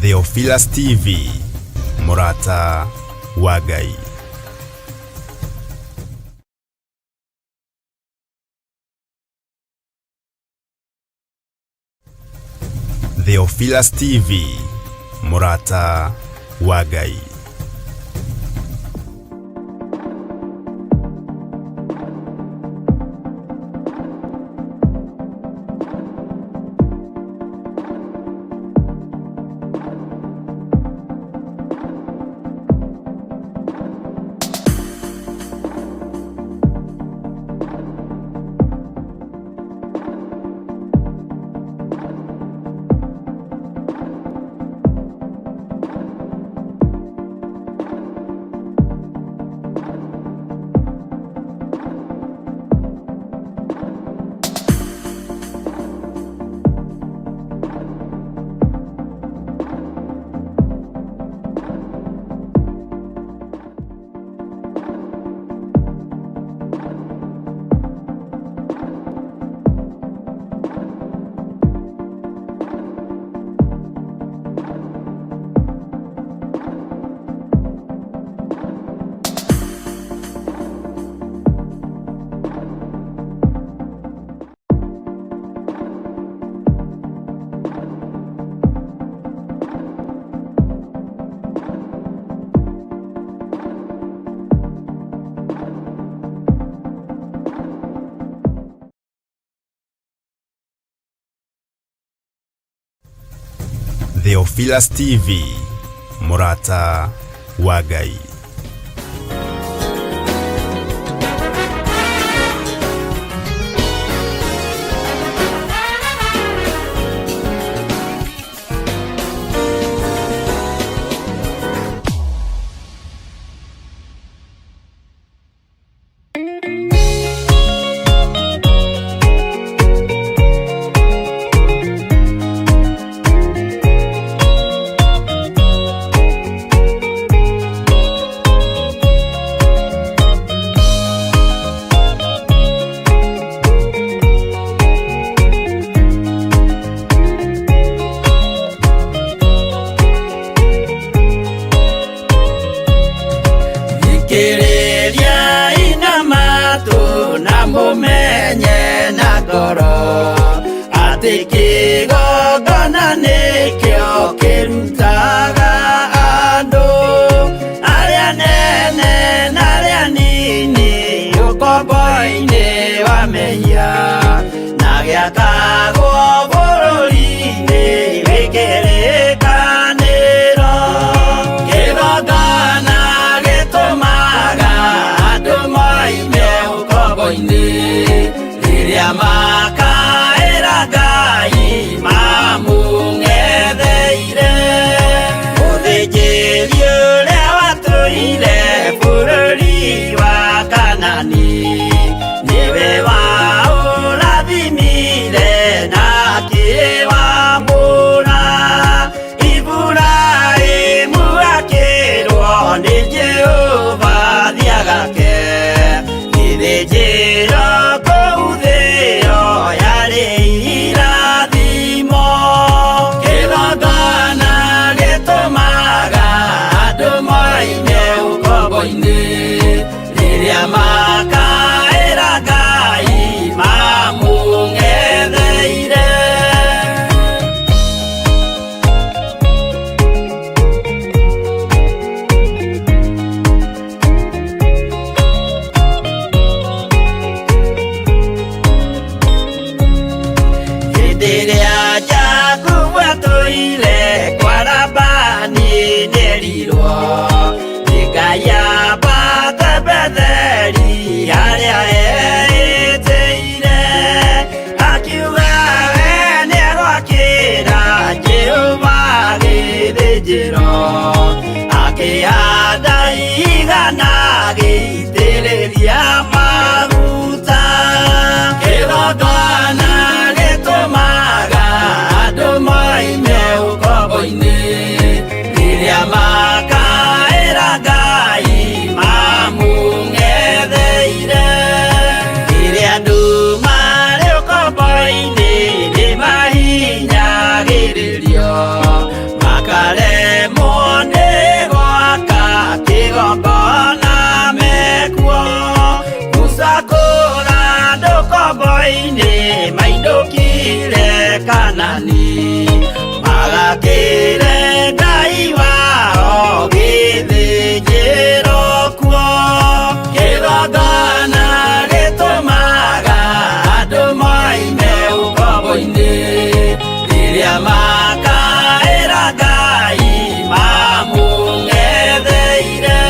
Theophilus TV, Murata wa Ngai. Theophilus TV, Murata wa Ngai. Theophilus TV, Murata wa Ngai. Kireria inamatu na mumenye na ngoro ati kigongona nikio kirutaga andu aria nene na aria nini ukombo-ini wa mehia na giakagwo bururi-ini wikirikaniro kigongona riria makaira Ngai mamung'etheire uthinjiri uria watuire bururi wa Kanani niwe waurathimire na akiwamũra Iburaimu akĩrwo nĩ Jehova thiagake githĩnjĩro kũu thĩ-ĩyo yarĩ irathimo kĩgongona gĩtũmaga andũ moime ũkombo-inĩ rĩrĩa makaĩra Ngai mamũng'etheire. Rĩrĩa Jakubu atũire kwa Labani nĩerirwo nĩ Ngai ambate Betheli harĩa eĩtĩire akiuga we nĩegwakĩra Jehova gĩthĩnjĩro akĩhanda igana gĩitĩrĩria maguta kĩgongona gĩtũmaga andũ moime ũkombo Kanani magakĩre Ngai wao gĩthĩnjĩro kuo. Kĩgongona gĩtũmaga andũ moime ũkombo-inĩ rĩrĩa makaĩra Ngai mamũng'etheire.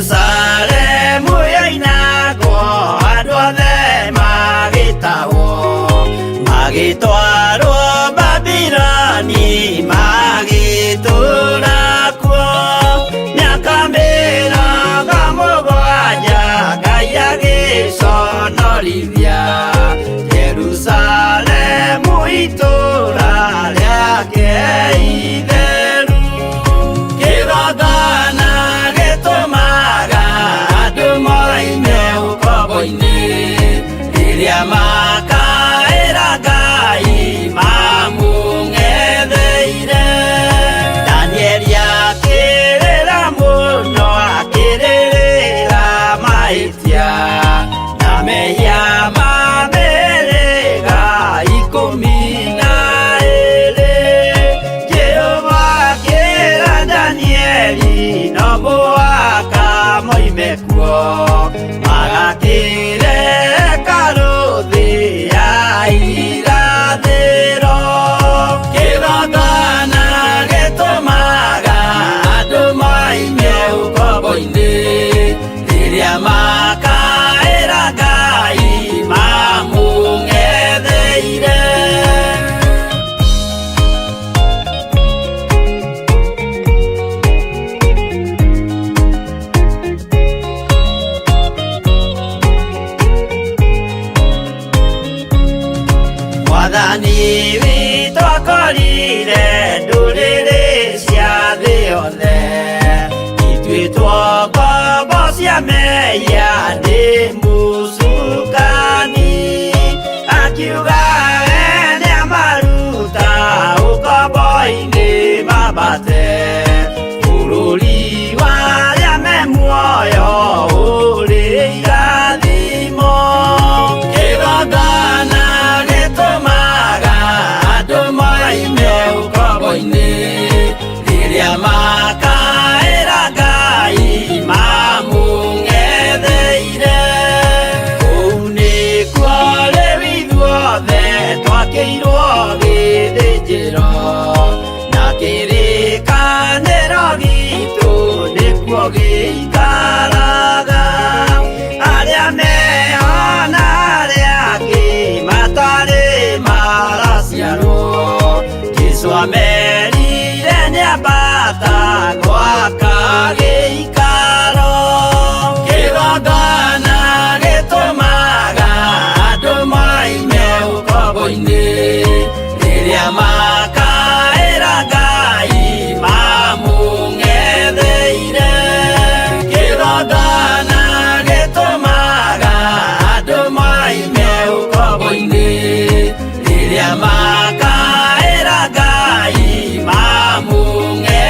Jerusalemu yainagwo andũ othe magĩtahwo, magĩtwarwo Babironi magĩtũũra kuo mĩaka mĩrongo mũgwanja Ngai agĩconorithia Jerusalemu itũũra rĩake itheru. Kĩgongona gĩtũmaga andũ moime ũkombo-inĩ rĩrĩa makaĩra Ngai mamũng'etheire. Danieli akĩrĩra mũno akĩrĩrĩra mahĩtia na mehia ma mĩhĩrĩga 12. Jehova akĩra Danieli no mũhaka moime kuo magakĩre hekarũ thĩ ya irathĩro. Kĩgongona gĩtũmaga andũ moime ũkombo-inĩ rĩrĩa makaĩra Ngai mamũng'etheire. Mwathani witũ akorire ndũrĩrĩ cia thĩ yothe, ituĩtwo ngombo cia mehia nĩ mũcukani. Akiuga we nĩamaruta ũkombo-inĩ mambate bũrũri wa arĩa me muoyo ũrĩ irathimo. Kĩgongona gĩtũmaga andũ moime ũkombo-inĩ rĩrĩa makaĩra Ngai mamũng'etheire. Kũu nĩkuo rĩu ithuothe twakĩirwo gĩthĩnjĩro na kĩrĩkanĩro gitũ nĩkuo gĩikaraga. Arĩa meho na arĩa angĩ matarĩ maraciarwo, Jesũ amerire nĩambata gwaka gĩikaro. Kĩgongona gĩtũmaga andũ moime ũkombo-inĩ rĩrĩa makaĩra Ngai mamũng'etheire. Kĩgongona gĩtũmaga andũ moime ũkombo-inĩ rĩrĩa makaĩra Ngai mamũng'etheire.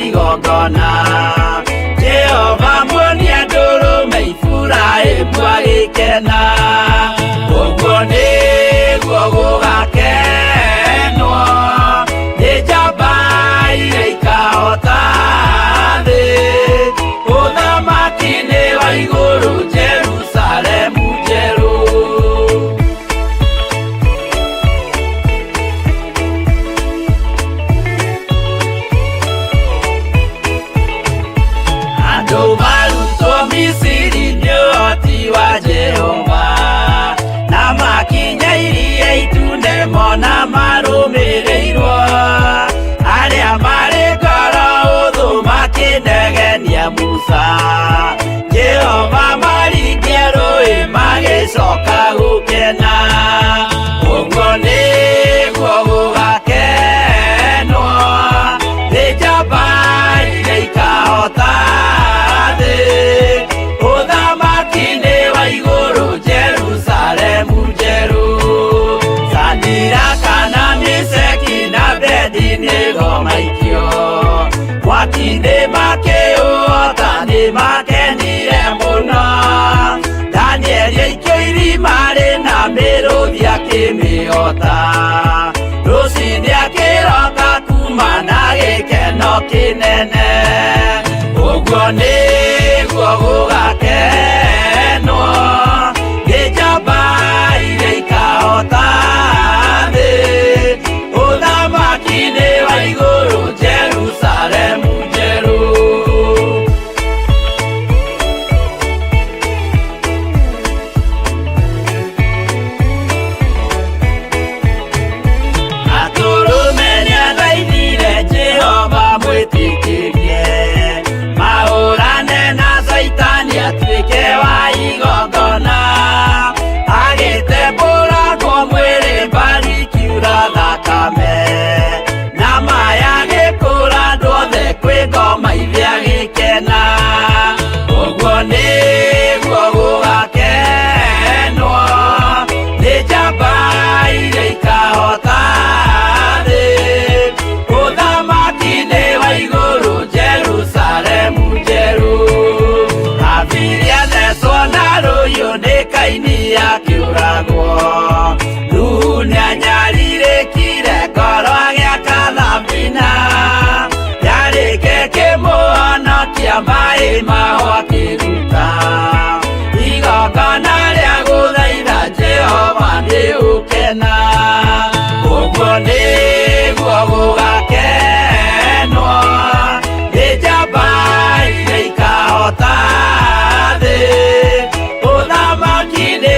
igongona Jehova muonia ndũrũme Iburahĩmu agĩkena ũguo nĩguo gũgakenwo nĩ njamba iria ikahota thĩ ũthamaki-inĩ wa igũrũ Jerusalemu njerũ andũ marutwo Misiri nĩ ũhoti wa Jehova na makinya iria itune mona marũmĩrĩirwo arĩa marĩ ngoro hũthũ makĩnegenia Musa Jehova maringie rũĩ magĩcoka gũkena ũguo nĩguo gũgakenwo nĩ njamba iria ikahota thĩ ũthamaki-inĩ wa igũrũ Jerusalemu njerũ Shadiraka na Meshaki na Abedinego maikio mwaki-inĩ makĩũhota nĩ makenire mũno Danieli aikio irima rĩna mĩrũthi akĩmĩhota rũciinĩ akĩroka kuma na gĩkeno kĩnene ũguo nĩguo gũgakenwo nĩ njamba iria ikahota thĩ ũthamaki-inĩ wa igũrũ Jerusalemu njerũ atũrũme nĩathaithire Jehova mwĩtĩkĩrie mahũrane na Saitani atuĩke wa igongona agĩtembũragwo mwĩrĩ mbari kiura thakame na maya gĩkũra andũ othe kwĩ ngoma ithĩa gĩkena ũguo nĩguo gũgakenwo nĩ njamba iria ikahota thĩ ũthamaki-inĩ wa igũrũ Jerusalemu njerũ abiria thecwo na rũhiũ nĩ Kaini akĩũragwo Nuhu nĩanyarirĩkire ngoro agĩaka thabina yarĩke kĩmũhonokia maĩ maho akĩruta igongona rĩa gũthaitha Jehova nĩ ũkena ũguo nĩguo gũgakenwo nĩ njamba iria ikahota thĩ ũthamaki-inĩ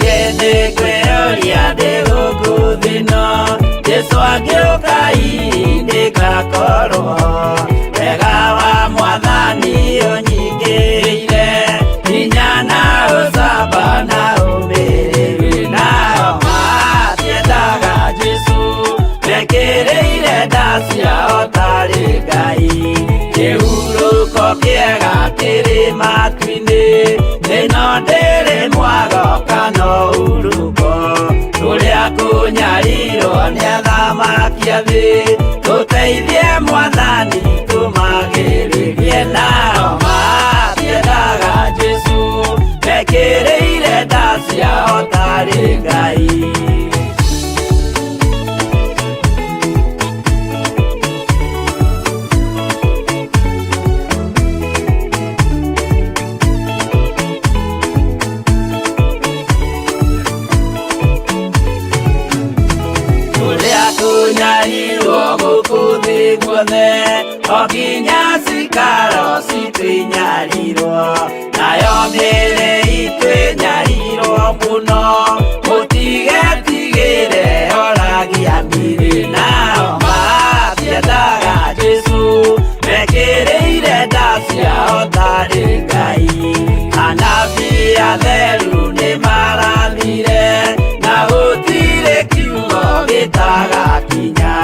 Yende kwe gĩũkai ndĩgakorwo wega wa Mwathani ũnyingĩrĩire hinya na ũcamba na ũmĩrĩru nao matiendaga Jesũ mekĩrĩire nda ciao tarĩ Ngai kĩhurũko kĩega kĩrĩ matu-inĩ ĩno ndĩrĩ mwago kana ũruko tũrĩa kũnyarirwo nĩ athamaki a thĩ tũteithie Mwathani tũmagĩrĩrie nao matiendaga Jesũ mekĩrĩire nda ciao tarĩ Ngai kunyarirwo gũkũ thĩ guothe o nginya cikaro citwĩnyarirwo nayo mĩĩrĩ itwĩnyarirwo mũno mũtigetigĩre oragia mĩĩrĩ nao matiendaga Jesũ mekĩrĩire nda ciao tarĩ Ngai anabii atheru nĩ marathire na gũtirĩ kiugo gĩtagakinya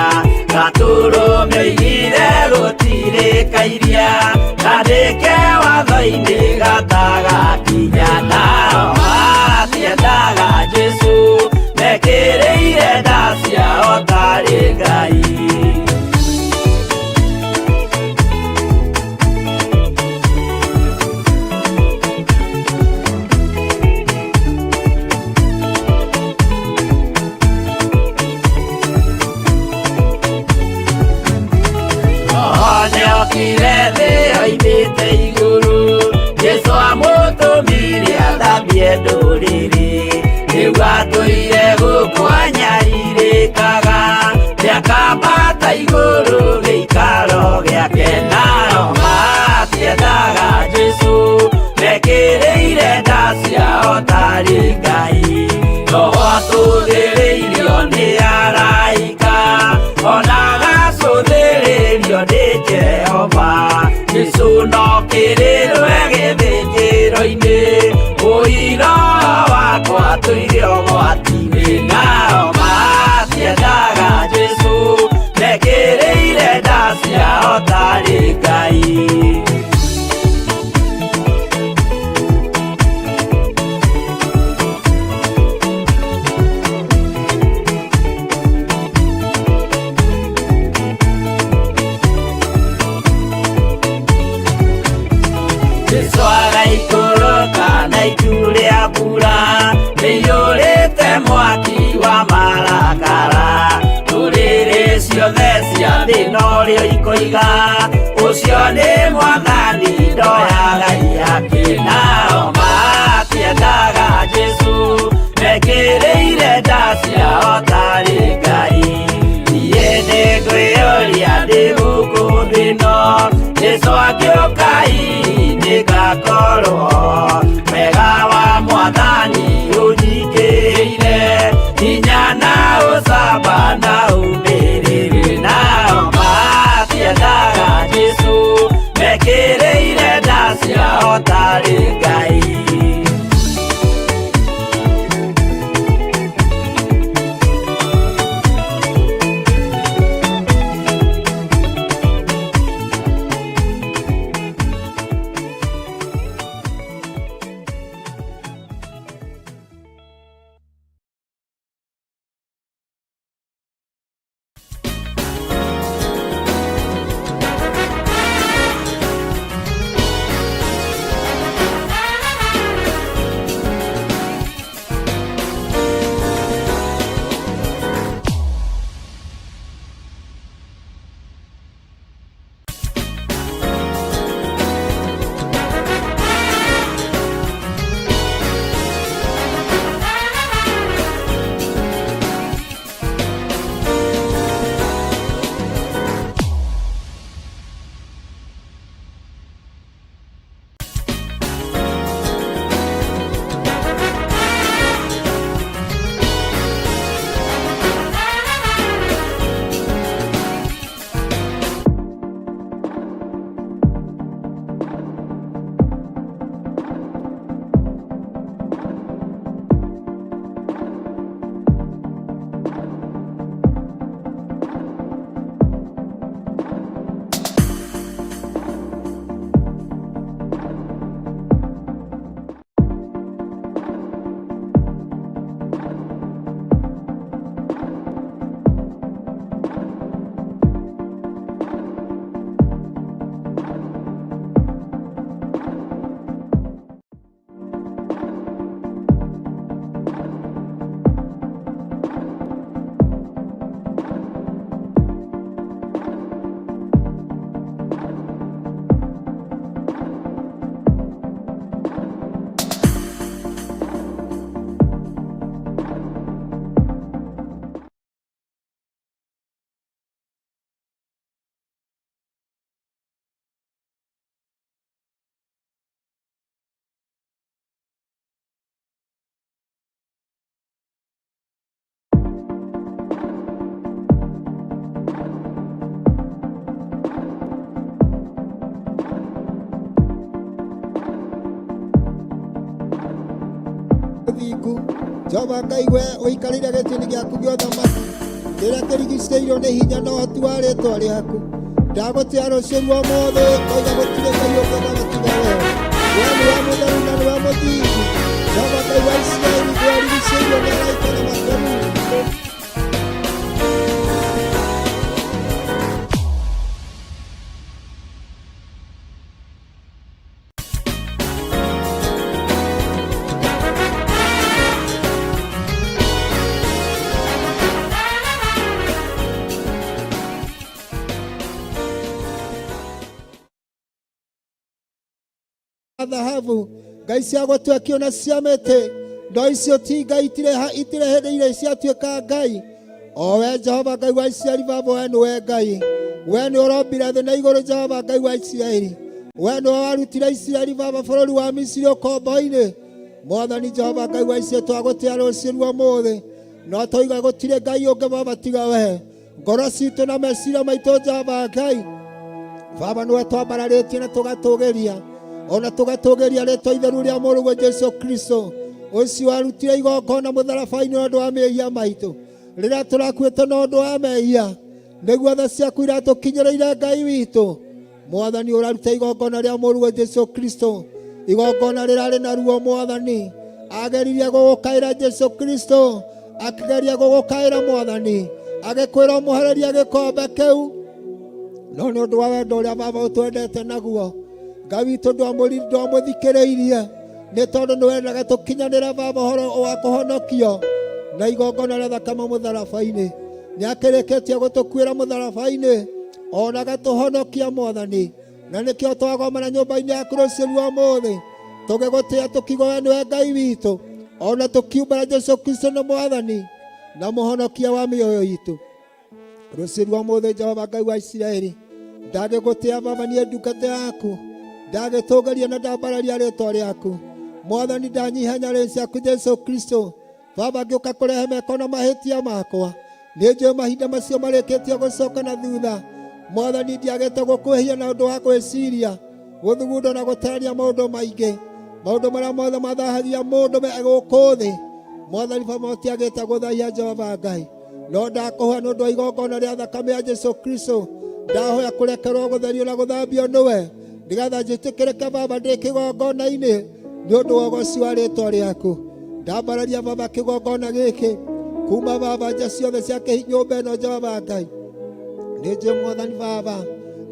gatũrũmĩire gũtirĩ kairia kandĩke watho-inĩ gatagakinya nao matiendaga Jesũ mekĩrĩire nda ciao tarĩ Ngai Kire thĩ oimĩte igũrũ Jesũ amũtũmire athambie ndũrĩrĩ rĩu atũire gũkũ anyarirĩkaga nĩakambata igũrũ gĩikaro gĩake nao matiendaga Jesũ mekĩrĩire nda ciao tarĩ Ngai roho atũthĩrĩirio nĩ araika ona gacũthĩrĩrio nĩ Jehova Jesũ no kĩrĩrwe gĩthĩnjĩro-inĩ ũira wakwa tũire ũgwati-inĩ nao matiendaga Jesũ mekĩrĩire nda ciao tarĩ Ngai Jesũ agaikũrũka na itu rĩa mbura rĩiyũrĩte mwaki wa marakara ndũrĩrĩ ciothe cia thĩ norĩo ikoiga ũcio nĩ Mwathani ndoyaga yake nao matiendaga Jesũ mekĩrĩire nda ciao tarĩ Ngai niĩ nĩngwĩyũria ndĩ gũkũ thĩ ĩno Jesũ agĩũkai ndĩgakorwo wega wa Mwathani ũnyingĩrĩire hinya na ũcamba na ũmĩrĩru nao matiendaga Jesũ mekĩrĩire nda ciao tarĩ Ngai Jehova Ngai we ũikarĩire gĩtĩ-inĩ gĩaku gĩa ũthamaki kĩrĩa kĩrigicĩirio nĩ hinya na ũhoti wa rĩĩtwa rĩaku. Ndagũtĩĩa rũciũ ruomothe koiga gũtirĩ Ngai ũngĩ anga tiga wewe. Wee nĩ wa mũtheru na nĩ wa mũthingu. Jehova Ngai wa Isiraeli ndwarigicĩirio nĩ araika na makerubi. Thahabu ngai cia gũtwekio na cia mĩtĩ no icio ti ngai itire hĩndĩ ire ciatuĩka ngai. O we Jehova Ngai wa Isiraeli baba we nĩwe Ngai. We nĩ ũrombire thĩ na igũrũ Jehova Ngai wa Isiraeli. We nĩ warutire Isiraeli baba bũrũri wa Misiri ũkombo-inĩ. Mwathani Jehova Ngai wa Isiraeli twagũtĩĩa rũciũ ruomothe no tũiga gũtirĩ Ngai ũngĩ baba tiga we. Ngoro citũ na meciria maitũ Jehova Ngai baba nĩwe twambararĩtie na tũgatũgĩria ona tũgatũgĩria rĩĩtwa itheru rĩa mũrũguo Jesu Kristo ũcio warutire igongona mũtharaba-inĩ nĩ ũndũ wa mehia maitũ. Rĩrĩa tũrakuĩte na ũndũ wa mehia nĩguo tha ciaku iratũkinyĩrĩire Ngai witũ. Mwathani ũraruta igongona rĩa mũrũguo Jesu Kristo, igongona rĩrarĩ na ruo. Mwathani ageririe gũgũkaĩra Jesu Kristo, akĩgeria gũgũkaĩra Mwathani, agĩkwĩra mũhereria gĩkombe kĩu, no nĩ ũndũ wa wendo ũrĩa baba ũtwendete naguo Ngai witũ ndwamũthikĩrĩirie nĩ tondũ nĩwendaga tũkinyanĩre baba ũhoro wa kũhonokio na igongona rĩa thakame mũtharaba-inĩ. Nĩakĩrĩkĩtie gũtũkuĩra mũtharaba-inĩ ona agatũhonokia Mwathani, na nĩkĩo twagomana nyũmba-inĩ yaku rũciũ ruomothe tũgĩgũtĩĩa tũkiuga we nĩwe Ngai witũ, ona tũkiumbũra Jesu Kristo nĩ Mwathani na mũhonokia wa mĩoyo itũ. Rũciũ ruomothe Jehova Ngai wa Isiraeli ndagĩgũtĩĩa baba niĩ ndungata yaku, ndagĩtũũgĩria na ndambararia rĩĩtwa rĩaku. Mwathani ndanyihanya rĩĩtwa ciaku Jesu Kristo baba ngĩũka kũrehe meko na mahĩtia makwa. Nĩ njũĩ mahinda macio marĩkĩtie gũcoka na thutha. Mwathani ndiagĩte gũkwĩhia na ũndũ wa gwĩciria, gũthugunda na gũtarania maũndũ maingĩ, maũndũ marĩa mothe mathahagia mũndũ gũkũ thĩ. Mwathani baba matiagĩte gũthahia Jehova Ngai, no ndakũhoya nĩ ũndũ wa igongona rĩa thakame ya Jesu Kristo. Ndahoya kũrekerwo gũtherio na gũthambio nĩwe, nĩgetha njĩtĩkĩrĩke baba ndĩ kĩgongona-inĩ nĩ ũndũ wa ũgoci wa rĩĩtwa rĩaku. Ndambararia baba kĩgongona gĩkĩ kuma baba nja ciothe cia nyũmba ĩno Jehova Ngai. Nĩ njũĩ Mwathani baba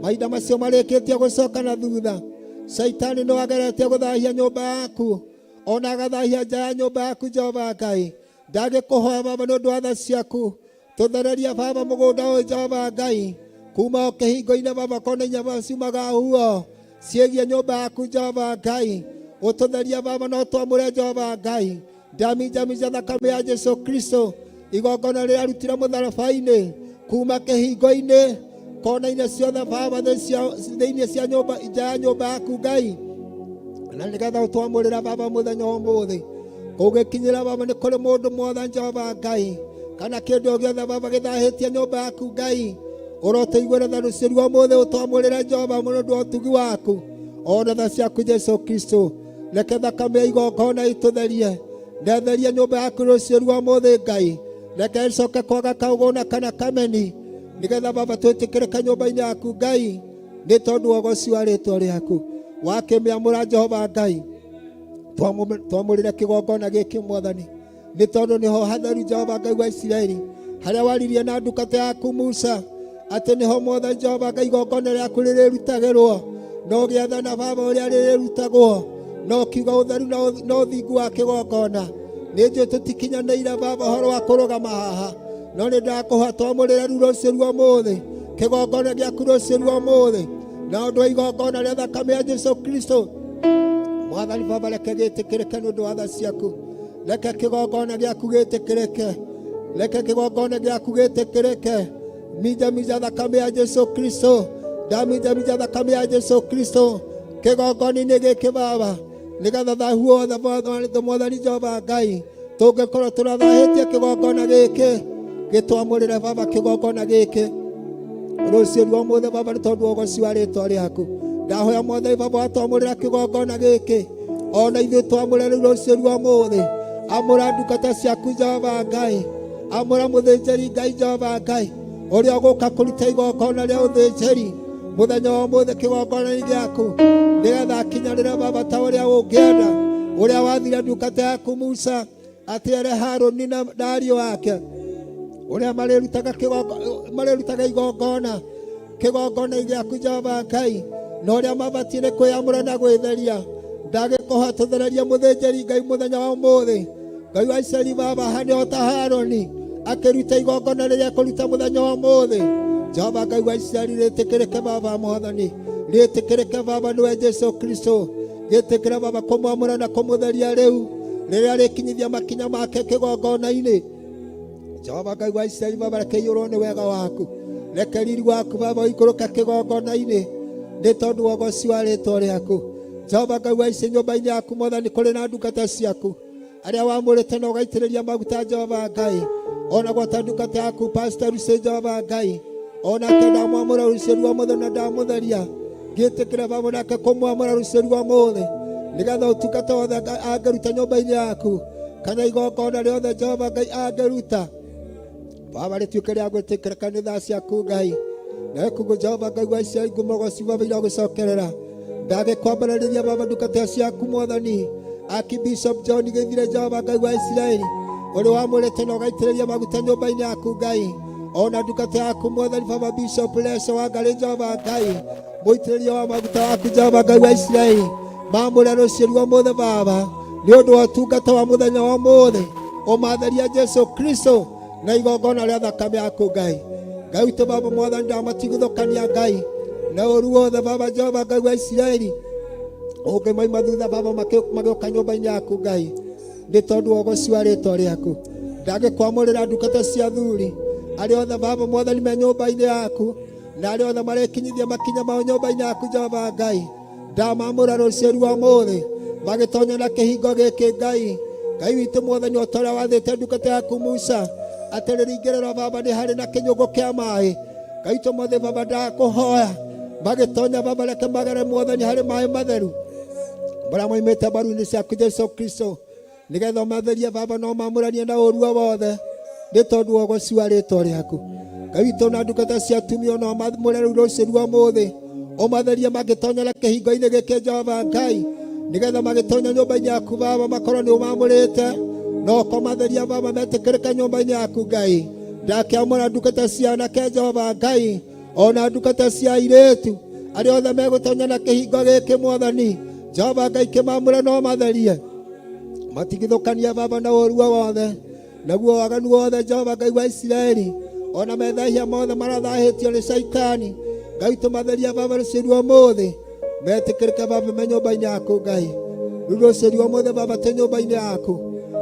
mahinda macio marĩkĩtie gũcoka na thutha. Saitani no ageretie gũthahia nyũmba yaku ona agathahia nja ya nyũmba yaku Jehova Ngai. Ndagĩkũhoya baba nĩ ũndũ wa tha ciaku tũthereria baba mũgũnda ũyũ Jehova Ngai, kuma o kĩhingo-inĩ baba kona inya baba ciumaga huo ciĩgiĩ nyũmba yaku Jehova Ngai. Ũtũtheria baba no twamũre Jehova Ngai, ndaminjaminja thakame ya Jesu Kristo, igongona rĩrĩa arutire mũtharaba-inĩ kuma kĩhingo-inĩ kona-inĩ ciothe baba thĩinĩ cia nyũmba nja ya nyũmba yaku Ngai, na nĩgetha ũtwamũrĩra baba mũthenya ũmũthĩ. Ũgĩkinyĩra baba nĩ kũrĩ mũndũ Mwathani Jehova Ngai kana kĩndũ o gĩothe baba gĩthahĩtie nyũmba yaku Ngai, ũrotũiguĩra tha rũciũ ruomothe ũtwamũrĩre Jehova mũno ũndũ wa ũtugi waku ona tha ciaku Jesu Kristo. Reke thakame ya igongona ĩtũtherie, netherie nyũmba yaku rũciũ ruomothe Ngai. Reke ĩcoke kwaga kaũgũna kana kameni, nĩgetha baba twĩtĩkĩrĩke nyũmba-inĩ yaku Ngai nĩ tondũ wa ũgoci wa rĩĩtwa rĩaku. Wakĩmĩamũra Jehova Ngai twamũrĩre kĩgongona gĩkĩ Mwathani, nĩ tondũ nĩho hatheru Jehova Ngai wa Isiraeli, harĩa waririe na ndungata yaku Musa atĩ nĩho Mwathani Jehova Ngai igongona rĩaku rĩrĩrutagĩrwo. No gĩathana baba ũrĩa rĩrĩrutagwo, no kiuga ũtheru na ũthingu wa kĩgongona. Nĩ njũĩ tũtikinyanĩire baba ũhoro wa kũrũgama haha, no nĩ ndakũhoya twamũrĩre rĩu rũciũ ruomothe kĩgongona gĩaku rũciũ ruomothe na ũndũ wa igongona rĩa thakame ya Jesu Kristo. Mwathani baba reke gĩtĩkĩrĩke nĩ ũndũ wa tha ciaku, reke kĩgongona gĩaku gĩtĩkĩrĩke, reke kĩgongona gĩaku gĩtĩkĩrĩke. Minjaminja thakame ya Jesu Kristo, ndaminjaminja thakame ya Jesu Kristo kĩgongona-inĩ gĩkĩ baba, nĩgetha thahu wothe Mwathani Jehova Ngai tũngĩkorwo tũrathahĩtie kĩgongona gĩkĩ gĩtwamũrĩre baba kĩgongona gĩkĩ rũciũ ruomothe baba nĩ tondũ wa ũgoci wa rĩĩtwa rĩaku. Ndahoya Mwathani baba watwamũrĩra kĩgongona gĩkĩ ona ithuĩ twamũre rĩu rũciũ ruomothe, amura ndungata ciaku Jehova Ngai, amura mũthĩnjĩri Ngai Jehova Ngai ũrĩa ũgũka kũruta igongona rĩa ũthĩnjĩri mũthenya wa ũmũthĩ kĩgongona-inĩ gĩaku, nĩgetha akinyanĩre Baba ta ũrĩa ũngĩenda, ũrĩa wathire ndungata yaku Musa atĩ ere Harũni na ariũ ake ũrĩa marĩrutaga igongona kĩgongona-inĩ gĩaku Jehova Ngai, na ũrĩa mabatiĩ nĩ kwĩyamũra na gwĩtheria. Ndagĩkũhoya tũthererie mũthĩnjĩri Ngai mũthenya wa ũmũthĩ, Ngai wa Isiraeli Baba, hane o ta Harũni akĩruta igongona rĩrĩa kũruta mũthenya wa ũmũthĩ. Jehova Ngai wa Isiraeli, rĩtĩkĩrĩke Baba Mwathani, rĩtĩkĩrĩke Baba nĩwe Jesu Kristo, gĩtĩkĩre Baba kũmwamũra na kũmũtheria rĩu rĩrĩa rĩkinyithia makinya make kĩgongona-inĩ. Jehova Ngai wa Isiraeli Baba, reke iyũrwo nĩ wega waku, reke riri waku Baba ũikũrũke kĩgongona-inĩ nĩ tondũ wa ũgoci wa rĩĩtwa rĩaku. Jehova Ngai wa Isiraeli, nyũmba-inĩ yaku Mwathani kũrĩ na ndungata ciaku arĩa wamũrĩte na ũgaitĩrĩria maguta Jehova Ngai, ona gwata ndungata yaku Pastor Lucy Jehova Ngai, onake ndamwamũra rũciũ rwa mũthenya na ndamũtheria, ngĩtĩkĩra Baba nake kũmwamũra rũciũ rwa mũthĩ, nĩgetha ũtungata wothe angĩruta nyũmba-inĩ yaku kana igongona rĩothe Jehova Ngai angĩruta Baba rĩtuĩke rĩa gwĩtĩkĩrĩka nĩ thaa ciaku Ngai. Nawe kuguo Jehova Ngai wa Isiraeli ngũmogoci Baba iragũcokerera, ndagĩkwambĩrĩria Baba ndungata ciaku Mwathani Archbishop John Gĩthire Jehova Ngai wa Isiraeli, ũrĩ wamũrĩte na ũgaitĩrĩria maguta nyũmba-inĩ yaku Ngai, ona ndungata yaku Mwathani Baba Bishop Leso Wangarĩ Jehova Ngai, mũitĩrĩria wa maguta waku Jehova Ngai wa Isiraeli, mamũre rũciũ rwa mũthĩ Baba nĩ ũndũ wa ũtungata wa mũthenya wa ũmũthĩ, ũmatheria Jesu Kristo na igongona rĩa thakame yaku Ngai. Ngai witũ Baba Mwathani, ndamatigithũkania Ngai na ũru wothe Baba Jehova Ngai wa Isiraeli, ũngĩmaima thutha Baba magĩũka nyũmba-inĩ yaku Ngai, nĩ tondũ wa ũgoci wa rĩĩtwa rĩaku. Ndagĩkwamũrĩra ndungata cia thuri arĩa othe Baba Mwathani me nyũmba-inĩ yaku na arĩa othe marĩkinyithia makinya mao nyũmba-inĩ yaku Jehova Ngai, ndamamũra rũciũ rwa mũthĩ magĩtonya na kĩhingo gĩkĩ Ngai. Ngai witũ Mwathani, o ta ũrĩa wathĩte ndungata yaku Musa atĩ rĩringĩrĩro Baba nĩ harĩ na kĩnyũngũ kĩa maaĩ, Ngai witũ Mwathani Baba, ndakũhoya magĩtonya Baba, reke magere Mwathani harĩ maaĩ matheru marĩa moimĩte mbaru-inĩ ciaku Jesu Kristo, nĩgetha ũmatherie Baba na ũmamũranie na ũruo wothe nĩ tondũ wa ũgoci wa rĩĩtwa rĩaku. Ngai witũ, na ndungata cia atumia ona ũmamũre rĩu rũciũ rwa mũthĩ, ũmatherie magĩtonyera kĩhingo-inĩ gĩkĩ Jehova Ngai, nĩgetha magĩtonya nyũmba-inĩ yaku Baba makorwo nĩ ũmamũrĩte na ũkamatheria Baba, metĩkĩrĩka nyũmba-inĩ yaku Ngai. Ndakĩamũra ndungata cia anake Jehova Ngai, ona ndungata cia airĩtu arĩa othe megũtonya na kĩhingo gĩkĩ Mwathani Jehova Ngai, kĩmamũre na ũmatherie, matigithũkania Baba na ũruo wothe naguo waganu wothe Jehova Ngai wa Isiraeli, ona methahia mothe marathahĩtio nĩ Shaitani. Ngai tũmatheria Baba rũciũ rwa mũthĩ, metĩkĩrĩke Baba me nyũmba-inĩ yaku Ngai. Rĩu rũciũ rwa mũthĩ Baba tĩ nyũmba-inĩ yaku,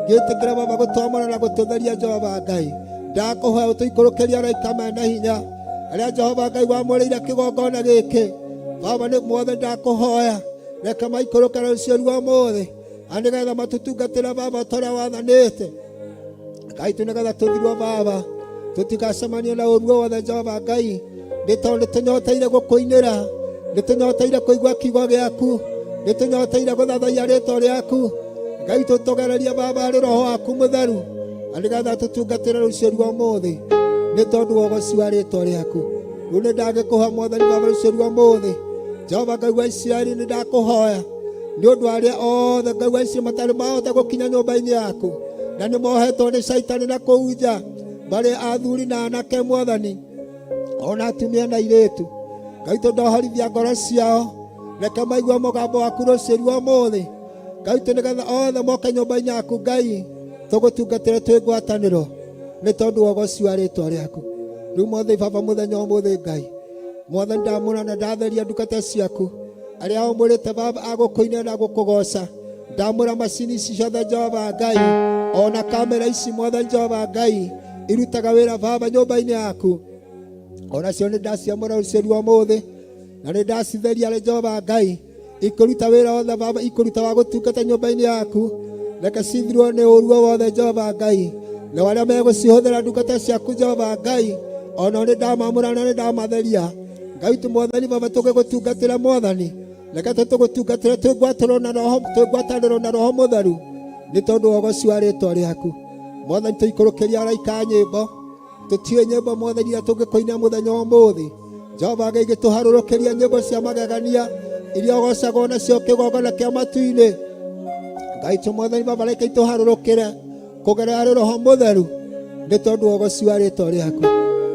ngĩtĩkĩra Baba gũtwamũra na gũtũtheria Jehova Ngai. Ndakũhoya ũtũikũrũkĩria araika mena hinya arĩa Jehova Ngai wamũrĩire kĩgongona gĩkĩ Baba, nĩ Mwathani ndakũhoya reke maikũrũke rũciũ rwa mũthĩ, nĩgetha matũtungatĩre Baba ta ũrĩa wathanĩte Ngai, nĩgetha tũthirwo Baba tũtigacemanie na ũruo wothe Jehova Ngai, nĩ tondũ nĩtũnyoteire gũkũinĩra, nĩtũnyoteire kũigua kiugo gĩaku, nĩtũnyoteire gũthathaiya rĩĩtwa rĩaku Ngai. Tũtũgererie Baba harĩ Roho waku Mũtheru, nĩgetha tũtungatĩre rũciũ rwa mũthĩ nĩ tondũ wa ũgoci wa rĩĩtwa rĩaku. Rĩu nĩ ndagĩkũhoya Mwathani Baba rũciũ rwa mũthĩ Jehova Ngai wa Isiraeli, nĩ ndakũhoya nĩ ũndũ arĩa othe Ngai wa Isiraeli matarĩ mahota gũkinya nyũmba-inĩ yaku na nĩ mohetwo nĩ Shaitani na kũu nja, marĩ athuri na anake Mwathani, ona atumia na airĩtu. Ngai tũndohorithia ngoro ciao, reke maigua mũgambo waku rũciũ rwa mũthĩ Ngai, nĩgetha othe moke nyũmba-inĩ yaku Ngai, tũgũtungatĩre twĩ ngwatanĩro nĩ tondũ wa ũgoci wa rĩĩtwa rĩaku. Rĩu Mwathani Baba mũthenya wa mũthĩ Ngai, Mwathani ndamũra na ndatheria ndungata ciaku arĩa ũmũrĩte Baba agũkũinĩra na gũkũgoca. Ndamũra macini ici ciothe Jehova Ngai, ona kamera ici Mwathani Jehova Ngai irutaga wĩra Baba nyũmba-inĩ yaku, onacio nĩ ndaciamũra rũciũ rwa mũthĩ na nĩ ndacitheria Jehova Ngai, ikũruta wĩra wothe Baba, ikũruta wa gũtungata nyũmba-inĩ yaku, reke cithirwo nĩ ũruo wothe Jehova Ngai, na arĩa megũcihũthĩra ndungata ciaku Jehova Ngai, ona nĩ ndamamũra na nĩ ndamatheria Ngai witũ Mwathani Baba, tũgĩgũtungatĩra Mwathani, reke tũgũtungatĩre twĩ ngwatanĩro na Roho Mũtheru nĩ tondũ wa ũgoci wa rĩĩtwa rĩaku. Mwathani tũikũrũkĩria araika nyĩmbo, tũtiũĩ nyĩmbo Mwathani iria tũngĩkũina mũthenya wa ũmũthĩ. Jehova Ngai gĩtũharũrũkĩria nyĩmbo cia magegania iria ũgocagwo nacio kĩgongona kĩa matu-inĩ. Ngai tu Mwathani Baba reke itũharũrũkĩre kũgerera Roho Mũtheru nĩ tondũ wa ũgoci wa rĩĩtwa rĩaku.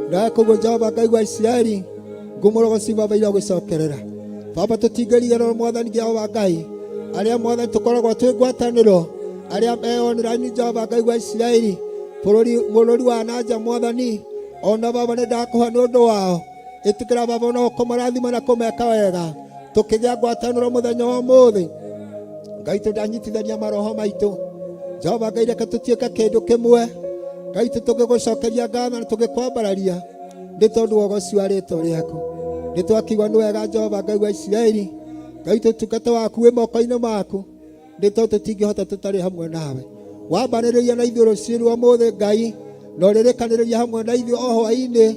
Ndakoguo Jehova Ngai wa Isiraeli, ngũmũrogoci Baba ira gũcokerera. Baba tũtingĩrigĩrwo Mwathani Jehova Ngai arĩa Mwathani tũkoragwo twĩ ngwatanĩro, arĩa meonera-inĩ Jehova Ngai wa Isiraeli bũrũri wa nanja Mwathani, ona Baba nĩ ndakũha nĩ ũndũ wao. Ĩtĩkĩra Baba no kũmarathima na kũmeka wega tũkĩgĩa ngwatanĩro mũthenya wa ũmũthĩ. Ngai tũndanyitithania maroho maitũ. Jehova Ngai reke tũtuĩke kĩndũ kĩmwe. Ngai tũgĩgũcokeria ngatho na tũgĩkwambararia nĩ tondũ wa ũgoci wa rĩĩtwa rĩaku. Nĩ twakiuga nĩ wega Jehova Ngai wa Isiraeli. Ngai tũtungata waku wĩ moko-inĩ maku nĩ tondũ tũtingĩhota tũtarĩ hamwe nawe. Wambanĩrĩria na ithuĩ rũciinĩ rwa ũmũthĩ Ngai, na ũrĩrĩkanĩrĩria hamwe na ithuĩ o hwaĩ-inĩ.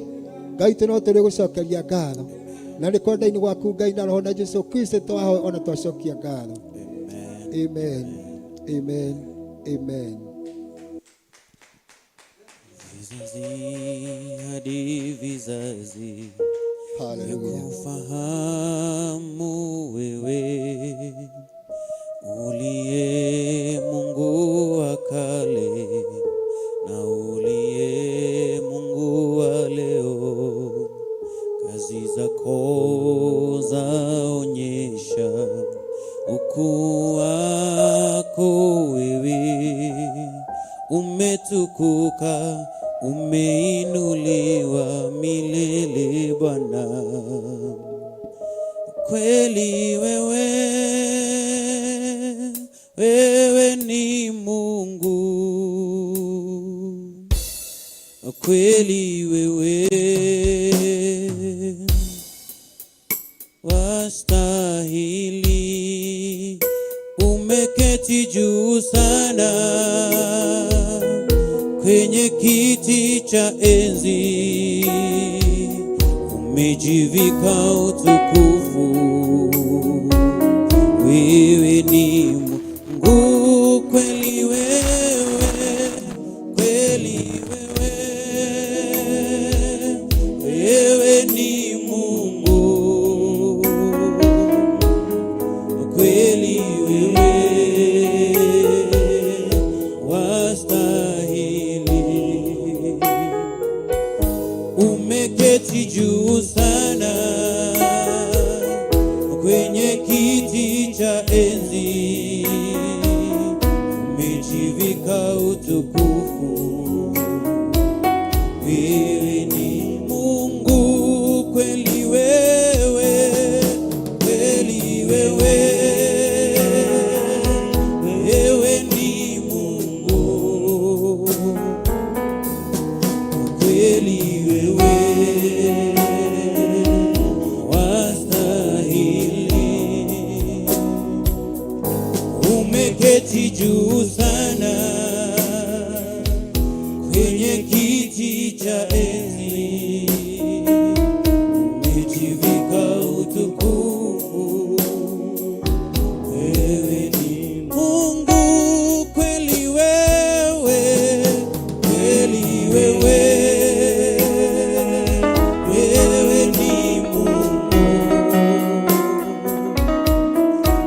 Ngai no tũrĩgũcokeria ngatho na nĩ kwenda-inĩ gwaku Ngai na Roho na Jesũ Kristo twahoya ona twacokia ngatho. Amen. Amen. Amen. Vizazi hadi vizazi, Hallelujah. nakufahamu wewe uliye Mungu wa kale na uliye Mungu wa leo. Kazi zako zaonyesha ukuu wako wewe. Umetukuka, umeinuliwa milele Bwana. Kweli wewe ni Mungu. Kweli wewe wastahili. Umeketi juu sana kwenye kiti cha enzi, umejivika utukufu. Wewe ni Mungu, kweli wewe ni Mungu, kweli wewe wastahili. Umeketi juu sana kwenye kiti cha enzi, umejivika utukufu. Wewe ni Mungu, kweli wewe ni Mungu, kweli wewe wastahili. Umeketi juu sana kwenye kiti cha enzi, umejivika utukufu. Wewe ni Mungu, kweli wewe ni Mungu,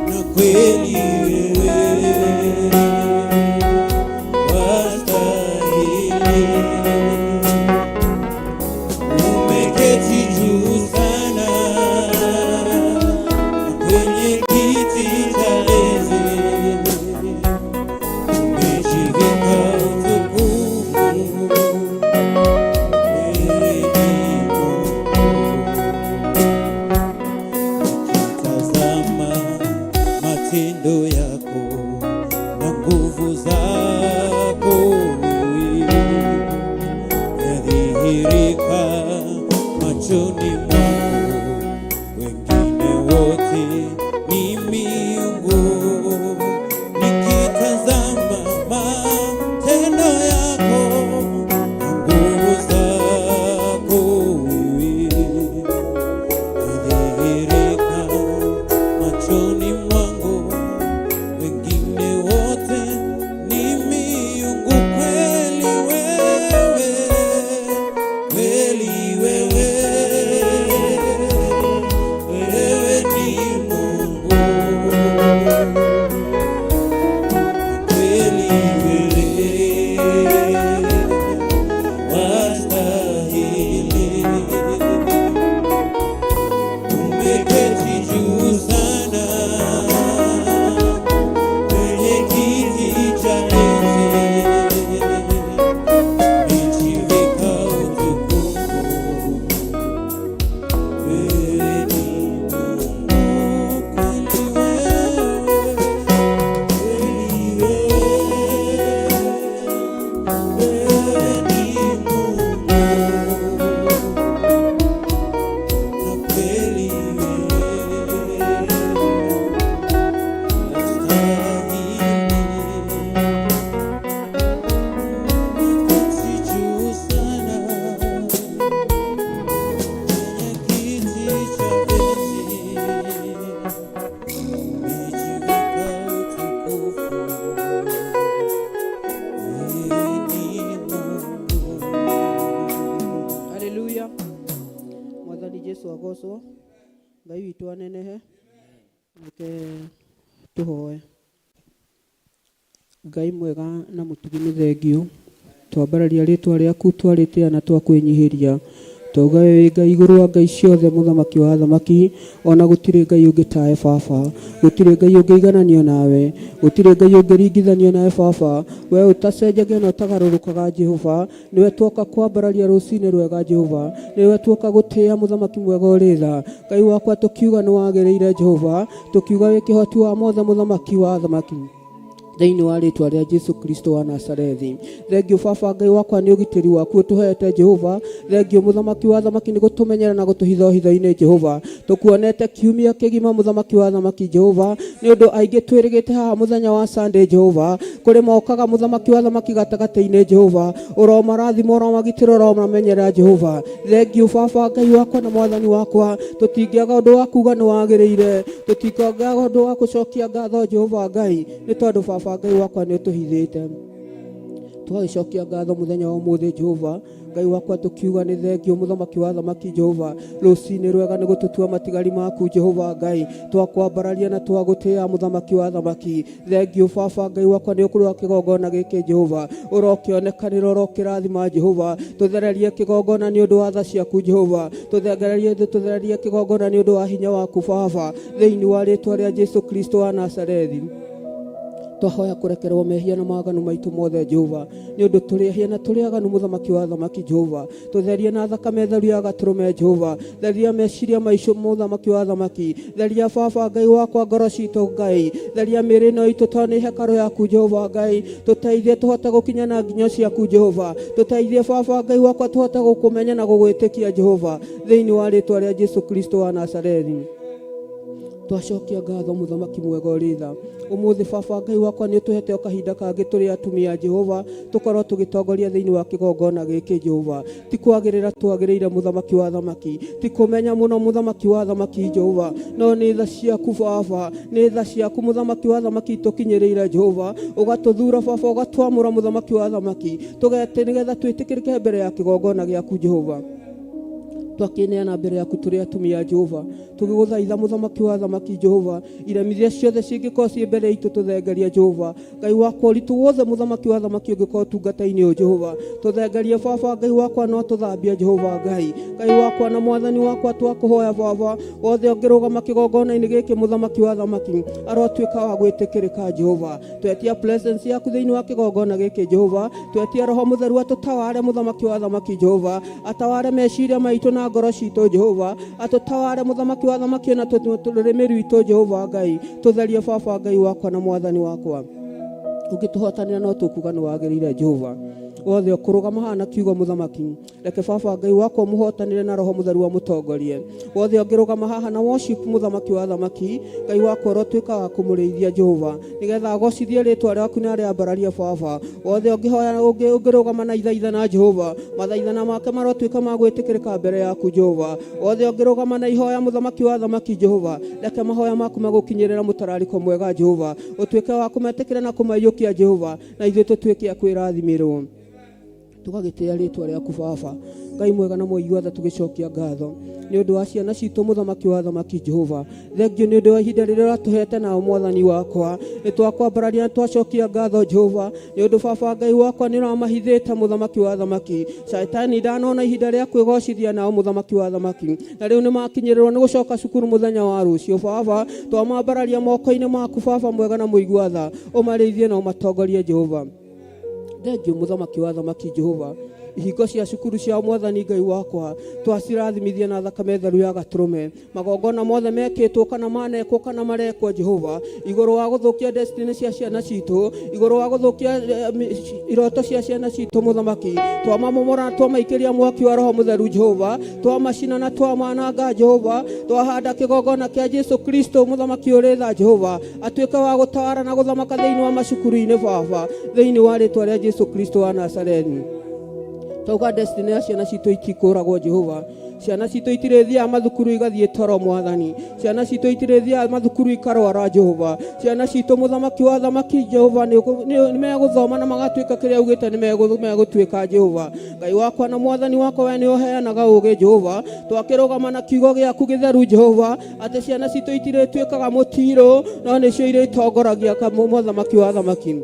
na kweli wewe wastahili. Umeketi juu sana kwenye kiti cha enzi, umejivika utukufu. Wewe ni Mungu. Ukitazama matendo yako na nguvu zako wewe, yadhihirika machoni mwako. Wengine wote ni miungu. Nikitazama matendo yako na nguvu zako wewe, yadhihirika machoni mwangu. Wengine wote Jesu agocwo. Ngai witũ anenehe. Reke tũhoe. Ngai mwega na mũtugi nĩ thengio. Twambararia rĩtwa rĩaku twarĩtĩa na twakwĩnyihĩria. Toga wĩ Ngai igũrũ wa ngai ciothe, mũthamaki wa athamaki, ona gũtirĩ Ngai ũngĩ tawe Baba, gũtirĩ Ngai ũngĩ igananio nawe, gũtirĩ Ngai ũngĩ ringithanio nawe Baba. We ũtacenjagia na ũtagarũrũkaga Jehova, niwe twoka kwambararia rũcinĩ rwega Jehova, niwe twoka gũtĩa mũthamaki mwega ũrĩ tha. Ngai wakwa tũkiuga nĩ wagĩrĩire Jehova, tũkiuga wĩ kĩhoti wa mothe mũthamaki wa athamaki. Thĩinĩ wa rĩtwa rĩa Jesu Kristo wa Nazarethi. Thengio Baba Ngai wakwa nĩ ũgitĩri waku ũtũhete Jehova. Thengio mũthamaki wa athamaki nĩ gũtũmenyera na gũtũhitha hitho-inĩ Jehova. Tũkuonete kiumia kĩgima mũthamaki wa athamaki Jehova, nĩ ũndũ aingĩ twĩrĩgĩte haha mũthenya wa Sunday Jehova, kũrĩ mokaga mũthamaki wa athamaki gatagatĩ-inĩ Jehova, ũromarathima ũromagitĩra ũromamenyera Jehova. Thengio Baba Ngai wakwa na mwathani wakwa, tũtingĩaga ũndũ wa kuuga nĩ wagĩrĩire, tũtingĩaga ũndũ wa gũcokia ngatho Jehova Ngai, nĩ tondũ Baba Ngai wakwa nĩ ũtũhithĩte. Twagĩcokia ngatho mũthenya wa ũmũthĩ Jehova, Ngai wakwa tũkiuga nĩ thengio mũthamaki wa athamaki Jehova, rũcinĩ rwega nĩ gũtũtua matigari maku Jehova Ngai, twakwambararia na twagũtĩa mũthamaki wa athamaki. Thengio Baba Ngai wakwa nĩ ũkũrũ wa kĩgongona gĩkĩ Jehova, ũrokĩonekanĩra ũrokĩrathima Jehova, tũthererie kĩgongona nĩ ũndũ wa tha ciaku Jehova, tũthererie kĩgongona nĩ ũndũ wa hinya waku Baba, thĩinĩ wa rĩtwa rĩa Jesu Kristo wa Nazarethi. Twahoya kũrekerwo mehia na maganu maitũ mothe Jehova, nĩ ũndũ tũrĩahia na tũrĩaganu mũthamaki wa athamaki Jehova. Tũtherie na thakame theru ya gatũrũme Jehova, theria meciria maitũ mũthamaki wa athamaki, theria Baba Ngai wakwa ngoro citũ Ngai, theria mĩĩrĩ ĩno itũ tondũ nĩ hekarũ yaku Jehova Ngai, tũteithie tũhote gũkinya na nginyo ciaku Jehova, tũteithie Baba Ngai wakwa tũhote gũkũmenya na gũgwĩtĩkia Jehova, thĩinĩ wa rĩtwa rĩa Jesu Kristo wa Nazarethi. Twacokia ngatho mũthamaki mwega ũrĩ tha. Ũmũthĩ Baba Ngai wakwa nĩ ũtũhete o kahinda kangĩ tũrĩ atumia Jehova, tũkorwo tũgĩtongoria thĩinĩ wa kĩgongona gĩkĩ Jehova. Ti kwagĩrĩra twagĩrĩire mũthamaki wa athamaki, ti kũmenya mũno mũthamaki wa athamaki Jehova, no nĩ tha ciaku Baba, nĩ tha ciaku mũthamaki wa athamaki tũkinyĩrĩire Jehova, ũgatũthura Baba, ũgatwamũra mũthamaki wa athamaki, tũgete nĩgetha twĩtĩkĩrĩke mbere ya kĩgongona gĩaku Jehova. Twakineana mbere yaku tũrĩ atumia Jehova, tũgĩgũthaitha mũthamaki wa athamaki Jehova, iremithia ciothe cingĩkorwo ciĩ mbere itũ tũthengeria Jehova. Ngai wakwa ũritũ wothe mũthamaki wa athamaki ũngĩkorwo ũtungata-inĩ ũyũ Jehova, tũthengerie Baba Ngai wakwa no tũthambia Jehova Ngai. Ngai wakwa na mwathani wakwa twakũhoya Baba, wothe ũngĩrũgama kĩgongona-inĩ gĩkĩ mũthamaki wa athamaki, arotuĩka wa gwĩtĩkĩrĩka Jehova. Twetia presence yaku thĩinĩ wa kĩgongona gĩkĩ Jehova, twetia Roho Mũtheru atũtaware mũthamaki wa athamaki Jehova, ataware meciria maitũ na ngoro citũ Jehova, atũtaware mũthamaki wa athamaki na tũrĩmĩ rwitũ Jehova Ngai, tũtherie Baba Ngai wakwa na mwathani wakwa. Ũngĩtũhotanĩra no tũkuga nĩ wagĩrĩire Jehova. Wothe ũkũrũgama haha na kiugo mũthamaki, reke Baba Ngai wakwa mũhotanĩre na Roho Mũtheru amũtongorie. Wothe ũngĩrũgama haha na worship mũthamaki wa athamaki, Ngai wakwa ũrotuĩka wa kũmũrĩithia Jehova, nĩgetha agocithie rĩtwa rĩaku na rĩambararie Baba. Wothe ũngĩhoya ũngĩrũgama na ithaithana Jehova, mathaithana make marotuĩka ma gwĩtĩkĩrĩka mbere yaku Jehova. Wothe ũngĩrũgama na ihoya mũthamaki wa athamaki Jehova, reke mahoya maku magũkinyĩrĩra mũtararĩko mwega Jehova, ũtuĩke wa kũmetĩkĩra na kũmaiyũkia Jehova, na ithuĩ tũtuĩke a kwĩrathimĩrwo. Tũgagĩtĩa rĩtwa rĩaku Baba Ngai mwega na mũigi wothe, tũgĩcokia ngatho nĩ ũndũ wa ciana citũ mũthamaki wa athamaki Jehova. Thengio nĩ ũndũ wa ihinda rĩrĩa ũratũhete nao mwathani wakwa, nĩ twakwambararia na twacokia ngatho Jehova, nĩ ũndũ Baba Ngai wakwa nĩ ũramahithĩte mũthamaki wa athamaki. Shaitani ndanona ihinda rĩa kwĩgocithia nao mũthamaki wa athamaki, na rĩu nĩ makinyĩrĩrwo nĩ gũcoka cukuru mũthenya wa rũciũ. Baba twamambararia moko-inĩ maku Baba mwega na mũigi wa tha, ũmarĩithie na ũmatongorie Jehova. Thengio mũthamaki wa athamaki Jehova, ihingo cia cukuru cia mwathani Ngai wakwa twacirathimithia na thakame theru ya gatũrũme, magongona mothe mekĩtwo kana manekwo kana marekwo Jehova, igũrũ wa gũthũkia destiny cia ciana citũ, igũrũ wa gũthũkia iroto cia ciana citũ mũthamaki, twamamomora twamaikĩria mwaki wa Roho Mũtheru Jehova, twamacina na twamananga Jehova, twahanda kĩgongona kĩa Jesu Kristo mũthamaki ũrĩ tha Jehova, atuĩke wa gũtawara na gũthamaka thĩinĩ wa macukuru-inĩ Baba, thĩinĩ wa rĩtwa rĩa Jesu Kristo wa Nazarethi. Twauga destiny ya ciana citũ itikũragwo Jehova. Ciana citũ itirĩthiaga mathukuru igathiĩ toro Mwathani. Ciana citũ itirĩthiaga mathukuru ikarwara Jehova. Ciana citũ mũthamaki wa thamaki Jehova nĩ megũthoma na magatuĩka kĩrĩa ugĩte nĩ megũtuĩka Jehova. Ngai wakwa na Mwathani wakwa we nĩ ũheanaga ũgĩ Jehova. Twakĩrũgama na kiugo gĩaku gĩtheru Jehova atĩ ciana citũ itirĩtuĩkaga mũtiro no nĩcio irĩtongoragia mũthamaki wa thamaki.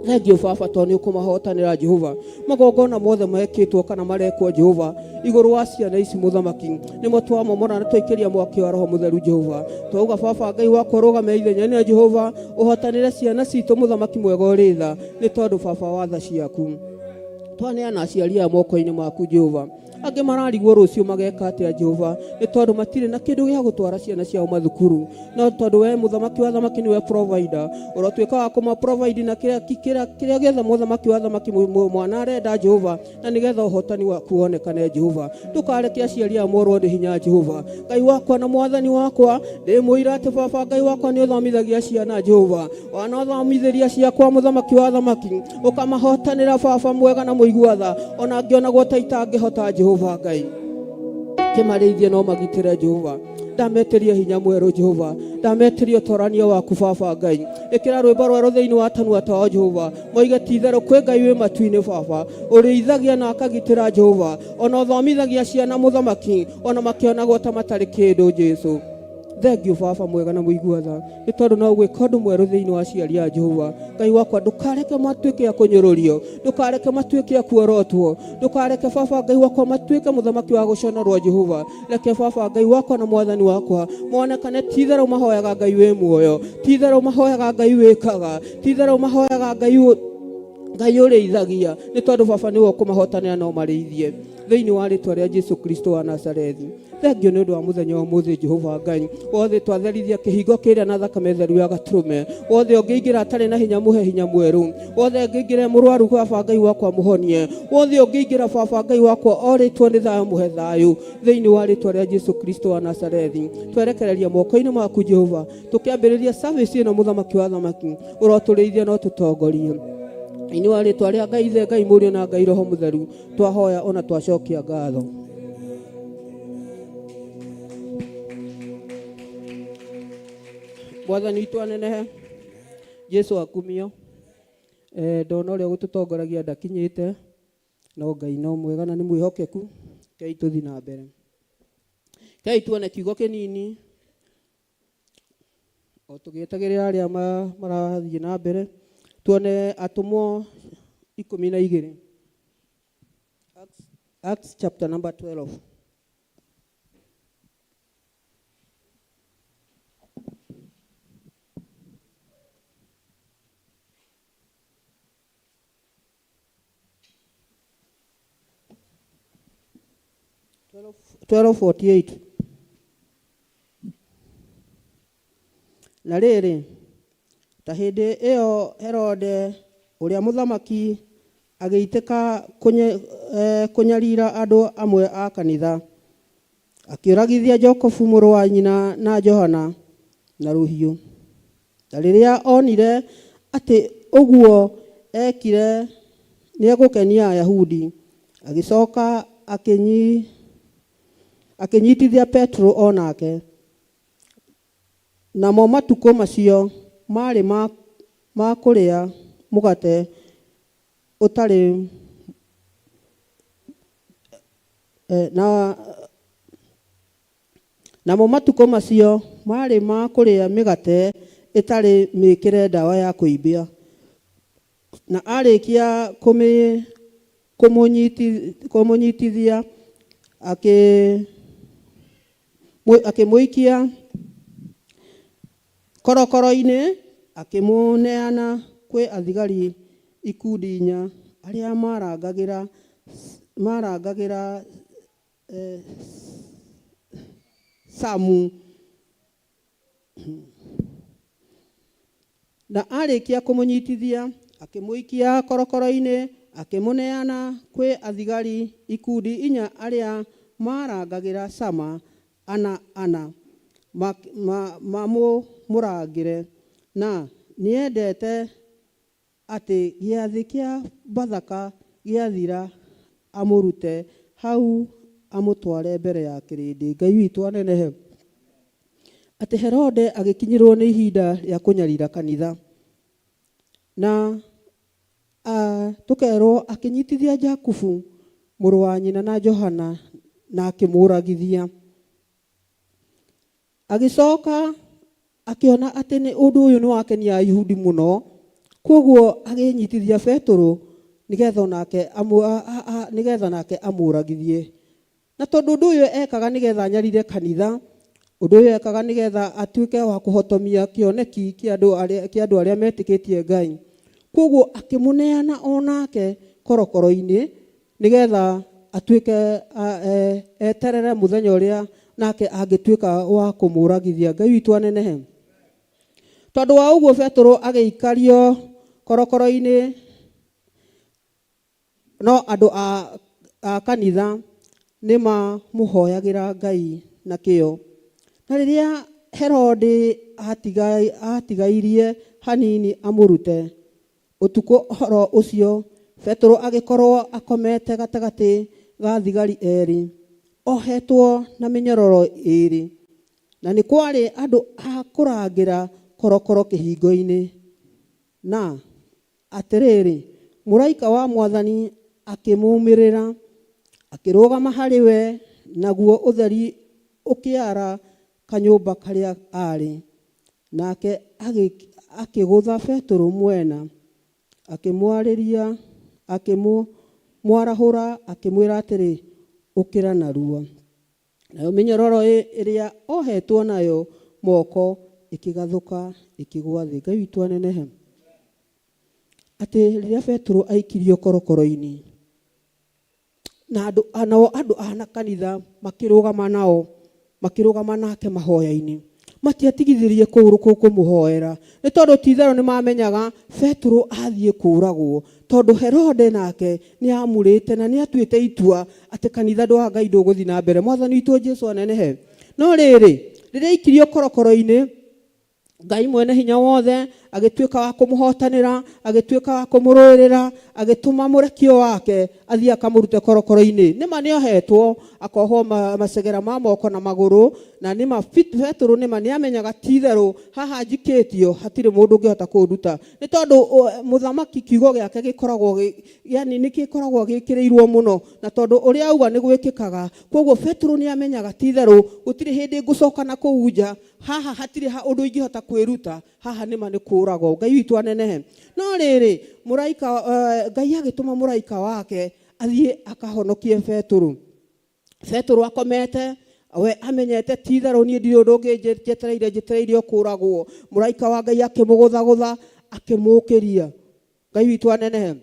Thengiũ Baba tondũ nĩ ũkũmahotanĩra Jehova. Magongona mothe mekĩtwo kana marekwo Jehova igũrũ wa ciana ici mũthamaki nĩmo twamomora na twaikĩria mwaki wa Roho Mũtheru Jehova. Twauga Baba Ngai wakwa ũrũgame ithenya-inĩ Jehova ũhotanĩre ciana citũ mũthamaki mwega ũrĩ tha nĩ tondũ Baba wa tha ciaku. Twaneana aciari aya moko-inĩ maku Jehova. Angĩ mararigwo rũciũ mageka atĩa Jehova nĩ tondũ matirĩ na kĩndũ gĩa gũtwara ciana ciao mathukuru, no tondũ we mũthamaki wa thamaki nĩwe provider ũrotuĩka wa kũma provide na kĩrĩa gĩothe mũthamaki wa thamaki mwana arenda Jehova, na nĩgetha ũhotani waku wonekane Jehova. Ndũkareke aciari aya morwo nĩ hinya Jehova. Ngai wakwa na Mwathani wakwa ndĩmwĩra atĩ Baba Ngai wakwa nĩ ũthomithagia ciana Jehova, wanathomithĩria ciakwa mũthamaki wa thamaki ũkamahotanĩra Baba mwega na mũigua tha, ona ngĩonagwo ta itangĩhota Jehova Ngai. Kĩmarĩithie no magitĩre Jehova. Ndametĩria hinya mwerũ Jehova. Ndametĩria ũtoranio waku Baba Ngai. Ĩkĩra rwĩmbo rwerũ thĩinĩ wa kanua twao Jehova. Moige ti-itherũ kwĩ Ngai wĩ matu-inĩ Baba. Ũrĩithagia na akagitĩra Jehova. Ona ũthomithagia ciana mũthamaki ona makĩonagwo ta matarĩ kĩndũ Jesu. Thengiũ Baba mwega na mũigua tha nĩ tondũ no gwĩka ũndũ mwerũ thĩinĩ wa aciari a Jehova. Ngai wakwa ndũkareke matuĩke a kũnyũrũrio, ndũkareke matuĩke a kuorotwo, ndũkareke Baba Ngai wakwa matuĩke mũthamaki wa gũconorwo Jehova. Reke Baba Ngai wakwa na Mwathani wakwa monekane ti-itherũ mahoyaga Ngai wĩ muoyo, ti-itherũ mahoyaga Ngai wĩkaga, ti-itherũ mahoyaga Ngai ũrĩithagia nĩ tondũ Baba nĩwe ũkũmahotanĩra no marĩithie thĩinĩ wa rĩtwa rĩa Jesu Kristo wa Nazarethi. Thengiũ nĩ ũndũ wa mũthenya wa ũmũthĩ Jehova Ngai. Wothe twatherithia kĩhingo kĩrĩa na thakame theru ya Gatũrũme. Wothe ũngĩingĩra atarĩ na hinya mũhe hinya mwerũ. Wothe ũngĩingĩra mũrwaru Baba Ngai wakwa mũhonie. Wothe ũngĩingĩra Baba Ngai wakwa orĩtwo nĩ thayũ mũhe thayũ thĩinĩ wa rĩtwa rĩa Jesu Kristo wa Nazarethi. Twerekereria moko-inĩ maku Jehova tũkĩambĩrĩria service ĩno mũthamaki wa thamaki ũrotũrĩithia no tũtongorie. Ini wa rĩtwa rĩa Ngai Ithe Ngai Mũriũ na Ngai Roho Mũtheru twahoya ona twacokia ngatho. Mwathani witũ anenehe Jesu akumio ndona ũrĩa gũtũtongoragia ndakinyĩte no Ngai no mwega na nĩ mwĩhokeku. Kei tũthi na mbere, kei tuone kiugo kĩnini o tũgĩetagĩrĩra arĩa marathiĩ na mbere. Tuone Atũmwo 12 Acts chapter number 12. Na rĩrĩ ta hĩndĩ ĩyo Herode ũrĩa mũthamaki agĩitĩka kũnyarira andũ amwe a kanitha, akĩũragithia Jakobu mũrũ wa nyina na Johana na rũhiũ. Na rĩrĩa onire atĩ ũguo ekire nĩ egũkenia Ayahudi, agĩcoka akĩnyitithia Petro onake. Namo matukũ macio marĩ ma kũrĩa mũgate ũtarĩ namo matukũ macio marĩ ma kũrĩa mĩgate ĩtarĩ mĩkĩre ndawa ya kũimbia. Na arĩkia kũmũnyitithia akĩmũikia korokoro-inĩ, akĩmũneana kwĩ athigari ikundi 4 arĩa marangagĩra Samu. Na arĩkia kũmũnyitithia akĩmũikia korokoro-inĩ, akĩmũneana kwĩ athigari ikundi 4 arĩa marangagĩra Sama ana mamũrangĩre. Na nĩendete atĩ gĩathĩ kĩa Bathaka gĩathira amurute hau amutware mbere ya kĩrĩndĩ. Ngai witũ anenehe. Atĩ Herode agĩkinyĩrwo nĩ ihinda rĩa kũnyarira kanitha, na tũkerwo akĩnyitithia Jakubu mũrũ wa nyina na Johana na akĩmũragithia. Agĩcoka akĩona atĩ nĩ ũndũ ũyũ nĩ wakenia Ayahudi mũno, koguo agĩnyitithia Petero nĩgetha nake amũragithie. Na tondũ ũndũ ũyũ ekaga nĩgetha anyarire kanitha, ũndũ ũyũ ekaga nĩgetha atuĩke wa kũhotomia kĩoneki kĩa andũ arĩa metĩkĩtie Ngai, koguo akĩmũneana onake korokoro-inĩ nĩgetha atuĩke eterere mũthenya ũrĩa nake angĩtuĩka wa kũmũragithia. Ngai witũ anenehe. Tondũ wa ũguo Petero agĩikario korokoro-inĩ, no andũ a kanitha nĩ mamũhoyagĩra Ngai na kĩo. Na rĩrĩa Herode atigairie hanini amũrute, ũtukũ horo ũcio Petero agĩkorwo akomete gatagatĩ ga thigari erĩ, ohetwo na mĩnyororo ĩrĩ, na nĩ kwarĩ andũ a kũrangĩra korokoro kĩhingo-inĩ. Na atĩrĩrĩ, mũraika wa Mwathani akĩmumĩrĩra, akĩrũgama harĩ we, naguo ũtheri ũkĩara kanyũmba karĩa arĩ. Nake akĩgũtha Petero mwena, akĩmwarĩria, akĩmwarahũra, akĩmwĩra atĩrĩ, ũkĩra narua. Nayo mĩnyororo ĩrĩa ohetwo nayo moko ĩkĩgathũka ĩkĩgwa thĩ. Ngai witũ anenehe. Atĩ rĩrĩa Petero aikirio korokoro-inĩ, na andũ a kanitha makĩrũgama nake mahoya-inĩ, matiatigithirie kũmũhoera, nĩ tondũ ti-itherũ nĩ mamenyaga Petero athiĩ kũragwo, tondũ Herode nake nĩ amũrĩte na nĩ atuĩte itua atĩ kanitha wa Ngai ndũgũthiĩ na mbere. Mwathani witũ Jesũ anenehe. No rĩrĩ, rĩrĩa aikirio korokoro-inĩ, Ngai mwene hinya wothe agĩtuĩka wa kũmũhotanĩra, agĩtuĩka wa kũmũrũĩrĩra, agĩtũma mũrekio wake athiĩ akamũrute korokoro-inĩ. Nĩma nĩ ohetwo akohwo macegera ma moko na magũrũ, na nĩma Petero nĩma nĩ amenyaga ti-itherũ haha njikĩtio hatirĩ mũndũ ũngĩhota kũnduta, nĩ tondũ mũthamaki kiugo gĩake gĩkoragwo nĩ gĩkoragwo gĩkĩrĩirwo mũno, na tondũ ũrĩa auga nĩ gwĩkĩkaga. Koguo Petero nĩ amenyaga ti-itherũ gũtirĩ hĩndĩ ngũcoka na kũu nja, haha hatirĩ ũndũ ingĩhota kwĩruta, haha nĩma nĩ kũragwo. Ngai witũ anenehe. No rĩrĩ, Ngai agĩtũma mũraika wake athiĩ akahonokie Petero. Petero akomete, we amenyete ti-itherũ niĩ ndirĩ ũndũ ũngĩ njetereire kũragwo. Mũraika wa Ngai akĩmũgũthagũtha, akĩmũkĩria. Ngai witũ anenehe.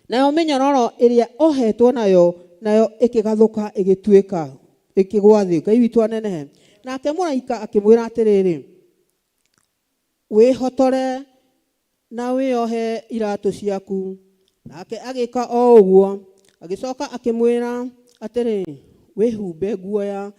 Nayo mĩnyororo ĩrĩa ohetwo nayo ĩkĩgathũka ĩgĩtuĩka ĩkĩgwa thĩ. Ngai witũ anenehe. Nake mũraika akĩmwĩra atĩrĩrĩ, wĩhotore na wĩohe iratũ ciaku. Nake agĩka o ũguo, agĩcoka akĩmwĩra atĩrĩ, wĩhumbe nguo ya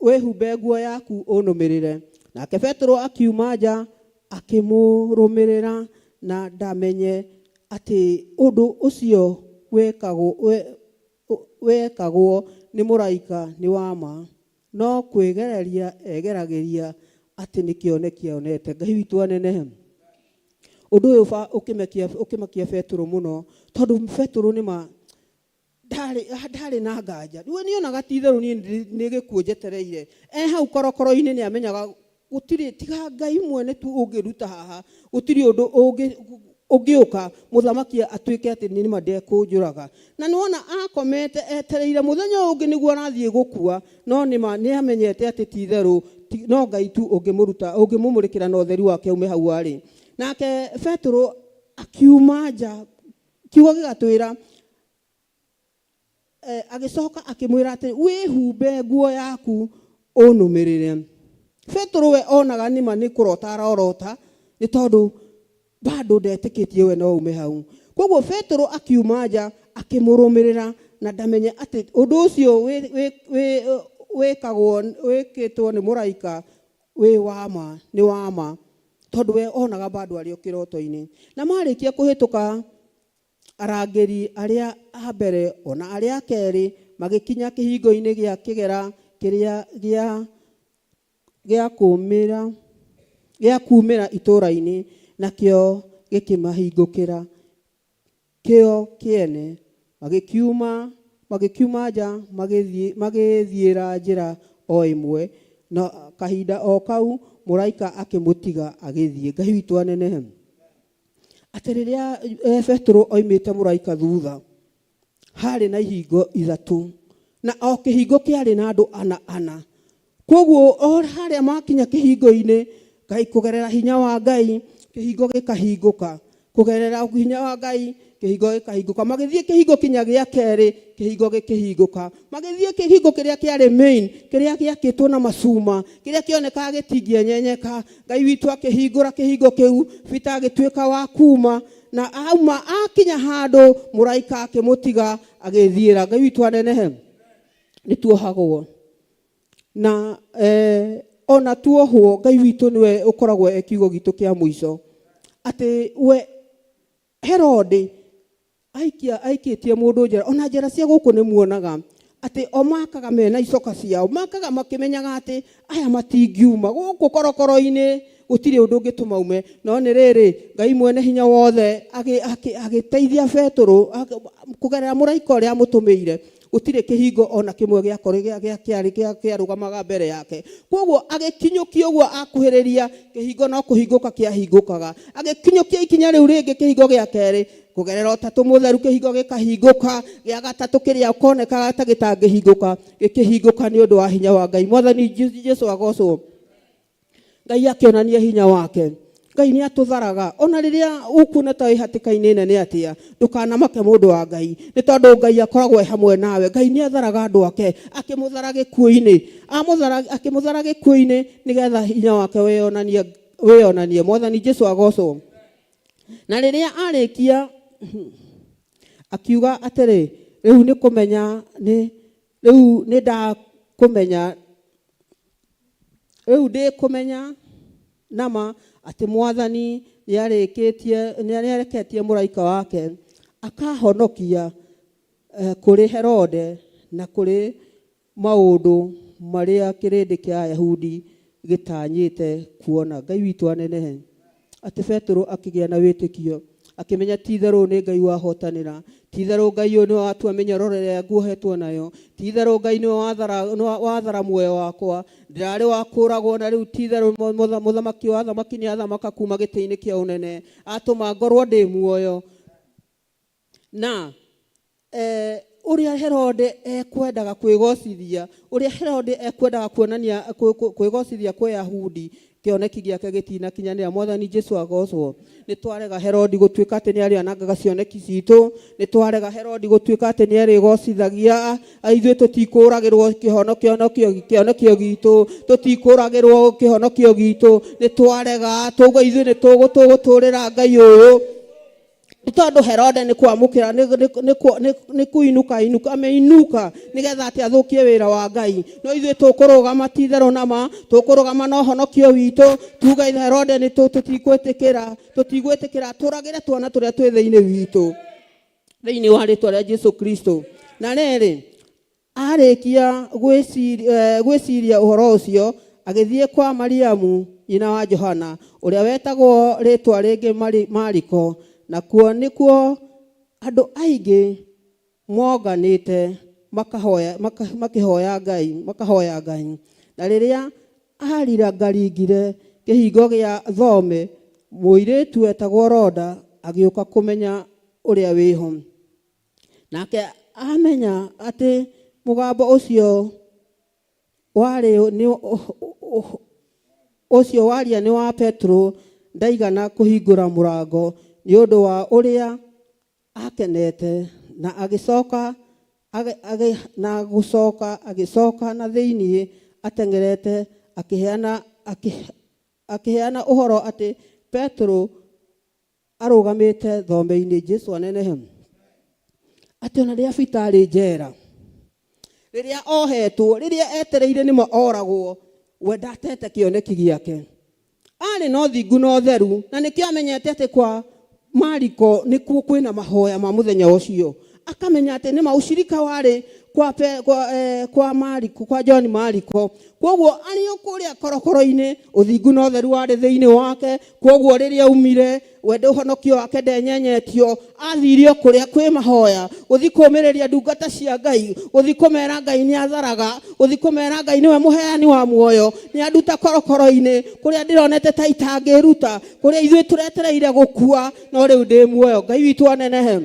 wĩhumbe nguo yaku ũnũmĩrĩre. Nake Petero akiuma nja akĩmũrũmĩrĩra, na ndamenye atĩ ũndũ ũcio wekagwo nĩ mũraika nĩ wa ma, no kwĩgereria egeragĩria atĩ nĩ kĩoneki onete. Ngai witũ anenehe. Ũndũ ũyũ ũkĩmakia Petero mũno, tondũ Petero nĩma ndarĩ na nganja. We nĩonaga ti-itherũ niĩ nĩ gĩkuũ njetereire. Hau korokoro-inĩ nĩ amenyaga gũtirĩ tiga Ngai mwene tu ũngĩruta haha, gũtirĩ ũndũ ũngĩũka mũthamaki atuĩke atĩ nĩma ndekũnjũraga. Na nĩwona akomete etereire mũthenya ũngĩ nĩguo arathiĩ gũkua, no nĩma nĩ amenyete atĩ ti-itherũ no Ngai tu ũngĩmũmũrĩkĩra na ũtheri wake ume hau arĩ. Nake Petero akiuma nja, kiugo gĩgatwĩra, agĩcoka akĩmwĩra atĩ wĩhumbe nguo yaku ũnũmĩrĩre. Petero we onaga nĩma nĩ kũrota arorota, nĩ tondũ bado ndetĩkĩtie we no ume hau. Koguo Petero akiuma nja akĩmũrũmĩrĩra, na ndamenye atĩ ũndũ ũcio wĩkĩtwo nĩ mũraika nĩ wa ma. tondu we onaga bado ari o kiroto-ini. Na marikia kuhituka arangeri aria a mbere ona aria keri magikinya kihingo-ini gia kigera kiria gia kumira itura-ini nakio gikimahingukira kio kiene magikiuma nja magithiira njira o imwe na kahinda o kau muraika akimutiga agithie. Ngai witu anenehe. Ati riria Petero oimite muraika thutha hari na ihingo ithatu na o kihingo kiari na andu ana. Koguo o haria makinya kihingo-ini Ngai kugerera hinya wa Ngai kihingo gikahinguka, kugerera hinya wa Ngai kihingo gikahinguka. Magithie kihingo kinya gia keri kihingo gikihinguka. Magithie kihingo kiria kiari main kiria giakitwo na macuma kiria kioneka gitingĩenyenyeka. Ngai witu akihingura kihingo kiu Peter agituika wa kuma na auma akinya handu muraika akimutiga agithiira. Ngai witu anenehe. Nituohagwo na ona tuohwo Ngai witu niwe ukoragwo ekiugo gitu kia muico ati we Herode aikitie mundu njera ona njera cia guku ni muonaga ati o makaga mena icoka ciao makaga makimenyaga ati aya matingiuma guku korokoro-ini gutire undu ngituma ume no ni riri Ngai mwene hinya wothe agiteithia Petero kugerera muraika uria amutumiire gutire kihingo ona kimwe gia rugamaga mbere yake. Koguo agikinyukia uguo akuhiriria kihingo no kuhinguka kiahingukaga. Agikinyukia ikinya riu ringi kihingo gia keri kugerera tatu mutheru kihingo gikahinguka gia gatatu kiria ukonekaga ta gitangihinguka gikihinguka ni undu wa hinya wa Ngai. Mwathani Jesu agocwo. Ngai akionania hinya wake. Ngai ni atutharaga ona riria ukuona ta ihatikaine nene atia ndukanamake mundu wa Ngai ni tondu Ngai akoragwo hamwe nawe. Ngai ni atharaga andu ake akimuthara gikuo-ini akimuthara gikuo-ini nigetha hinya wake weyonanie. Mwathani Jesu agocwo. Na riria arikia akiuga atiri riu ni kumenya riu ni ndakumenya riu ndi kumenya nama ati Mwathani niareketie muraika wake akahonokia kuri Herode na kuri maundu maria kirindi kia Ayahudi gitanyite kuona. Ngai witu anenehe. Ati Petero akigia na witikio akimenya titheru ni Ngai wahotanira, titheru Ngai uyu ni watua minyororere nguhetwo nayo, titheru Ngai ni wathara muoyo wakwa, ndirari wakuragwo na riu titheru muthamaki wa thamaki ni athamaka kuma giti-ini kia unene atuma ngorwo ndi muoyo. Na uria Herode ekwendaga kwigocithia, uria Herode ekwendaga kuonania kwigocithia kwa Ayahudi kioneki giake gitinakinyanira. Mwathani Jesu agocwo. Ni twarega Herode gutuika ati ni ari anangaga cioneki citu, ni twarega Herode gutuika ati ni ari gocithagia aithwe tutikuragirwo kionekio gitu, tutikuragirwo kihonokio gitu, ni twarega tugo ithwe ni tuguturira Ngai uyu tondu Herode ni kwamukira ni kuinuka ameinuka nigetha ati athukie wira wa Ngai. No ithuĩ tukurugama titherũ nama tukurugama no honokio witu tuga Herode ni tutigwĩtĩkĩra turagire twana turia twĩ thĩinĩ witu thĩinĩ wa rĩtwa rĩa Jesu Kristo. Na rĩrĩ arikia gwĩciria ũhoro ũcio agĩthiĩ kwa Mariamu nyina wa Johana uria wetagwo rĩtwa rĩngĩ Mariko. Na kuo nikuo andu aingi moganite makahoya Ngai. Na riria arira ngaringire kihingo gia thome muiritu wetagwo Roda agiuka kumenya uria wiho. Nake amenya ati mugambo ucio waria ni wa Petro ndaigana kuhingura murango ni undu wa uria akenete na agicoka na thiini atengerete akiheana uhoro ati Petro arugamite thombe-ini. Jesu anenehe. Ati ona riria bitari njera riria ohetwo riria etereire nimo oragwo we ndatete kioneki giake arĩ na ũthingu na ũtheru, na nĩkĩo amenyete atĩ kwa Mariko nĩkuo kwĩna mahoya ma mũthenya ũcio. Akamenya atĩ nĩ maushirika warĩ kwa Mariko, kwa John Mariko. Koguo arĩ o kũrĩa korokoro-inĩ, ũthingu na ũtheru warĩ thĩinĩ wake. Koguo rĩrĩa umire, wendo ũhonokio wake ndenyenyetio, athire o kũrĩa kwĩ mahoya, gũthiĩ kũũmĩrĩria ndungata cia Ngai, gũthiĩ kũmera Ngai nĩ atharaga, gũthiĩ kũmera Ngai nĩwe mũheani wa muoyo, nĩ anduta korokoro-inĩ kũrĩa ndĩronete ta itangĩruta, kũrĩa ithuĩ tũretereire gũkua, no rĩu ndĩ muoyo. Ngai witũ anenehe.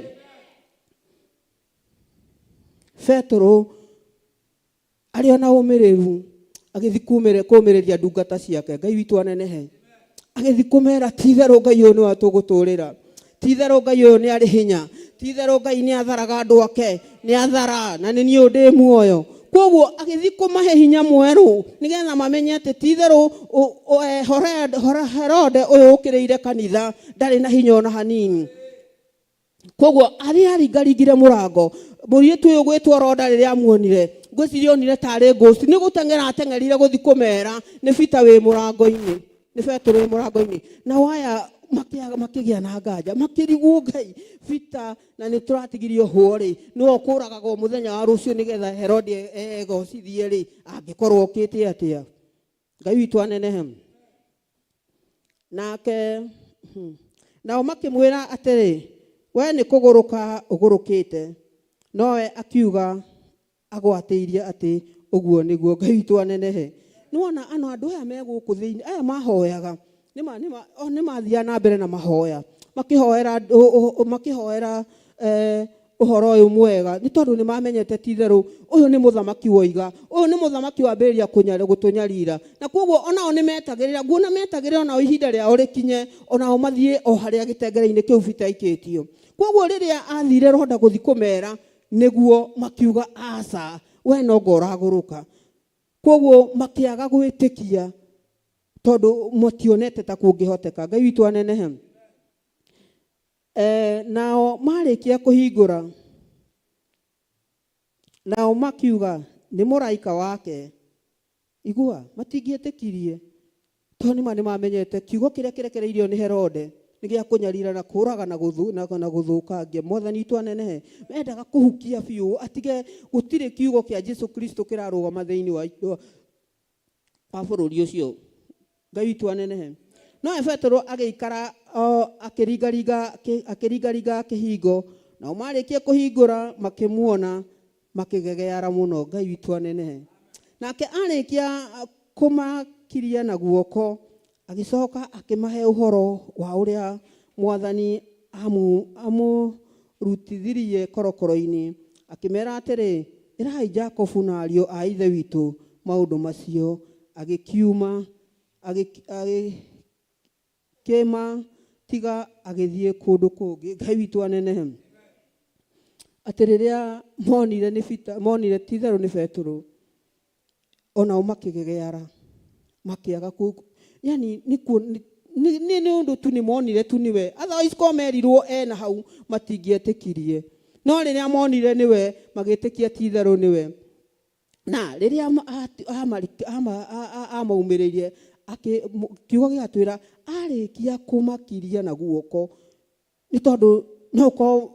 Petro arĩ ona ũmĩrĩru agĩthiĩ kũũmĩrĩria ndungata ciake. Ngai witũ anenehe. Agĩthiĩ kũmera ti-itherũ Ngai ũyũ nĩwe tũgũtũũrĩra, ti-itherũ Ngai ũyũ nĩ arĩ hinya, ti-itherũ Ngai nĩ atharaga andũ ake, nĩ athara na nĩ niĩ ndĩ muoyo. Koguo agĩthiĩ kũmahe hinya mwerũ nĩgetha mamenye atĩ ti-itherũ Herode ũyũ ũkĩrĩire kanitha ndarĩ na hinya ona hanini. Koguo arĩa aringaringire mũrango, mũirĩtu ũyũ gwĩtwo Roda rĩrĩa amuonire, ngwĩciria onire tarĩ ghost, nĩ gũteng'era ateng'erire gũthiĩ kũmera nĩ Peter wĩ mũrango-inĩ, nĩ Petro wĩ mũrango-inĩ. Na aya makĩgĩa na nganja, makĩrigwo Ngai, Peter na nĩ tũratigirio ho rĩ, nĩwe ũkũragagwo mũthenya wa rũciũ nĩgetha Herode egocithie rĩ, angĩkorwo okĩte atĩa. Ngai witũ anenehe. Nake nao makĩmwĩra atĩrĩ, we nĩ kũgũrũka ũgũrũkĩte, nowe akiuga agwatĩirie atĩ ũguo nĩguo. Ngai witũ anenehe. Nĩwona andũ aya me gũkũ thĩinĩ, aya mahoyaga, nĩ mathiaga na mbere na mahoya, makĩhoera ũhoro ũyũ mwega, nĩ tondũ nĩ mamenyete ti-itherũ ũyũ nĩ mũthamaki woiga, ũyũ nĩ mũthamaki wambĩrĩria gũtũnyarira. Na koguo onao nĩ metagĩrĩra, nguona metagĩrĩra onao ihinda rĩao rĩkinye, onao mathiĩ o harĩa gĩtengere-inĩ kĩu Peter aikĩtio. Koguo rĩrĩa athire Roda gũthiĩ kũmera, nĩguo makiuga aca, we no ngoragũrũka. Koguo makĩaga gwĩtĩkia tondũ mationete ta kũngĩhoteka. Ngai witũ anenehe. Nao marĩkia kũhingũra, nao makiuga nĩ mũraika wake. Igua, matingĩetĩkirie tondũ nĩ mamenyete kiugo kĩrĩa kĩrekereirio nĩ Herode nĩ gĩa kũnyarira na kũũraga na gũthũkangia. Mwathani witũ anenehe. Mendaga kũhukia biũ, atige gũtirĩ kiugo kĩa Jesu Kristo kĩrarũgama thĩinĩ wa bũrũri ũcio. Ngai witũ anenehe. No Petro agĩikara akĩringaringa kĩhingo, nao marĩkia kũhingũra makĩmuona makĩgegeara mũno. Ngai witũ anenehe. Nake arĩkia kũmakiria na guoko, agĩcoka akĩmahe ũhoro wa ũrĩa Mwathani amũrutithirie korokoro-inĩ, akĩmera atĩrĩ, ĩrai Jakobu na ariũ a ithe witũ maũndũ macio. Agĩkiuma agĩkĩma tiga agĩthiĩ kũndũ kũngĩ. Ngai witũ anenehe. Atĩ rĩrĩa monire ti-itherũ nĩ Petro, onao makĩgegeara, makĩaga yani nĩ ũndũ tu nĩ monire tu nĩwe, otherwise ko merirwo ena hau matingĩetĩkirie, no rĩrĩa monire nĩwe magĩtĩkia ti-itherũ nĩwe. Na rĩrĩa amaumĩrĩirie, kiugo gĩatwĩra arĩkia kũmakiria na guoko, nĩ tondũ no ko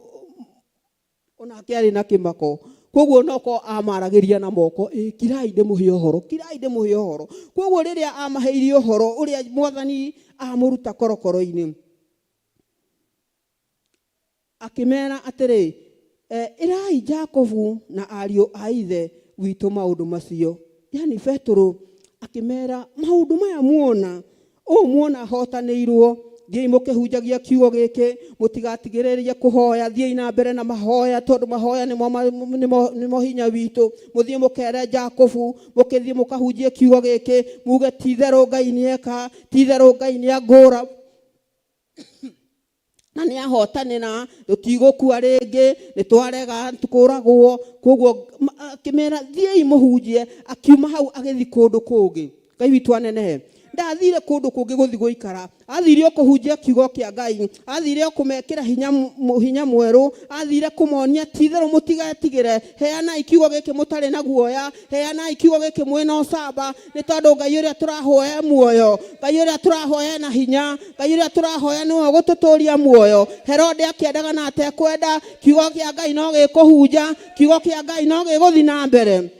onake arĩ na kĩmako. Koguo no ko amaragĩria na moko, kirai ndĩmũhe ũhoro, kirai ndĩmũhe ũhoro. Koguo rĩrĩa amaheirie ũhoro ũrĩa Mwathani amũruta korokoro-inĩ, akĩmera atĩrĩ, ĩrai Jakobu na ariũ a ithe witũ maũndũ macio. Yani Petro akĩmera maũndũ maya muona, muona hotanĩirwo, thiĩi mũkĩhunjagia kiugo gĩkĩ, mũtigatigĩrĩrie kũhoya, thiĩi na mbere na mahoya tondũ mahoya nĩmo hinya witũ. Mũthiĩ mũkere Jakobu, mũkĩthiĩ mũkahunjie kiugo gĩkĩ, muge ti-itherũ Ngai nĩeka, ti-itherũ Ngai nĩangũra na nĩ ahotanĩra, tũtigũkua rĩngĩ, nĩtwarega tũkũragwo. Koguo akĩmera thiĩi mũhunjie. Akiuma hau agĩthiĩ kũndũ kũngĩ. Ngai witũ anenehe. ndathire kundu kungi guthi guikara athire kuhunjia kiugo kia Ngai athire kumekira hinya mweru athire kumonia tithero mutigatigire heana ikiugo giki mutari na guoya heana ikiugo giki mwena osaba ni tondu Ngai uria turahoya muoyo Ngai uria turahoya na hinya Ngai uria turahoya niwe gututuria muoyo Herode akiendaga na atekwenda kiugo kia Ngai no gikuhunja kiugo kia Ngai no giguthi na mbere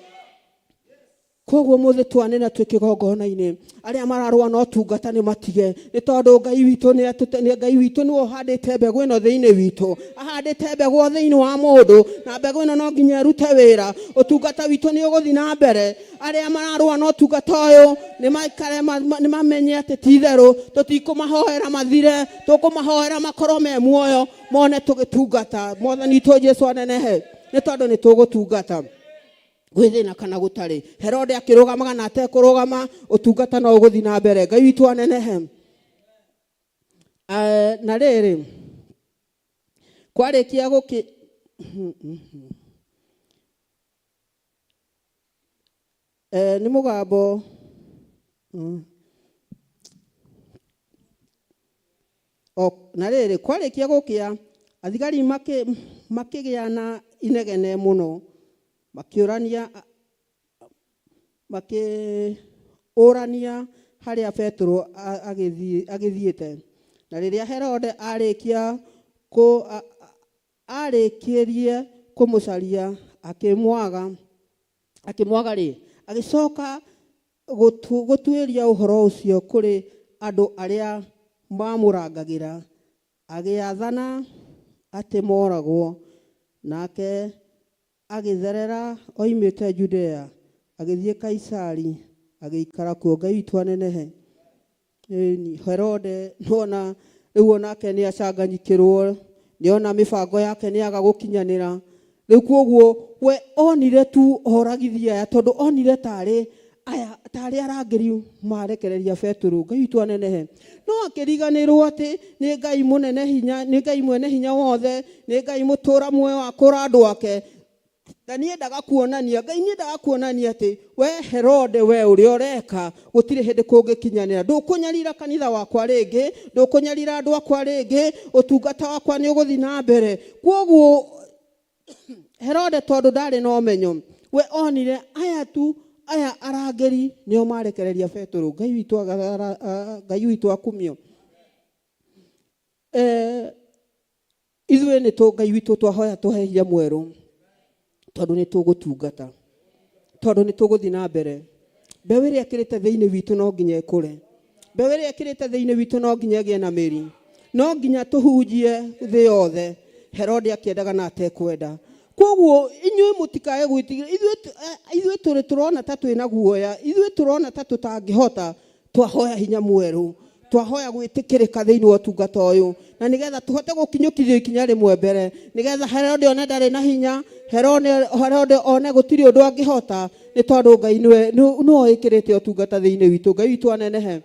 koguo muthe twanena twikigongona-ini aria mararwa no tungata ni matige ni tondu Ngai witu ni ohandite mbegu ino thiini witu ahandite mbegu thiini wa mundu na mbegu ino no nginya rute wira utungata witu ni uguthi na mbere aria mararwa no tungata uyu ni maikare ni mamenye ati titheru tutikumahoera mathire tukumahoera makorwo me muoyo mone tugitungata mwathani tu Jesu anenehe ni tondu ni tugutungata gwithina kana gutari Herode akirugamaga na atekurugama utungata no guthi na mbere Ngai witu anenehe na riri kwarikia guki ni mugambo na riri kwarikia gukia athigari makigiana inegene muno makiurania haria Petro agithiete na riria Herode arikirie kumucaria akimwaga ri agicoka gutuiria uhoro ucio kuri andu aria mamurangagira agiathana ati moragwo nake agitherera oimite Judea agithie Kaisari agiikara kuo Ngai witu anenehe Herode nona riu nake ni acanganyikirwo niona mibango yake ni aga gukinyanira riu koguo we onire tu oragithia ya tondu onire tari arangiri marekereria Petro Ngai witu anenehe no akiriganirwo ati ni Ngai munene hinya ni Ngai mwene hinya wothe ni Ngai mutura muoyo wa kurandu wake na niendaga kuonania Ngai niendaga kuonania ati we Herode we uri oreka gutire hindi kungikinyanira ndukunyarira kanitha wakwa ringi ndukunyarira andu akwa ringi utungata wakwa ni uguthi na mbere koguo Herode tondu ndari no menyo we onire aya arangeri nio marekereria Petro Ngai witu akumio ithuĩ nĩ Ngai witũ twahoya tũhe hinya mwerũ tondũ nĩ tũgũtungata tondũ nĩ tũgũthiĩ na mbere mbeũ ĩrĩa ĩkĩrĩte thĩinĩ witũ no nginya ĩkũre mbeũ ĩrĩa ĩkĩrĩte thĩinĩ witũ no nginya ĩgĩe na mĩri no nginya tũhunjie thĩ yothe Herode akĩendaga na atekwenda koguo inyuĩ mũtikae gwĩtigĩra ithuĩ tũrĩ tũrona ta twĩna guoya ithuĩ tũrona ta tũtangĩhota twahoya hinya mwerũ twahoya gwĩtĩkĩrĩka thĩinĩ wa ũtungata ũyũ na nĩgetha tũhote gũkinyũkithia ikinya rĩmwe mbere nĩgetha Herode one ndarĩ na hinya Herode one gũtirĩ ũndũ angĩhota nĩ tondũ Ngai nĩwe ĩkĩrĩte ũtungata thĩinĩ witũ Ngai witũ anenehe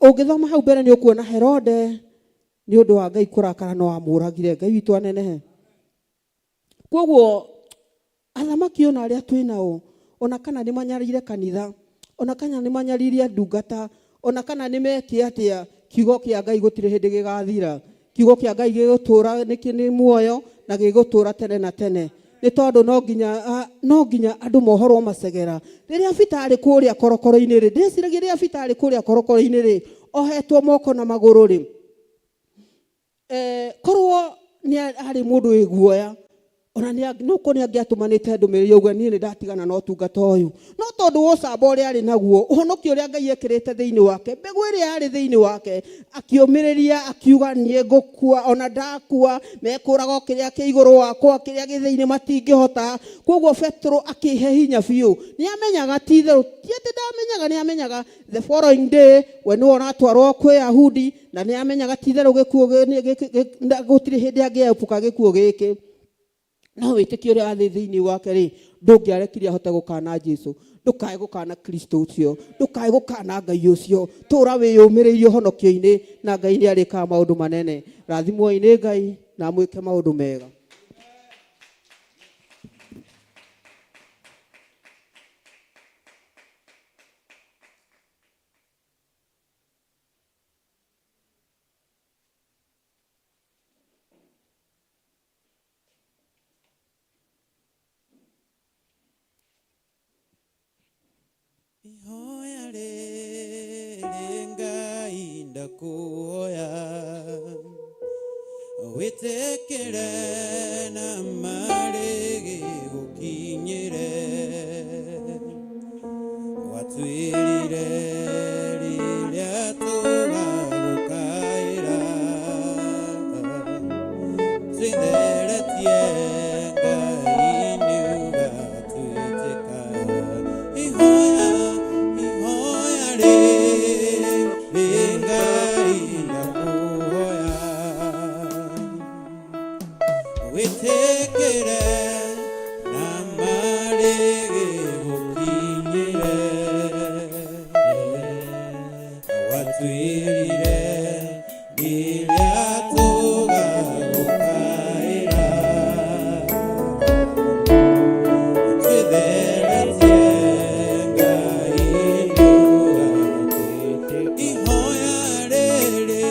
ũngĩthoma hau mbere nĩ ũkuona Herode nĩ ũndũ wa Ngai kũrakara no amũragire Ngai witũ anenehe koguo athamaki ona arĩa twĩnao ona kana nĩ manyarire kanitha ona kana nĩ manyaririe ndungata ona kana nĩ mekie atĩa kiugo kĩa Ngai gũtirĩ hĩndĩ gĩgathira kiugo kĩa Ngai gĩgũtũra nĩ muoyo na gĩgũtũra tene na tene nĩ tondũ no nginya andũ mohorwo macegera rĩrĩa bitarĩ kũrĩa korokoro-inĩ rĩ ndĩciragia rĩrĩa bitarĩ kũrĩa korokoro-inĩ rĩ ohetwo moko na magũrũ rĩ korwo nĩ arĩ mũndũ wĩ guoya ona no ko nĩ angĩatũmanĩte ndũmĩrĩri ũguo niĩ nĩ ndatigana na ũtungata ũyũ no tondũ ũcamba ũrĩa arĩ naguo ũhonokio ũrĩa Ngai ekĩrĩte thĩinĩ wake mbegũ ĩrĩa yarĩ thĩinĩ wake akĩũmĩrĩria akiuga niĩ ngũkua ona ndakua mekũraga kĩrĩa kĩ igũrũ wakwa kĩrĩa gĩ thĩinĩ matingĩhota koguo Petro akĩhe hinya biũ nĩ amenyaga titherũ ti atĩ ndamenyaga nĩ amenyaga the following day we nĩwe ũratwarwo kwĩ Ayahudi na nĩ amenyaga titherũ gĩkuũ gũtirĩ hĩndĩ angĩepuka gĩkuũ gĩkĩ no wĩtĩkio ũrĩa wathĩ thĩinĩ wake rĩ ndũngĩarekire ahote gũkana Jesũ ndũkae gũkana Kristo ũcio ndũkae gũkana Ngai ũcio tũra wĩyũmĩrĩirie ũhonokio-inĩ na Ngai nĩ arĩkaga maũndũ manene rathimwo-i nĩ Ngai na mwĩke maũndũ mega. ndakuhoya witekere na marigi gukinyire watwirire riria tugagukaira twitherete Ngai ugatwitĩka ihoya rĩ Ngai ndakuhoya witekere na marigi gukinyire watwirire riria tugagukaira twitherete Ngai ugatwitĩka ihoya rĩrĩ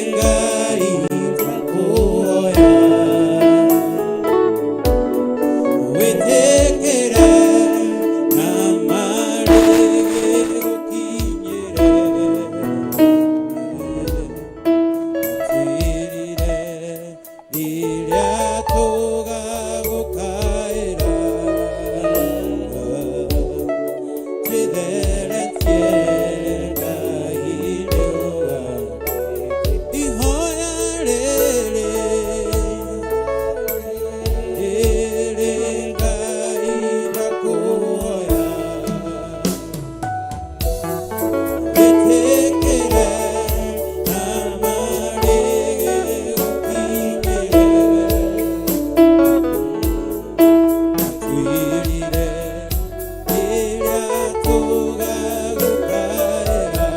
Ngai ndakuhoya witekere na marigi gukinyire twirire riria tugagukaira twitherete Ngai ihoya rĩrĩ Ngai ndakuhoya witekere na marigi gukinyire twirire riria tugagukaira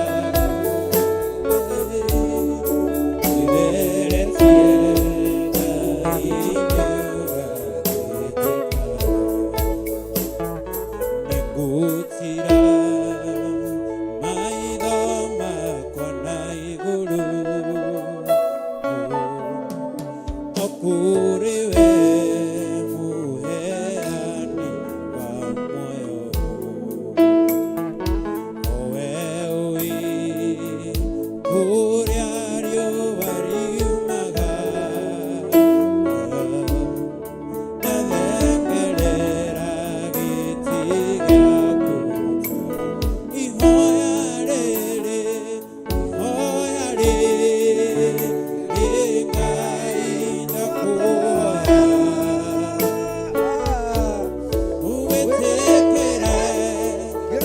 Negutira maitho makwa na igũrũ o kũrĩ we mũheani wa muoyo o we ũĩ kũrĩa riũa riumaga nathengerera gĩtĩ gĩaku ihoya rĩrĩ Ngai ndakuhoya witekere na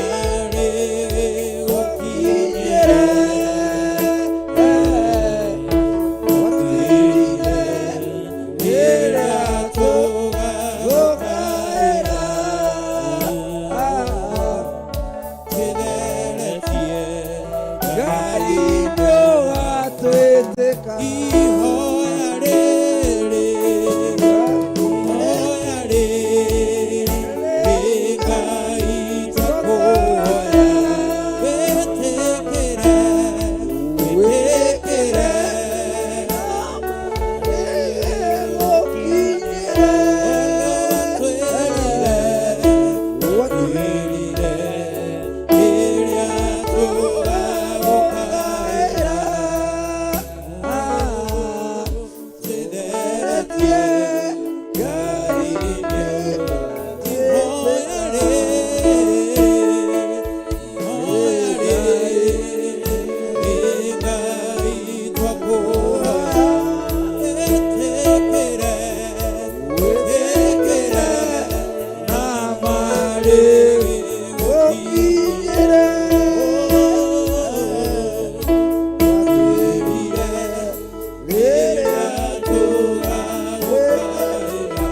marigi gukinyire watwirire riria tugagukaira twitherete Ngai ugatwĩtĩka ihoya rĩrĩ Ngai ndakuhoya witekere watwirire riria tugagukaira twitherete Ngai ihoya rĩrĩ Ngai ndakuhoya witekere na marigi gukinyire watwirire riria tugagukaira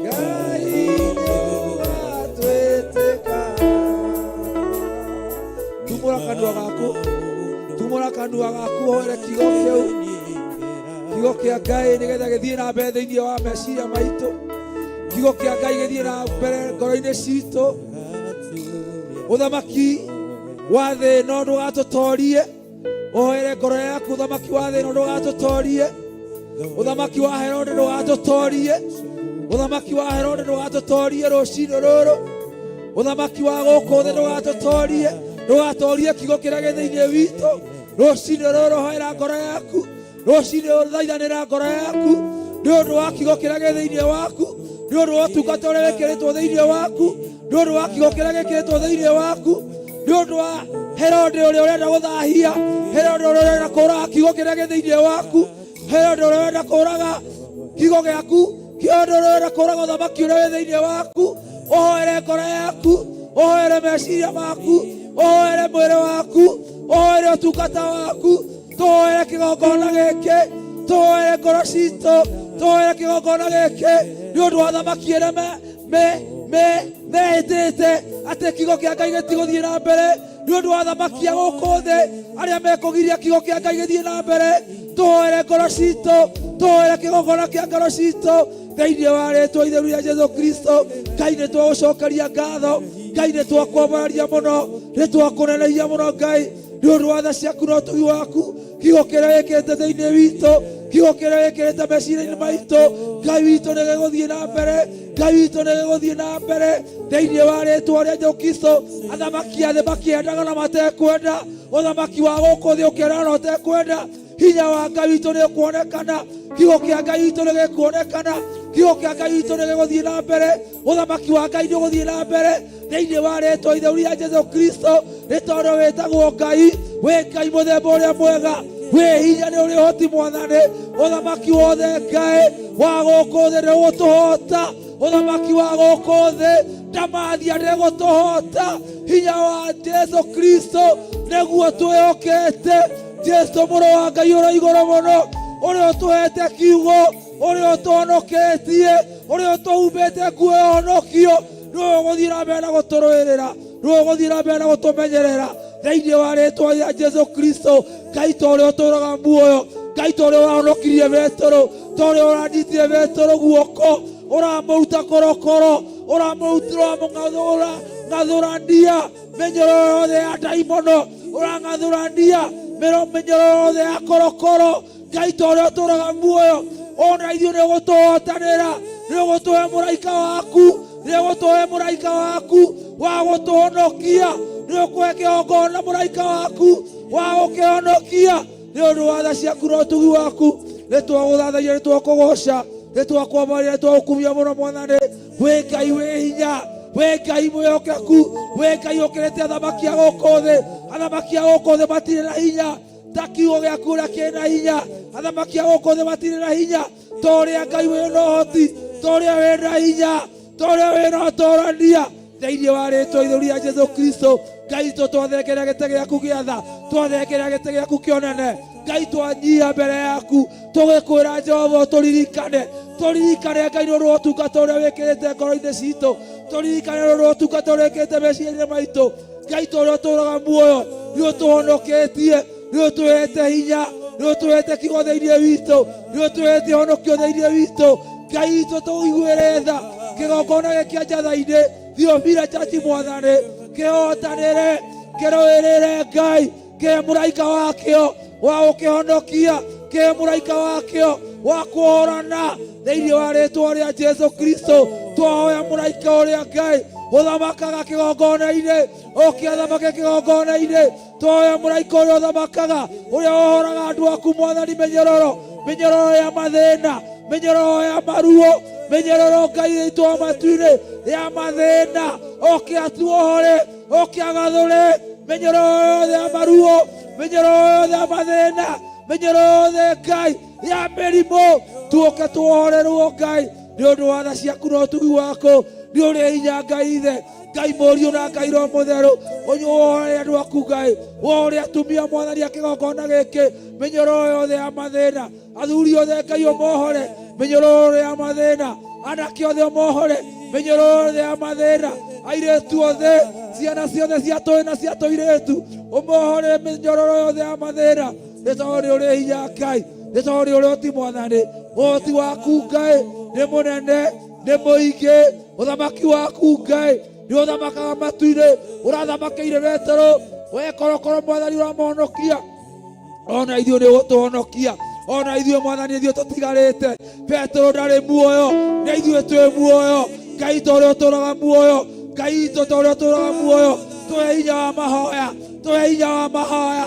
Ngai ugatwĩtĩka tumũra kanua gaku hoere kiugo kĩa Ngai nĩgetha gĩthiĩ na mbere thĩinĩ wa meciria maitũ kiugo kĩa Ngai gĩthiĩ na mbere ngoro-inĩ citũ ũthamaki wa thĩ ĩno ndũgatũtorie ohere ngoro yaku ũthamaki wa thĩ ĩno ndũgatũtorie ũthamaki wa Herode ndũgatũtorie Uthamaki wa Herode ndũgatũtorie rũcinĩ rũrũ. Uthamaki wa gũkũ thĩ ndũgatũtorie, ndũgatorie kiugo kĩrĩa gĩ thĩinĩ witũ. Rũcinĩ rũrũ hoera ngoro yaku, rũcinĩ rũrũ thaithanĩra ngoro yaku nĩ ũndũ wa kiugo kĩrĩa gĩ thĩinĩ waku, nĩ ũndũ wa ũtungata ũrĩa wĩkĩrĩtwo thĩinĩ waku, nĩ ũndũ wa kiugo kĩrĩa gĩkĩrĩtwo thĩinĩ waku, nĩ ũndũ wa Herode ũrĩa ũrenda gũthahia, Herode ũrĩa ũrenda kũũraga kiugo kĩrĩa gĩ thĩinĩ waku, Herode ũrĩa ũrenda kũũraga kiugo gĩaku, Herode ũrĩa ũrenda kũũraga ũthamaki ũrĩa wĩ thĩinĩ waku. Ũhoere ngoro yaku, ũhoere meciria maku, ũhoere mwĩrĩ waku, ũhoere ũtungata waku, tũhoere kĩgongona gĩkĩ, tũhoere ngoro citũ, tũhoere kĩgongona gĩkĩ nĩ ũndũ wa thamaki ĩrĩa mehĩtĩte atĩ kiugo kĩa Ngai gĩtigũthiĩ na mbere, nĩ ũndũ wa thamaki a gũkũ thĩ arĩa mekũgiria kiugo kĩa Ngai gĩthiĩ na mbere. Tũhoere ngoro citũ, tũhoere kĩgongona kĩa ngoro citũ thĩinĩ wa rĩĩtwa itheru rĩa Jesũ Kristo. Ngai nĩ twagũcokeria ngatho, Ngai nĩ twakwambararia mũno, nĩ twakũnenehia mũno Ngai nĩ ũndũ wa tha ciaku na ũtugi waku, kiugo kĩrĩa wĩkĩrĩte thĩinĩ witũ, kiugo kĩrĩa wĩkĩrĩte meciria-inĩ maitũ. Ngai witũ nĩ gĩgũthiĩ na mbere, Ngai witũ nĩ gĩgũthiĩ na mbere thĩinĩ wa rĩĩtwa rĩa Jesũ Kristo. Athamaki a thĩ makĩendaga na matekwenda, ũthamaki wa gũkũ thĩ ũkĩendaga na ũtekwenda. Hinya wa Ngai witũ nĩ ũkuonekana, kiugo kĩa Ngai witũ nĩ gĩkuonekana, kiugo kĩa Ngai witũ nĩ gĩgũthiĩ na mbere, ũthamaki wa Ngai nĩ ũgũthiĩ na mbere thĩinĩ wa rĩĩtwa itheru rĩa Jesũ Kristo. Nĩ tondũ wĩtagwo Ngai, wĩ Ngai mũthemba ũrĩa mwega, wĩ hinya, nĩ ũrĩ ũhoti mwathani. Ũthamaki wothe Ngai wa gũkũ thĩ nĩ ũgũtũhoota, ũthamaki wa gũkũ thĩ ndamathia nĩ ũgũtũhoota. Hinya wa Jesũ Kristo nĩguo twĩhokete. Jesu mũrũ wa Ngai ũrĩ igũrũ mũno, ũrĩa ũtũhete kiugo, ũrĩa ũtũhonoketie, ũrĩa ũtũhumbĩte nguo ya ũhonokio, nĩwe ũgũthiĩ na mbere na gũtũrũĩrĩra, nĩwe ũgũthiĩ na mbere na gũtũmenyerera thĩinĩ wa rĩĩtwa rĩa Jesũ Kristo. Ngai ta ũrĩa ũtũũraga muoyo, Ngai ta ũrĩa ũrahonokirie Petero, ta ũrĩa ũranyitire Petero guoko, ũramũruta korokoro, ũramũng'athũrania mĩnyororo yothe ya ndaimono, ũrang'athũrania mĩnyororo yothe ya korokoro. Ngai ta ũrĩa ũtũũraga muoyo, ona ithuĩ nĩ ũgũtũhotanĩra, nĩ ũgũtũhe mũraika waku, nĩ ũgũtũhe mũraika waku wa gũtũhonokia, nĩ ũkũhe kĩgongona mũraika waku wa gũkĩhonokia nĩ ũndũ wa tha ciaku na ũtugi waku. Nĩ twagũthathaiya, nĩ twakũgooca, nĩ twakwambararia, nĩ twagũkumia mũno mwathani. Wĩ Ngai wĩ hinya, wĩ Ngai mwĩhokeku, wĩ Ngai ũkĩrĩte athamaki a gũkũ thĩ. Athamaki a gũkũ thĩ matirĩ na hinya ta kiugo gĩaku ũrĩa kĩrĩ na hinya. Athamaki a gũkũ thĩ matirĩ na hinya ta ũrĩa Ngai wĩ na ũhoti, ta ũrĩa wĩ na hinya, ta ũrĩa wĩ na ũtũũrania thĩinĩ wa rĩĩtwa itheru rĩa Jesũ Kristo. Ngai twathengerera gĩtĩ gĩaku gĩa tha, twathengerera gĩtĩ gĩaku kĩonene. Ngai twanyia mbere yaku tũgĩkwĩra Jehova ũtũririkane, tũririkane Ngai nĩ ũndũ wa ũtungata ũrĩa wĩkĩrĩte ngoro-inĩ citũ, tũririkane nĩ ũndũ wa ũtungata ũrĩa wĩkĩrĩte meciria-inĩ maitũ. Ngai ta ũrĩa ũtũũraga muoyo, nĩ ũtũhonoketie, nĩ ũtũhete hinya, nĩ ũtũhete kiugo thĩinĩ witũ, nĩ ũtũhete honokio thĩinĩ witũ. Ngai witũ tũiguĩre tha kĩgongona gĩkĩ njatha-inĩ, Thiofila Church mwathani, kĩhotanĩre, kĩrũĩrĩre Ngai, kĩhe mũraika wakĩo wa gũkĩhonokia, kĩhe mũraika wakĩo wa kũhũrana thĩinĩ wa rĩĩtwa rĩa Jesũ Kristo. Twahoya mũraika ũrĩa Ngai ũthamakaga kĩgongona-inĩ, ũkĩathamake kĩgongona-inĩ. Twahoya mũraika ũrĩa ũthamakaga, ũrĩa wohoraga andũ aku mwathani mĩnyororo, mĩnyororo ya mathĩna, mĩnyororo ya maruo, mĩnyororo Ngai witũ wa matu-inĩ ya mathĩna, ũkĩatuohore, ũkĩagathũre mĩnyororo yothe ya maruo, mĩnyororo yothe ya mathĩna, mĩnyororo yothe Ngai ya mĩrimũ. Tuoke tuohorerwo Ngai nĩ ũndũ wa tha ciaku na ũtugi waku. Nĩ ũrĩ hinya Ngai ithe, Ngai mũriũ na Ngai roho mũtheru. Wohore andũ aku Ngai, wohore atumia mwathani a kĩgongona gĩkĩ, mĩnyororo yothe ya mathĩna. Athuri othe Ngai ũmohore mĩnyororo ya mathĩna, anake othe ũmohore mĩnyororo yothe ya mathĩna, airĩtu othe, ciana ciothe cia tũĩ na cia tũirĩtu, ũmohore mĩnyororo yothe ya mathĩna. Nĩ tondũ nĩ ũrĩ hinya Ngai, nĩ tondũ nĩ ũrĩ ũhoti mwathani. Ũhoti waku Ngai nĩ mũnene, nĩ mũingĩ. Ũthamaki waku Ngai nĩ ũthamakaga matu-inĩ, ũrathamakĩire Petero, we korokoro mwathani ũramũhonokia. Ona ithuĩ nĩ ũgũtũhonokia, ona ithuĩ Mwathani ithuĩ tũtigarĩte. Petero ndarĩ muoyo, na ithuĩ twĩ muoyo. Ngai ta ũrĩa ũtũũraga muoyo, Ngai witũ ta ũrĩa ũtũũraga muoyo, tũhe hinya wa mahoya, tũhe hinya wa mahoya.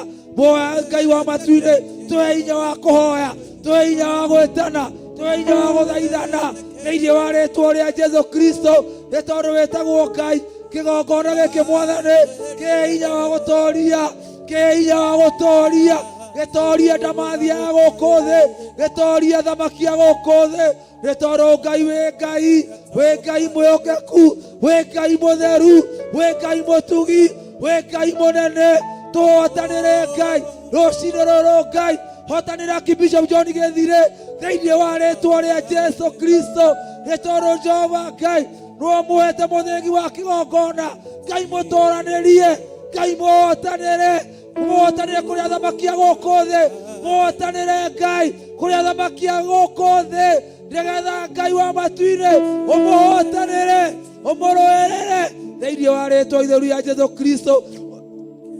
Ngai wa matu-inĩ, tũhe hinya wa kũhoya, tũhe hinya wa gwĩtana, tũhe hinya wa gũthaithana thĩinĩ wa rĩĩtwa rĩa Jesũ Kristo, nĩ tondũ wĩtagwo Ngai. Kĩgongona gĩkĩ Mwathani kĩhe hinya wa gũtooria, kĩhe hinya wa gũtooria, gĩtoorie ndamathi ya gũkũ thĩ, gĩtoorie thamaki ya gũkũ thĩ, nĩ tondũ Ngai wĩ Ngai, wĩ Ngai mwĩhokeku, wĩ Ngai mũtheru, wĩ Ngai mũtugi, wĩ Ngai mũnene. Tũhotanĩre Ngai rũciinĩ rũrũ Ngai, hotanĩra Bishop John Gĩthirĩ thĩinĩ wa rĩĩtwa rĩa Jesũ Kristo, nĩ tondũ Jehova Ngai nĩwe mũhete mũthĩgi wa kĩgongona. Ngai mũtũũranĩrie, Ngai mũhotanĩre, mũhotanĩre kũrĩa thamaki ya gũkũ thĩ, mũhotanĩre Ngai kũrĩa thamaki ya gũkũ thĩ, nĩgetha Ngai wa matu-inĩ ũmũhotanĩre, ũmũrũĩrĩre thĩinĩ wa rĩĩtwa itheru rĩa Jesũ Kristo.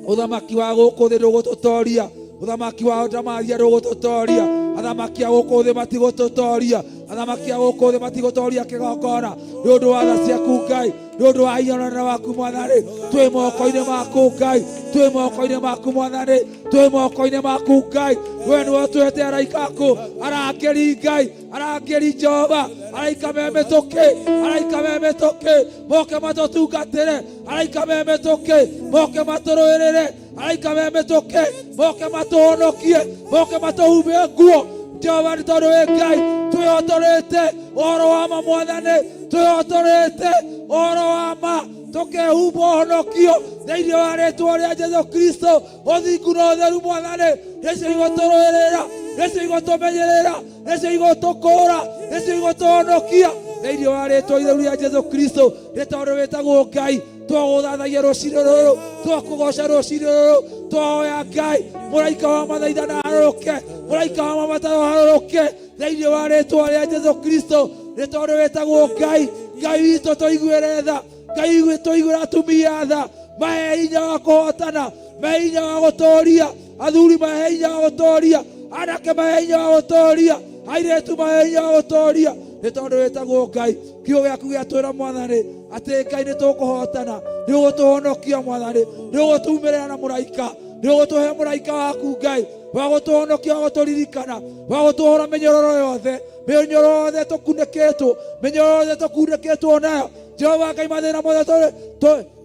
Ũthamaki wa gũkũ thĩ ndũgũtũtooria, ũthamaki wa ndamathia ndũgũtũtooria, athamaki a gũkũ thĩ matigũtũtooria, athamaki a gũkũ thĩ matigũtooria kĩgongona nĩ ũndũ wa tha ciaku Ngai, nĩ ũndũ wa hinya na ũnene waku Mwathani. Twĩ moko-inĩ maku Ngai, twĩ moko-inĩ maku Mwathani, twĩ moko-inĩ maku Ngai. We nĩwe ũtwĩte araika aku, arangĩri Ngai, arangĩri Jehova, araika me mĩtũkĩ, araika me mĩtũkĩ, moke matũtungatĩre, araika me mĩtũkĩ, moke matũrũĩrĩre, araika me mĩtũkĩ, moke matũhonokie, moke matũhumbĩre nguo. Jehova nĩ tondũ wĩ Ngai, twĩhotorĩte ũhoro wa ma Mwathani, twĩhotorĩte ũhoro wa ma, tũkehumba ũhonokio thĩinĩ wa rĩĩtwa rĩa Jesũ Kristo. Ũthingu na ũtheru Mwathani nĩcio igũtũrũĩrĩra, nĩcio igũtũmenyerera, nĩcio igũtũkũũra, nĩcio igũtũhonokia thĩinĩ wa rĩĩtwa itheru rĩa Jesũ Kristo, nĩ tondũ wĩtagwo Ngai. Twagũthathagia rũciinĩ rũrũ, twakũgooca rũciinĩ rũrũ, twahoya Ngai mũraika wa mathaithana harũrũke, mũraika wa mabataro harũrũke thĩinĩ wa rĩĩtwa rĩa Jesũ Kristo, nĩ tondũ wĩtagwo Ngai. Ngai witũ tũiguĩre tha, Ngai witũ tũiguĩre atumia tha, mahe hinya wa kũhotana, mahe hinya wa gũtooria, athuri mahe hinya wa gũtooria, anake mahe hinya wa gũtooria, airĩtu mahe hinya wa gũtooria, nĩ tondũ wĩtagwo Ngai. Kiugo gĩaku gĩatwĩra Mwathani atĩ Ngai nĩ tũkũhotana, nĩ ũgũtũhonokia Mwathani, nĩ ũgũtumĩrĩra na mũraika, nĩ ũgũtũhe mũraika waku Ngai wa gũtũhonokia, wa gũtũririkana, wa gũtũhũra mĩnyororo yothe, mĩnyororo yothe tũkunĩkĩtwo, mĩnyororo yothe tũkunĩkĩtwo nayo. Jehova Ngai, mathĩna mothe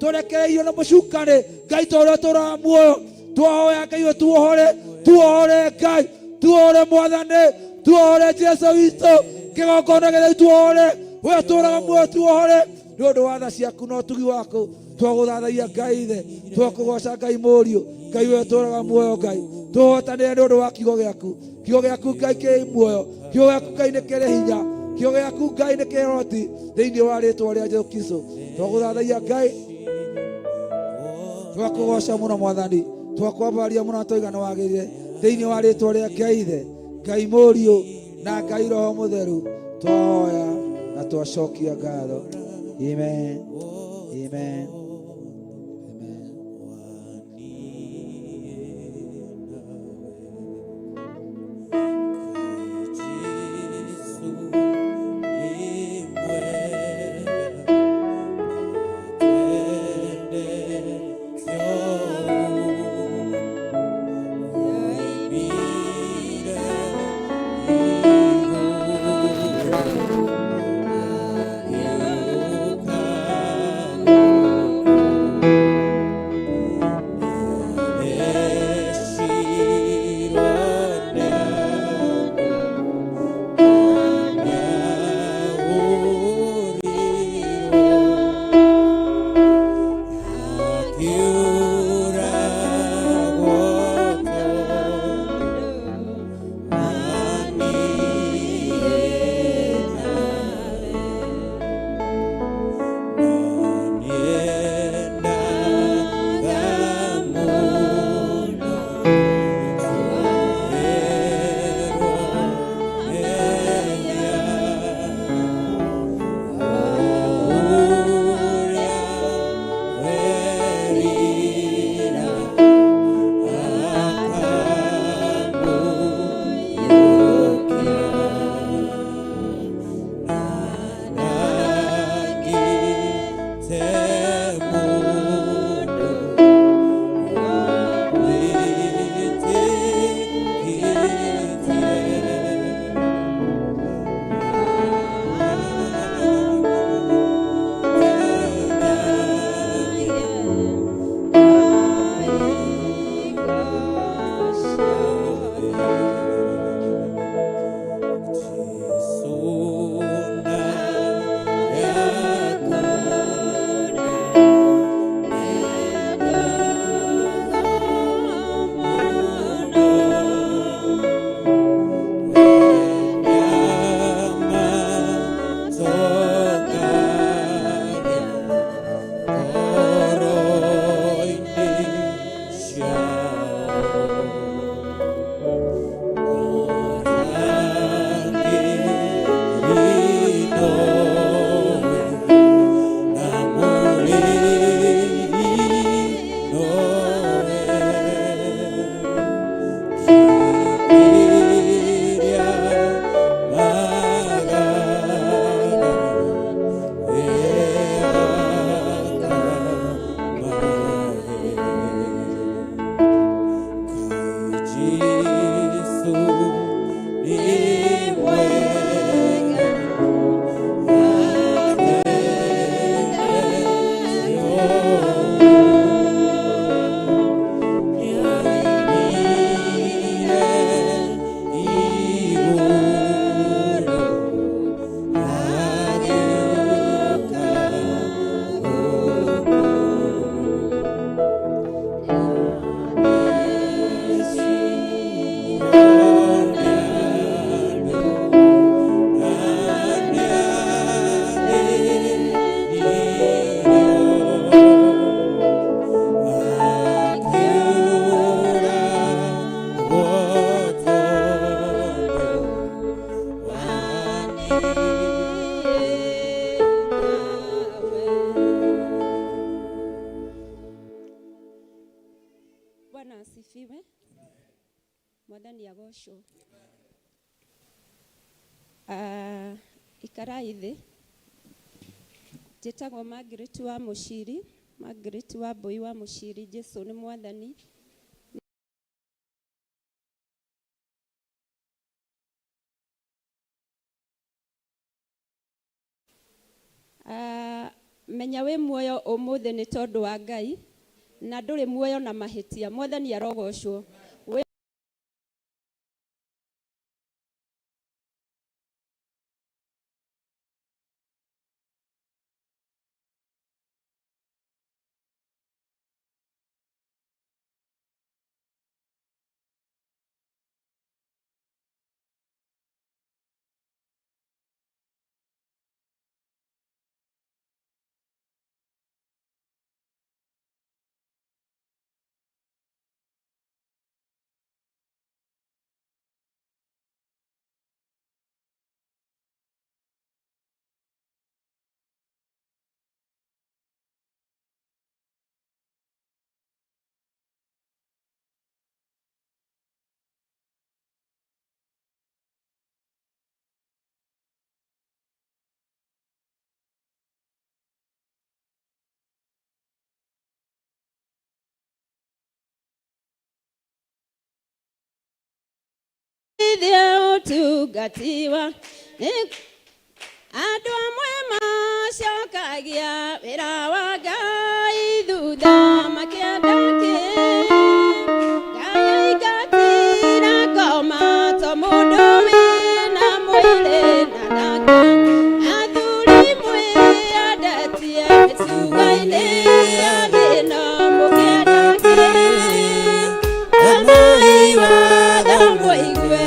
tũrekereirio na mũcukani Ngai ta ũrĩa ũtũũraga muoyo, twahoya Ngai tuohore, tuohore Ngai, tuohore Mwathani, tuohore Jesũ witũ, kĩgongona gĩtheru tuohore, we ũtũũraga muoyo tuohore nĩ ũndũ wa tha ciaku na ũtugi waku. Twagũthathaia Ngai Ithe, twakũgooca Ngai Mũriũ, Ngai we ũtũũraga muoyo Ngai, tũhotanĩre nĩ ũndũ wa kiugo gĩaku. Kiugo gĩaku Ngai kĩrĩ muoyo, kiugo gĩaku Ngai nĩ kĩrĩ hinya, kiugo gĩaku Ngai nĩ kĩrĩ ũhoti thĩinĩ wa rĩĩtwa rĩa Jesũ Kristo. Twagũthathaia Ngai, twakũgooca mũno Mwathani, twakwambaria mũno twaigana wagĩrĩre thĩinĩ wa rĩĩtwa rĩa Ngai Ithe, Ngai Mũriũ na Ngai Roho Mũtheru, twahoya na twacokia ngatho. Amen. Amen. Bwana asifiwe. Mwathani agocwo. Ikarai thĩ. Njĩtagwo Margaret wa Mũciri, Margaret wa Mbũi wa Mũciri. Jesũ nĩ Mwathani. Menya wĩ muoyo ũmũthĩ nĩ tondũ wa Ngai, na ndũrĩ muoyo na mahĩtia. Mwathani arogocwo. Tugatiwa andũ amwe macokagia wĩra wa Ngai thutha makĩenda Ngai gatira ngoma to mũndũ wĩna mwĩrĩ na ndaka athuri mwĩendetie mĩtugo-inĩ ya thĩna mũkĩenda amai watho mũigwe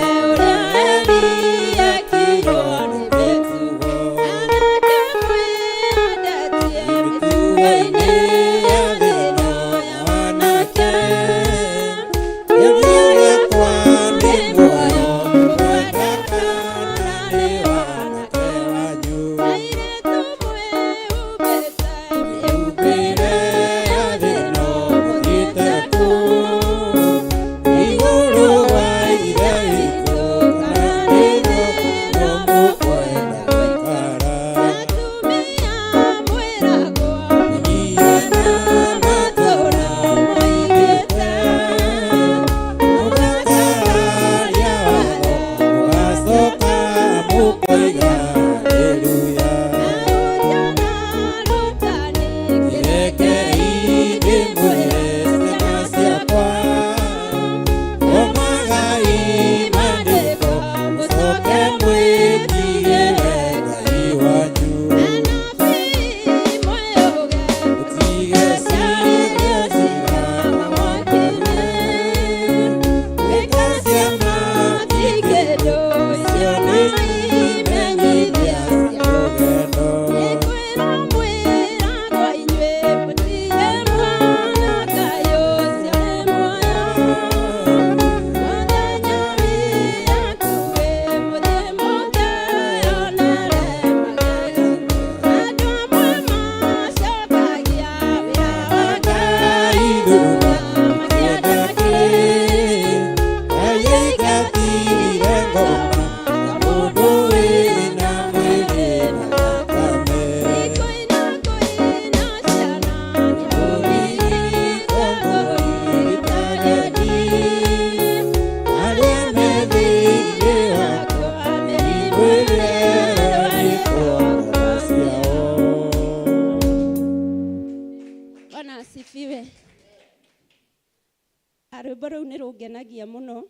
rwĩmbo rũu nĩ rũngenagia mũno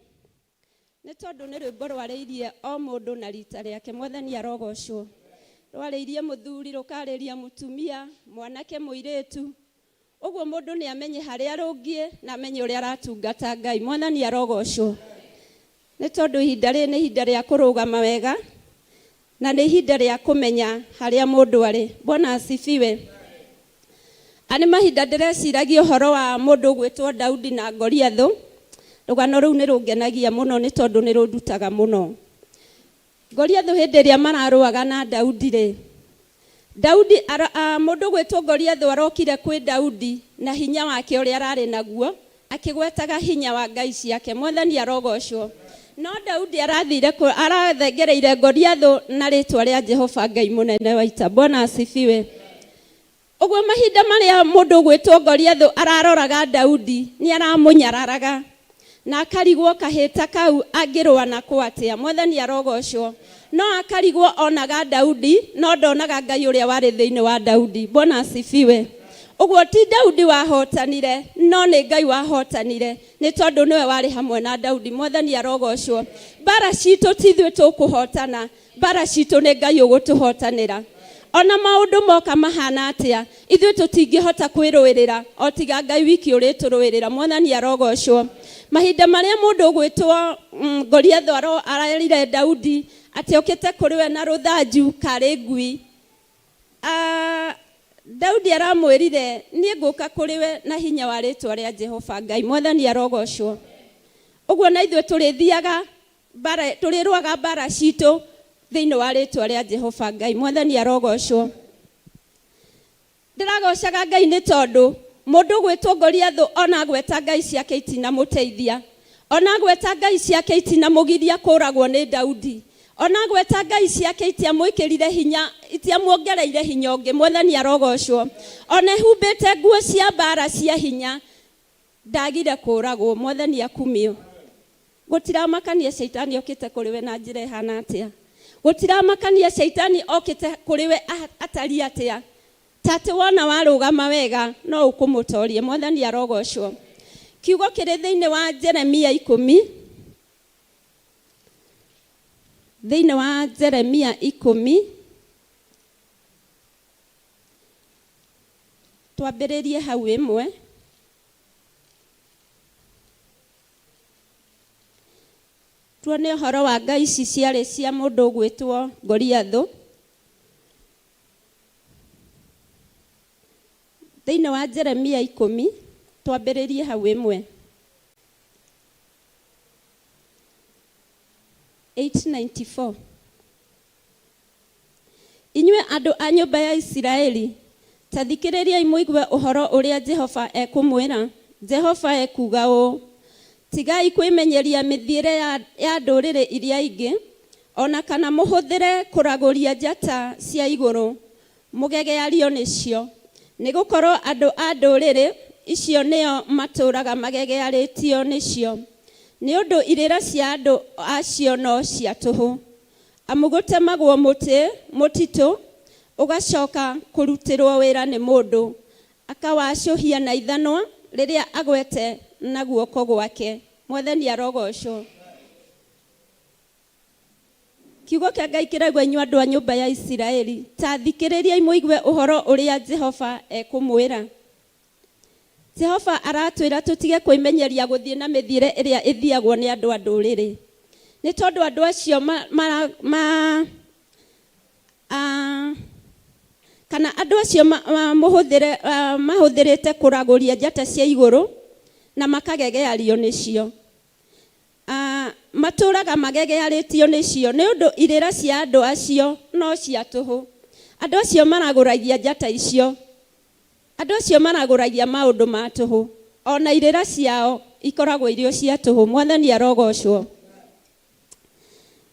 nĩ tondũ nĩ rwĩmbo rwarĩirie o mũndũ na rita rĩake. Mwathani arogocwo. Rwarĩirie mũthuri, rũkarĩria mũtumia, mwanake, mũirĩtu. Ũguo mũndũ nĩ amenye harĩa rũngiĩ na amenye ũrĩa aratungata Ngai. Mwathani arogocwo. Nĩ tondũ ihinda rĩrĩ nĩ ihinda rĩa kũrũgama wega na nĩ ihinda rĩa kũmenya harĩa mũndũ arĩ. Bwana asifiwe. Ani mahinda ndĩreciragia ũhoro wa mũndũ gwĩtwo Daudi na Goliathũ. Rũgano rũu nĩ rũngenagia mũno nĩ tondũ nĩ rũndutaga mũno. Goliathũ hĩndĩ ĩrĩa mararũaga na Daudi rĩ, mũndũ gwĩtwo Goliathũ arokire kwĩ Daudi na hinya wake ũrĩa ararĩ naguo akigwetaga hinya wa ngai ciake. Mwathani arogocwo. No Daudi arathire arathengereire Goliath na ritwa ria Jehova Ngai munene wa ita. Bwana asifiwe. Ogwo mahinda maria mundu gwitwo Goliath araroraga Daudi ni aramunyararaga na akarigwo kahita kau angirwa na kwatia. Mwathani arogocwo. No akarigwo onaga Daudi no ndonaga Ngai uria wari thiini wa Daudi. Bwana asifiwe. Ogwo ti Daudi wahotanire no ni Ngai wahotanire ni tondu niwe wari hamwe na Daudi. Mwathani arogocwo. Bara citu ti ithuĩ tũkũhotana, bara citu ni Ngai ũgũtũhotanĩra. Ona maundu moka mahana atia ithuĩ tũtingĩhota kwĩrũĩrĩra o tiga Ngai wiki ũrĩtũrũĩrĩra. Mwathani arogocwo. Mahinda maria mundu gwitwo Goliath ararire Daudi atiokete kuri we na ruthanju kari ngui. Daudi aramwirire nie nguka kuri we na hinya wa ritwa ria Jehova Ngai. Mwathani arogocwo. Ogwo na ithuĩ tũrĩthiaga bara tũrĩrwaga bara citu thiini wa ritwa ria Jehova Ngai. Mwathani arogocwo. Ndiragocaga Ngai ni tondu mundu gwitwo Goliath ona gweta ngai ciake itina muteithia, ona gweta ngai ciake itina mugiria kuragwo ni Daudi, ona gweta ngai ciake itia mwikirire hinya itia muongereire hinya ungi. Mwathani arogocwo. Ona humbite nguo cia bara cia hinya ndagire kuragwo. Mwathani akumio. Gutiramakania shaitani okite kuri we na njira hana atia. Gutiramakania shaitani okite kuri we atari atia. Tati wona warugama wega no ukumutorie. Mwathani arogocwo. Kiugo kiri thiini wa Jeremia 10. Thiini wa Jeremia 10. Twambiririe hau imwe. Tuone horo wa ngai ici ciarĩ cia mundu gwitwo Goliath. Thiini wa Jeremia 10 twambiririe hau imwe. 894. Inywe andu a nyumba ya Israeli tathikiriria imuigue uhoro uria Jehova ekumwira. Jehova ekuga ũ: tigai kwimenyeria mithiire ya ndurire iria ingi, ona kana muhuthire kuraguria njata cia iguru mugegeario nicio. Nigukorwo andu a ndurire icio nio maturaga magegearitio nicio. Ni undu irira cia andu acio no cia tuhu. Amugutemagwo mutitu ugacoka kurutirwo wira ni mundu, akawacuhia na ithanwa riria agwete na guoko gwake. Mwathani arogocwo. Kiugo kia Ngai kiraigwa inyuĩ andu a nyumba ya Israeli, ta thikĩrĩriai muigue uhoro uria Jehova ekumwira. Jehova aratwira tutige kwimenyeria guthie na mithiire iria ithiagwo ni andu a ndũrĩrĩ. Ni tondu andu acio kana andu acio mahuthirite kuraguria njata cia iguru na makagegeario nicio. Maturaga magegearitio nicio ni undu irira cia andu acio no cia tuhu. Andu acio maraguragia njata icio, andu acio maraguragia maundu ma tuhu, ona irira ciao ikoragwo irio cia tuhu. Mwathani arogocwo.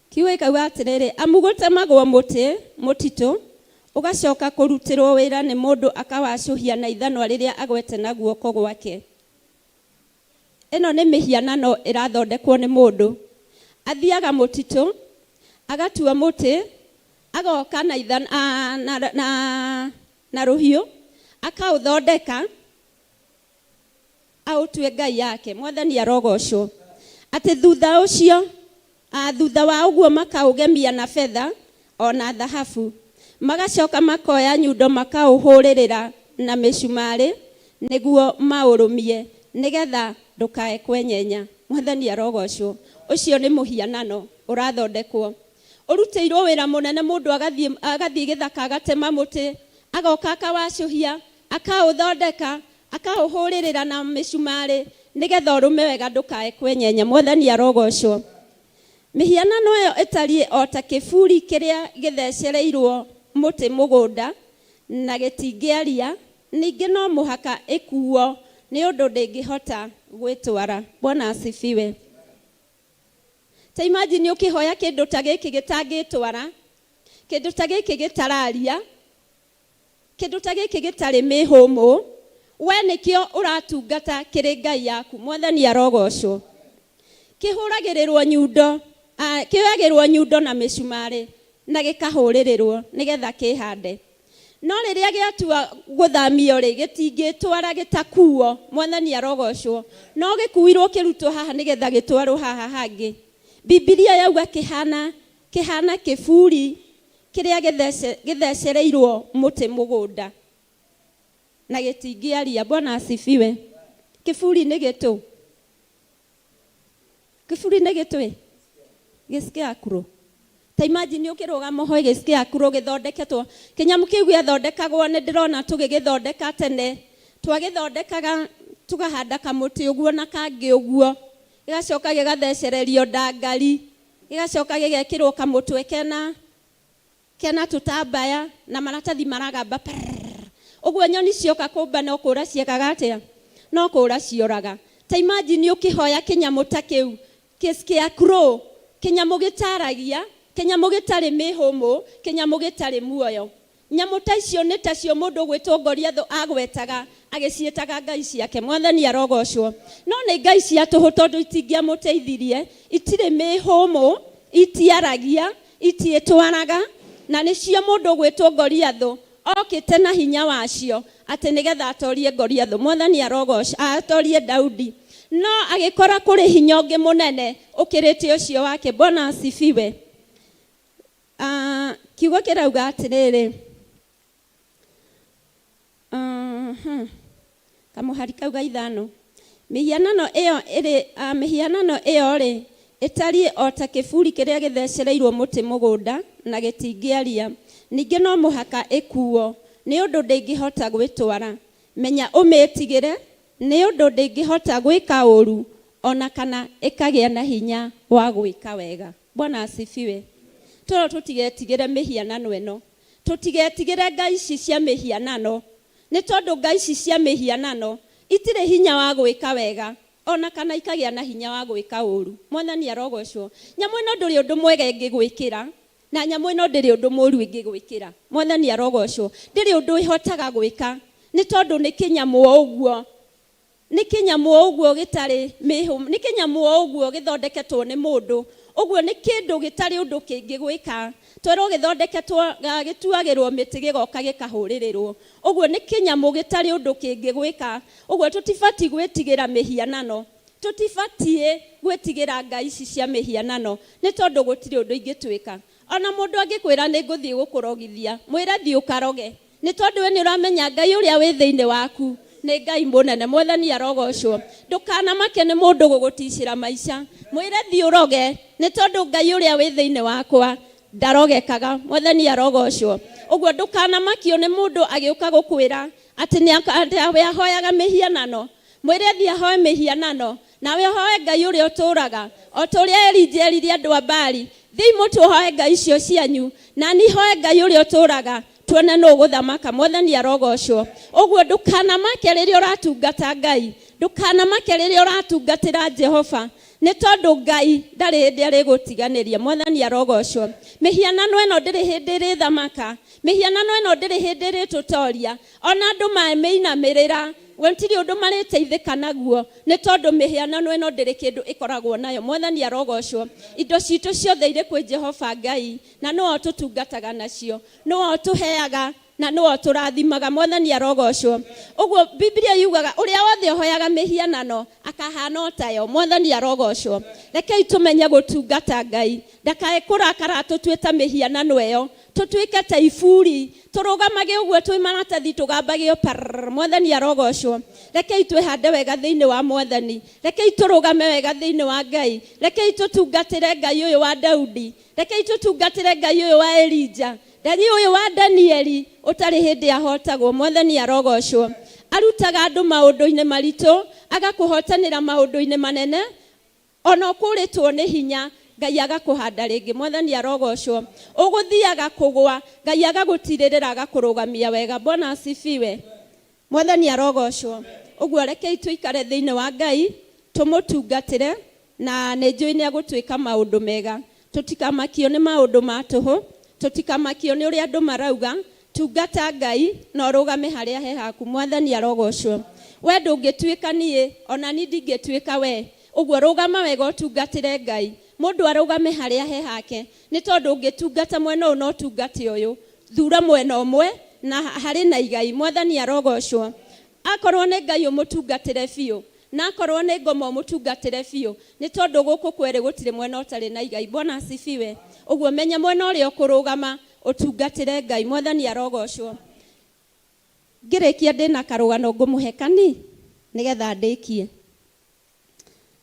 Kiugo kauga atiriri, amugutemagwo mutitu ugacoka kurutirwo wira ni mundu akawacuhia na ithanwa riria agwete na guoko gwake. Eno ni mihianano irathondekwo ni mundu. Athiaga mutitu, agatua muti, agoka na na ruhiu, akauthondeka, autue ngai yake. Mwathani arogocwo. Ati thutha ucio, thutha wa uguo makaugemia na fedha ona dhahabu. Magacoka makoya nyundo makauhuririra na micumari niguo maurumie nigetha ndukae kwenyenya. Mwathani arogocwo. Ucio ni muhianano urathondekwo. Urutirwo wira munene mundu agathie githaka agatema muti, agoka akawacuhia, akauthondeka, akauhuririra na micumari nigetha urume wega ndukae kwenyenya. Mwathani arogocwo. Mihianano ĩyo ĩtariĩ o ta kĩburi kĩrĩa gĩthecereirwo mũtĩ mũgũnda na gĩtingĩaria, ningĩ no mũhaka ĩkuo nĩ ũndũ ndĩngĩhota gwĩtwara. Bwana asifiwe. Ta imagine ũkĩhoya kĩndũ ta gĩkĩ gĩtangĩtwara, kĩndũ ta gĩkĩ gĩtararia, kĩndũ ta gĩkĩ gĩtarĩ mĩhũmũ, we nĩkĩo ũratungata kĩrĩ Ngai yaku. Mwathani arogocwo. Kĩhũragĩrĩrwo nyundo, kĩoyagĩrwo nyundo na mĩcumarĩ na gĩkahũrĩrĩrwo nĩgetha kĩhande. No rĩrĩa gĩatua gũthamio rĩ, gĩtingĩtwara gĩtakuo. Mwathani arogocwo. No gĩkuirwo kĩrutwo haha nĩgetha gĩtwarwo haha hangĩ. Biblia yauga kĩhana kĩburi kĩrĩa gĩthecereirwo mũtĩ mũgũnda na gĩtingĩaria. Bwana asifiwe. Kĩburi nĩ gĩtũ. Kĩburi nĩ gĩtũ. Gĩscarecrow. Ta imagine ũkĩrũgama ho gĩscarecrow gĩthondeketwo. Kĩnyamũ kĩu gĩathondekagwo nĩ ndĩrona tũgĩgĩthondeka tene. Twagĩthondekaga tũkahanda kamũtĩ ũguo na kangĩ ũguo. Gĩgacoka gĩgathecererio ndangari. Gĩgacoka gĩgekĩrwo kamũtwe kena tũtambaya na maratathi maragamba. Ũguo nyoni cioka kũmba no kũra ciekaga atĩa? No kũra cioraga. Ta imagine ũkĩhoya kĩnyamũ ta kĩu, Scarecrow, kĩnyamũ gĩtaragia, kĩnyamũ gĩtarĩ mĩhũmũ, kĩnyamũ gĩtarĩ muoyo. Nyamũ ta icio nĩ tacio mũndũ gwĩtwo Goliath agwetaga, agĩciĩtaga ngai ciake. Mwathani arogocwo. No nĩ ngai cia tũhũ tondũ itingĩamũteithirie, itirĩ mĩhũmũ, itiaragia, itiĩtwaraga, na nĩcio mũndũ gwĩtwo Goliath okĩte na hinya wacio atĩ nĩgetha atorie Goliath. Mwathani arogocwo, atorie Daudi. No agĩkora kũrĩ hinya ũngĩ mũnene ũkĩrĩte ũcio wake. Bwana asifiwe. Kiugo kĩrauga atĩrĩrĩ, kamuhari kauga 5. Mĩhianano ĩyo rĩ ĩtariĩ o ta kĩburi kĩrĩa gĩthecereirwo mũtĩ mũgũnda na gĩtingĩaria. Ningĩ no mũhaka ĩkuo nĩ ũndũ ndĩngĩhota gwĩtwara. Menya ũmĩtigĩre nĩ ũndũ ndĩngĩhota gwĩka ũru ona kana ĩkagĩa na hinya wa gwĩka wega. Bwana asifiwe. Toro tũtigetigĩre mĩhianano ĩno. Tũtigetigĩre ngai ici cia mĩhianano. Nĩ tondũ ngai ici cia mĩhianano itirĩ hinya wa gwĩka wega ona kana ikagĩa na hinya wa gwĩka ũru. Mwathani arogocwo. Nyamũ ĩno ndũrĩ ũndũ mwega ĩngĩgwĩkĩra na nyamũ ĩno ndĩrĩ ũndũ mũru ĩngĩgwĩkĩra. Mwathani arogocwo. Ndĩrĩ ũndũ ĩhotaga gwĩka nĩ tondũ nĩ kĩnyamũ o ũguo. Nĩ kĩnyamũ o ũguo gĩtarĩ mĩhũmũ. Nĩ kĩnyamũ o ũguo gĩthondeketwo nĩ mũndũ. Ũguo nĩ kĩndũ gĩtarĩ ũndũ kĩngĩgwĩka. Twerwo gĩthondeketwo gĩtuagĩrwo mĩtĩ gĩgoka gĩkahũrĩrĩrwo. Ũguo nĩ kĩnyamũ gĩtarĩ ũndũ kĩngĩgwĩka. Ũguo tũtibatiĩ gwĩtigĩra mĩhianano. Tũtibatiĩ gwĩtigĩra ngai ici cia mĩhianano nĩ tondũ gũtirĩ ũndũ ingĩtwĩka. Ona mũndũ angĩkwĩra nĩ ngũthiĩ gũkũrogithia, mwĩre thiĩ ũkaroge. Nĩ tondũ we nĩ ũramenya Ngai ũrĩa wĩ thĩinĩ waku nĩ Ngai mũnene. Mwathani arogocwo. Ndũkanamake nĩ mũndũ gũgũticĩra maica. Mwĩre thiĩ ũroge nĩ tondũ Ngai ũrĩa wĩ thĩinĩ wakwa ndarogekaga. Mwathani arogocwo. Ũguo ndũkanamakio nĩ mũndũ agĩũka gũkwĩra atĩ nĩ ahoyaga mĩhianano. Mwĩre thiĩ ahoe mĩhianano nawe ũhoe Ngai ũrĩa ũtũũraga. O ta ũrĩa Elija eririe andũ a Baali, thiĩ mũtũhoe ngai icio cianyu na niĩ hoe Ngai ũrĩa ũtũũraga tuone nũ ũgũthamaka. Mwathani arogocwo. Ũguo ndũkanamake rĩrĩa ũratungata Ngai. Ndũkanamake rĩrĩa ũratungatĩra Jehova nĩ tondũ Ngai ndarĩ hĩndĩ arĩgũtiganĩria. Mwathani arogocwo. Mĩhianano ĩno ndĩrĩ hĩndĩ ĩrĩthamaka. Mĩhianano ĩno ndĩrĩ hĩndĩ ĩrĩtũtoria. Ona andũ mamĩinamĩrĩra gũtirĩ ũndũ marĩteithĩka naguo nĩ tondũ mĩhianano ĩno ndĩrĩ kĩndũ ĩkoragwo nayo. Mwathani arogocwo. Indo citũ ciothe irĩ kwĩ Jehova Ngai na no tũtungataga nacio, no tũheaga na no tũrathimaga. Mwathani arogocwo. Ũguo Biblia yugaga ũrĩa wothe ũhoyaga mĩhianano akahana o tayo. Mwathani arogocwo. Rekei tũmenye gũtungata Ngai. Ndakae kũrakara tũtuĩte mĩhianano ĩyo. Tũtuĩke ta iburi. Tũrũgamage ũguo twĩ maratathi tũgambagio par. Mwathani arogocwo. Rekei twĩhande wega thĩinĩ wa Mwathani. Rekei tũrũgame wega thĩinĩ wa Ngai. Rekei tũtungatĩre Ngai ũyũ wa Daudi. Rekei tũtungatĩre Ngai ũyũ wa Elija. Ngai ũyũ wa Danieli ũtarĩ hĩndĩ ahotagwo. Mwathani arogocwo. Arutaga andũ maũndũ-inĩ maritũ agakũhotanĩra maũndũ-inĩ manene. Ona ũkũrĩtwo nĩ hinya Ngai agakũhanda rĩngĩ. Mwathani arogocwo. Ũgũthiaga kũgwa Ngai agagũtirĩrĩra agakũrũgamia wega. Bwana asifiwe. Mwathani arogocwo. Ũguo rekei tuikare thĩinĩ wa Ngai tũmũtungatĩre na nĩ njũĩ nĩ agũtwĩka maũndũ mega. Tũtikamakio nĩ maũndũ ma tũhũ, tũtikamakio nĩ ũrĩa andũ marauga. Tungata Ngai na ũrũgame harĩa he haku. Mwathani arogocwo. We ndũngĩtuĩka niĩ, ona niĩ ndingĩtuĩka we. Ũguo rũgama wega ũtungatĩre Ngai. Mũndũ arũgame harĩa he hake. Nĩ tondũ ũngĩtungata mwena ũyũ no tungate ũyũ. Thura mwena ũmwe na harĩ na igai. Mwathani arogocwo. Akorwo nĩ Ngai ũmũtungatĩre biũ, na akorwo nĩ ngoma ũmũtungatĩre biũ, nĩ tondũ gũkũ kwerĩ gũtirĩ mwena ũtarĩ na igai. Bwana asifiwe. Ũguo menya mwena ũrĩa ũkũrũgama ũtungatĩre Ngai. Mwathani arogocwo. Ngĩrĩkia ndĩna karũgano ngũmũhe kani nĩgetha ndĩkie.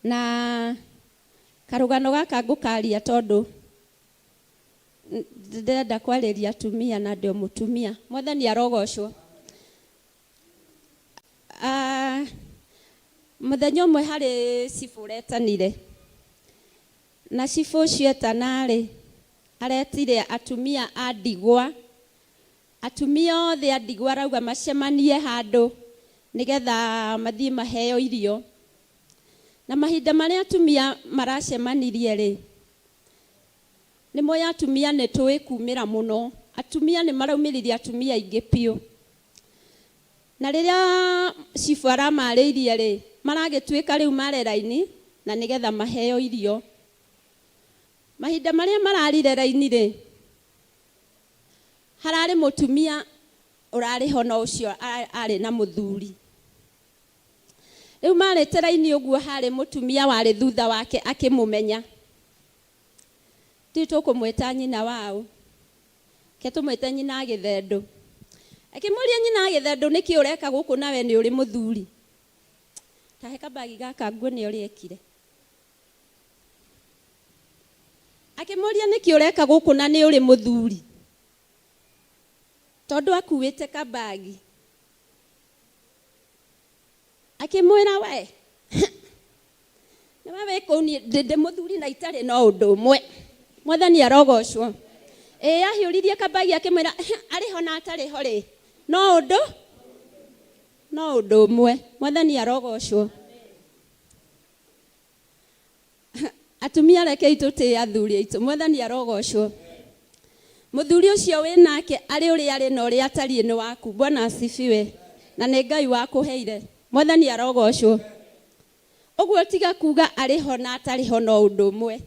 Na karũgano gaka ngũkaria tondũ ndĩrenda kwarĩria atumia na ndĩ mũtumia. Mwathani arogocwo. Mũthenya ũmwe harĩ cibu ũretanire, na cibu ũcio etanarĩ aretire atumia a ndigwa. Atumia othe a ndigwa arauga macemanie handũ nĩgetha mathiĩ maheo irio. Na mahinda marĩa atumia maracemanirie rĩ, nĩ moya atumia nĩ tũĩ kumĩra mũno. Atumia nĩ maraumĩririe atumia aingĩ piũ. Na rĩrĩa cibu aramarĩirie rĩ, maragĩtuĩka rĩu mare raini na nĩgetha maheo irio. Mahinda marĩa mararire raini rĩ, hararĩ mũtumia ũrarĩ ho na ũcio arĩ na mũthuri. Rĩu marĩte raini ũguo harĩ mũtumia warĩ thutha wake akĩmũmenya. Tũkũmwĩta nyina wao. Ke tũmwĩte nyina Gĩthendũ. Akĩmũria nyina Gĩthendũ, nĩkĩ ũreka gũkũ nawe nĩ ũrĩ mũthuri? Tahe kabagi gaka nguo nĩ ũrĩ ekire. Akĩmũria nĩkĩ ũreka gũkũ na nĩ ũrĩ mũthuri? Tondũ akuĩte kabagi. Akĩmwĩra we, nĩ wewe kũu ndĩ mũthuri na itarĩ no ũndũ ũmwe. Mwathani arogocwo. Ahiũririe kabagi akĩmwĩra arĩ ho na atarĩ ho rĩ, no ũndũ ũmwe. Mwathani arogocwo. Atumia rekei tũtĩe athuri aitũ. Mwathani arogocwo. Mũthuri ũcio wĩ nake arĩ ũrĩa arĩ na ũrĩa atariĩ nĩ waku. Bwana asifiwe. Na nĩ Ngai wakũheire. Mwathani arogocwo. Ũguo tiga kuga arĩ ho na atarĩ ho no ũndũ ũmwe.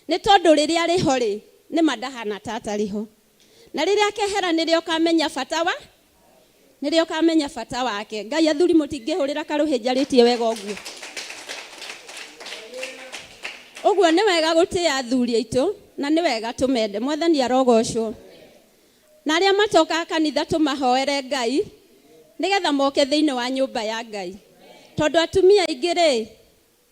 Nĩ tondũ rĩrĩa arĩ ho rĩ, nĩ mandahana ta atarĩ ho. Na rĩrĩa akehera nĩrĩo kamenya bata wa, nĩrĩo kamenya bata wake. Ngai athuri mũtingĩhũrĩra karũhĩ njarĩtie wega ũguo. Ũguo nĩ wega gũtĩĩa athuri aitũ na nĩ wega tũmende. Mwathani arogocwo. Na arĩa matoka kanitha tũmahoere Ngai nĩgetha moke thĩinĩ wa nyũmba ya Ngai. Tondũ atumia aingĩ rĩ,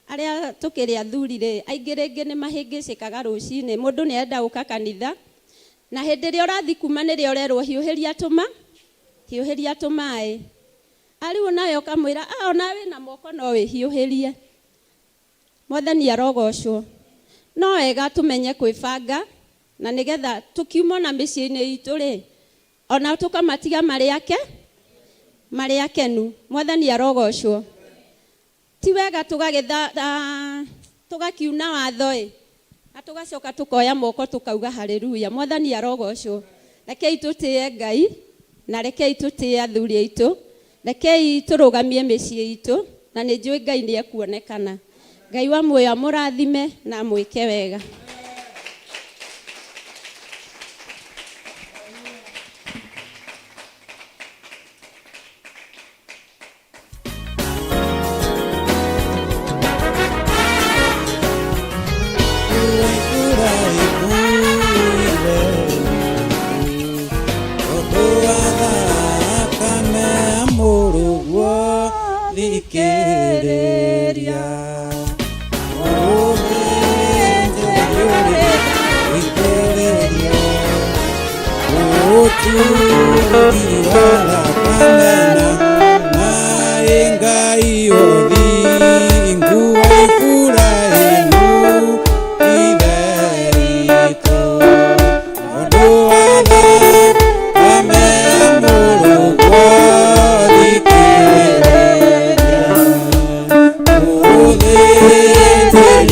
arĩa tũkĩrĩ athuri rĩ, aingĩ rĩngĩ nĩ mahĩngĩcĩkaga rũcinĩ. Mũndũ nĩ enda gũka kanitha na hĩndĩ ĩrĩa ũrathi kuma nĩrĩo ũrerwo hiũhĩria tũmaĩ. Ariũ nawe ũkamwĩra ona wĩna moko no wĩhiũhĩrie. Mwathani arogocwo. No wega tũmenye kwĩbanga na nĩgetha tũkiuma na mĩciĩ-inĩ itũ rĩ, ona tũkamatiga marĩ akenu. Mwathani arogocwo. Ti wega tũgakiuna watho ĩ, na tũgacoka tũkoya moko tũkauga haleluya. Mwathani arogocwo. Rekei tũtĩe Ngai na rekei tũtĩe athuri aitũ. Rekei tũrũgamie mĩciĩ itũ na nĩ njũĩ Ngai nĩ ekuonekana. Ngai wa muoyo amũrathime na mwĩke wega. Oh,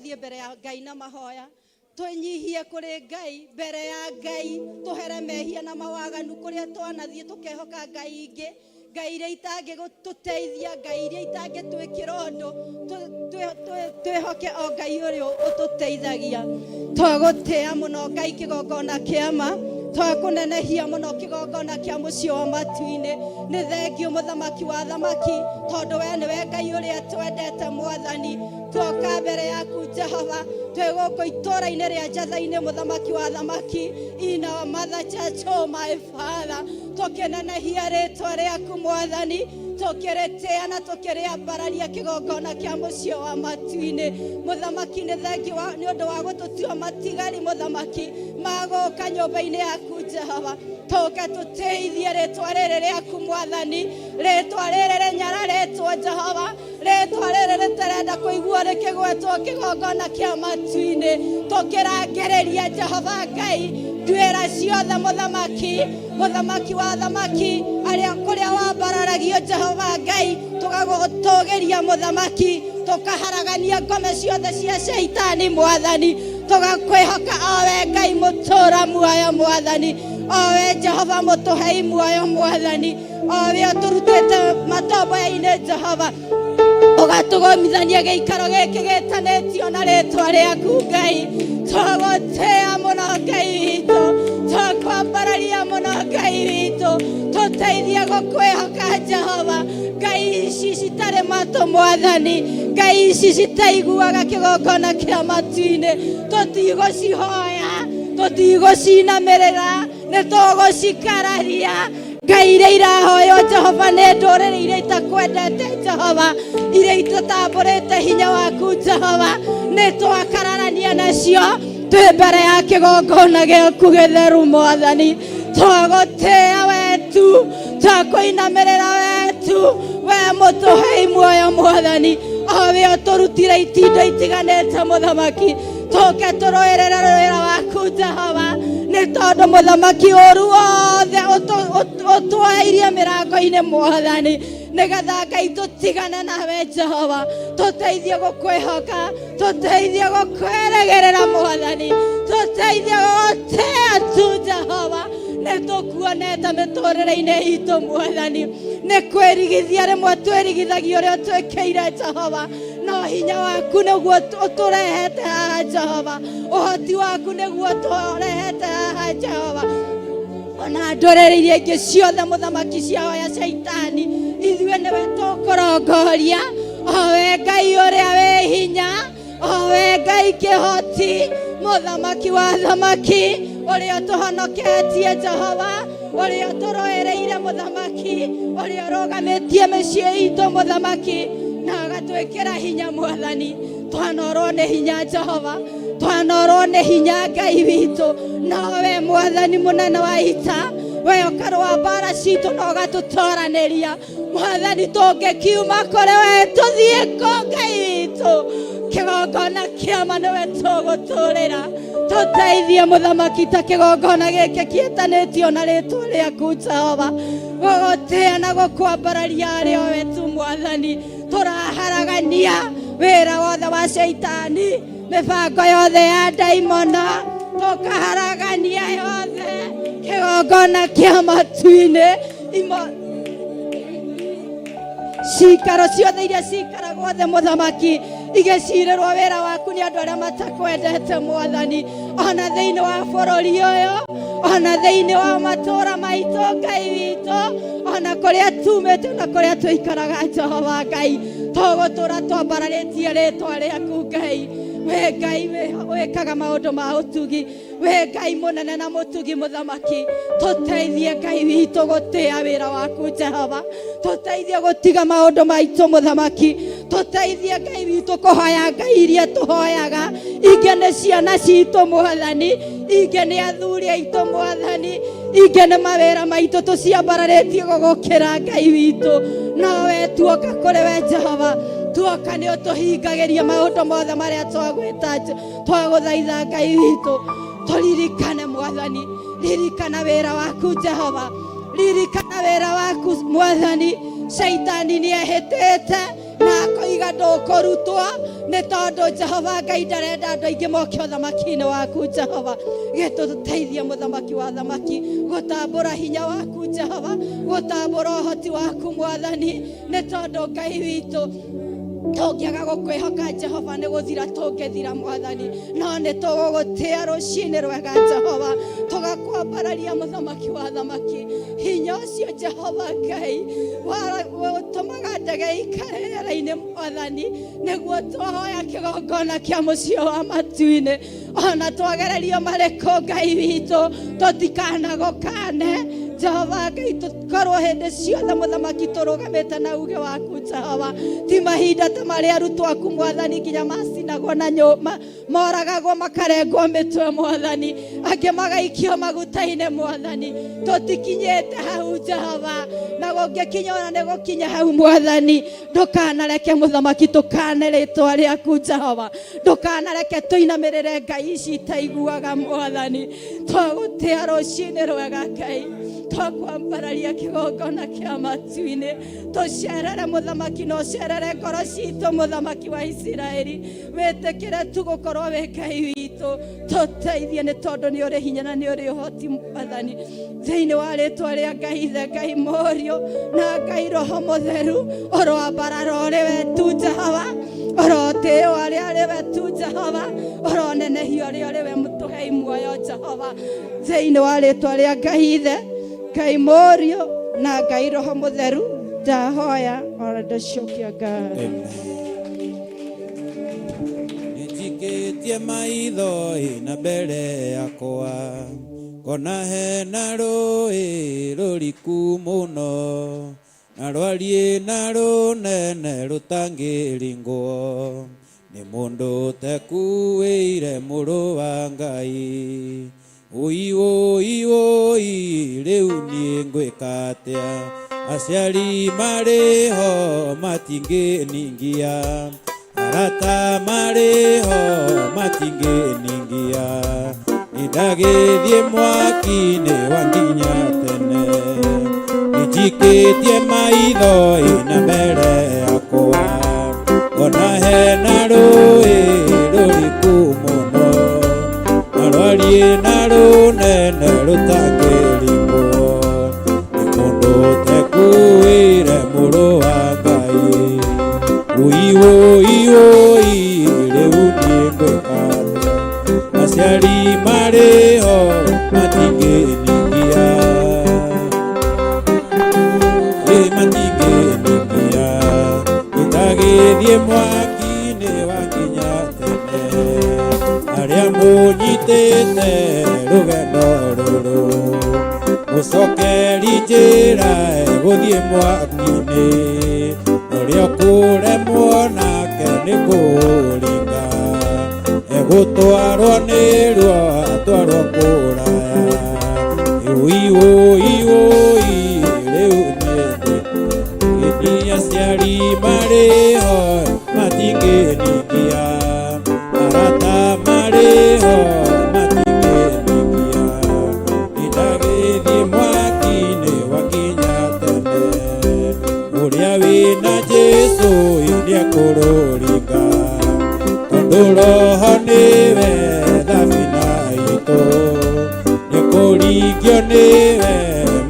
tũthiĩ mbere ya Ngai na mahoya twĩnyihie kũrĩ Ngai mbere ya Ngai tũhere mehia na mawaganu kũrĩa twanathiĩ tũkehoka Ngai ingĩ Ngai iria itangĩtũteithia Ngai iria itangĩtwĩkĩra ũndũ twĩhoke o Ngai ũrĩa ũtũteithagia twagũtĩa mũno Ngai kĩgongona kĩama twakũnenehia mũno kĩgongona kĩa mũciĩ wa matu-inĩ nĩ thengio mũthamaki wa thamaki tondũ we nĩwe Ngai ũrĩa twendete mwathani twoka mbere yaku Jehova twĩgũkũ itũũra-inĩ rĩa Njatha-inĩ mũthamaki wa thamaki in our mother church oh my father tũkĩnenehia rĩtwa rĩaku mwathani tũkĩrĩtĩa na tũkĩrĩambararia kĩgongona kĩa mũciĩ wa matu-inĩ mũthamaki nĩ thengio nĩ ũndũ wa gũtũtua matigari mũthamaki magũka nyũmba-inĩ yaku Jehova tũke tũteithie rĩtwa rĩrĩ rĩaku mwathani rĩtwa rĩrĩ rĩnyararĩtwo Jehova rĩtwa rĩrĩ rĩtarenda kũiguo rĩkĩgwetwo kĩgongona kĩa matu-inĩ tũkĩrangĩrĩria Jehova Ngai nduĩra ciothe mũthamaki wa thamaki kũrĩa wambararagio Jehova Ngai tũgagũtũgĩria mũthamaki tũkaharagania ngome ciothe cia Shaitani mwathani tũgakwĩhoka owe Ngai mũtũra muoyo mwathani owe Jehova mũtũhei muoyo mwathani owe ũtũrutĩte matombo-inĩ Jehova ũgatũgomithania gĩikaro gĩkĩ gĩtanĩtio na rĩtwa rĩaku Ngai twagũtĩa mũno Ngai witũ twakwambararia mũno Ngai witũ tũteithie gũkwĩhoka Jehova Ngai ici citarĩ matũ mwathani Ngai ici citaiguaga kĩgongona kĩa matu-inĩ tũtigũcihoya tũtigũcinamĩrĩra nĩ tũgũcikararia Ngai iria irahoyo Jehova nĩ ndũrĩrĩ iria itakwendete Jehova iria itatambũrĩte hinya waku Jehova nĩ twakararania nacio twĩ mbere ya kĩgongona gĩaku gĩtheru mwathani twagũtĩa wetu twakũinamĩrĩra wetu we mũtũhei muoyo mwathani owe ũtũrutire itindo itiganĩte mũthamaki tũke tũrũĩrĩre wĩra waku Jehova nĩ tondũ mũthamaki ũru wothe ũtwoeirie mĩrango-inĩ mwathani nĩgetha Ngai tũtigane nawe Jehova tũteithie gũkwĩhoka tũteithie gũkwĩrĩgĩrĩra mwathani tũteithie gũgũtĩa tu Jehova nĩ tũkuonete mĩtũrĩre-inĩ itũ mwathani nĩ kwĩrigithia rĩmwe twĩrigithagia ũrĩa twĩkĩire Jehova no hinya waku nĩguo ũtũrehete haha Jehova ũhoti waku nĩguo ũtũrehete haha Jehova ona ndũrĩrĩ iria ingĩ ciothe mũthamaki ciahoya Shaitani ithuĩ nĩwe tũkũrongoria owe Ngai ũrĩa wĩ hinya owe Ngai kĩhoti mũthamaki wa thamaki ũrĩa ũtũhonoketie Jehova ũrĩa ũtũrũĩrĩire mũthamaki ũrĩa ũrũgamĩtie mĩciĩ itũ mũthamaki na agatwĩkĩra hinya mwathani twanorwo nĩ hinya Jehova twanorwo nĩ hinya Ngai witũ nawe mwathani mũnene wa ita we ũkarũa mbara citũ na ũgatũtoranĩria mwathani tũngĩkiuma kũrĩ we tũthiĩ kũ Ngai witũ kĩgongona kĩama nĩwe tũgũtũrĩra tũteithie mũthamaki ta kĩgongona gĩkĩ kĩetanĩtio na rĩtwa rĩaku Jehova gũgũtĩa na gũkwambararia arĩ o wetu mwathani tũraharagania wĩra wothe wa Shaitani mĩbango yothe ya ndaimono tũkaharagania yothe kĩgongona kĩa matu-inĩ cikaro ciothe iria cikaragwo thĩ mũthamaki igĩcirĩrwo wĩra waku nĩ andũ arĩa matakwendete mwathani ona thĩinĩ wa bũrũri ũyũ ona thĩinĩ wa matũũra maitũ Ngai witũ ona kũrĩa tumĩte na kũrĩa tũikaraga Jehova Ngai tũgũtũra twambararĩtie rĩtwa rĩaku Ngai we Ngai wĩkaga maũndũ ma ũtugi we Ngai mũnene na mũtugi mũthamaki tũteithie Ngai witũ gũtĩa wĩra waku Jehova tũteithie gũtiga maũndũ maitũ mũthamaki tũteithie Ngai witũ kũhoya Ngai iria tũhoyaga ingĩ nĩ ciana citũ mwathani ingĩ nĩ athuri aitũ mwathani ingĩ nĩ mawĩra maitũ tũciambararĩtie gũgũkĩra Ngai witũ nowe tuoka kũrĩ we Jehova tuoka nĩ ũtũhingagĩria maũndũ mothe marĩa twagũthaitha Ngai witũ tũririkane mwathani ririkana wĩra waku Jehova ririkana wĩra waku mwathani Shaitani nĩ ehĩtĩte na akoiga ndũkũrutwo nĩ tondũ Jehova Ngai ndarenda andũ aingĩ moke ũthamaki-inĩ waku Jehova. Gĩtũteithie mũthamaki wa thamaki gũtambũra hinya waku Jehova, gũtambũra ũhoti waku Mwathani, nĩ tondũ Ngai witũ tũngĩaga gũkwĩhoka Jehova nĩ gũthira tũngĩthira Mwathani, no nĩ tũgũgũtĩa rũcinĩ rwega Jehova, tũgakwambararia mũthamaki wa thamaki. Hinya ũcio Jehova Ngai ũtũmaga ndege ikare rĩera-inĩ Mwathani, nĩguo twoya kĩgongona kĩa mũciĩ wa matu-inĩ, ona twagererio marĩkũ Ngai witũ tũtikanagũkane Jehova Ngai, tũkorwo hĩndĩ ciothe mũthamaki tũrũgamĩte na uge waku Jehova. Ti mahinda ta marĩa arutwo aku Mwathani nginya macinagwo na nyũma, moragagwo makarengwo mĩtwe Mwathani, angĩ magaikio maguta-inĩ Mwathani. Tũtikinyĩte hau Jehova, na gũngĩkinya ona nĩ gũkinya hau Mwathani. Ndũkanareke mũthamaki tũkane rĩtwa rĩaku Jehova, ndũkanareke tũinamĩrĩre ngai ici itaiguaga Mwathani. Twagũtĩa rũcinĩ rwega Ngai, twakwambararia kĩgongona kĩa matu-inĩ, tũcerere mũthamaki na ũcerere ngoro citũ mũthamaki wa Isiraeli. Wĩtĩkĩre tu gũkorwo wĩ Ngai witũ, tũteithie nĩ tondũ nĩ ũrĩ hinya na nĩ ũrĩ ũhoti Mwathani. Thĩinĩ wa rĩtwa rĩa Ngai Ithe, Ngai Mũriũ na Ngai Roho Mũtheru, ũroambarara ũrĩ we tu Jehova, ũrotĩo arĩ arĩ we tu Jehova, ũronenehio arĩ arĩ we mũtũhei muoyo Jehova. Thĩinĩ wa rĩtwa rĩa Ngai Ithe, Ngai Mũriũ na Ngai Roho Mũtheru, ndahoya ona ndacokia Ngai. Nĩnjikĩtie maitho na mbere yakwa, ngona hena rũĩ rũriku mũno, na rwariĩ na rũnene rũtangĩringwo, nĩ mũndũ ũtekuĩire mũrũ wa Ngai. Ui ui ui, rĩu niĩ ngwĩka atĩa? Aciari marĩ ho matingĩningia, arata marĩ ho matingĩningia, nĩndagĩthiĩ mwaki-inĩ wa nginya tene. Nĩnjikĩtie maitho na mbere yakwa, ngona hena rũĩ rũriku mũno, na rwariĩ na rũnene rũtangĩringwo, nĩ mũndũ ũtekuĩire mũrũ wa Ngai. Ui ui ui, rĩu niĩ ngwĩka atĩa? Aciari marĩ ho matingĩningia, matingĩningia, nĩndagĩthiĩ mwaki-inĩ wa nginya tene. Arĩa mũnyitĩte rũgendo rũrũ, mũcokeri njĩra gũthiĩ mwaki-inĩ, ũrĩa ũkũremwo nake nĩ kũũringa, egũtwarwo nĩruo atwarwo kũraya. Ui ui ui, rĩu nĩ aciari marĩ ho matingĩningia, arata marĩ ho matingĩningia, nĩndagĩthiĩ mwaki-inĩ wa nginya tene. Ũrĩa wĩna Jesũ nĩekũrũringa, tondũ Roho nĩwe thabina itũ, nĩkũringio nĩwe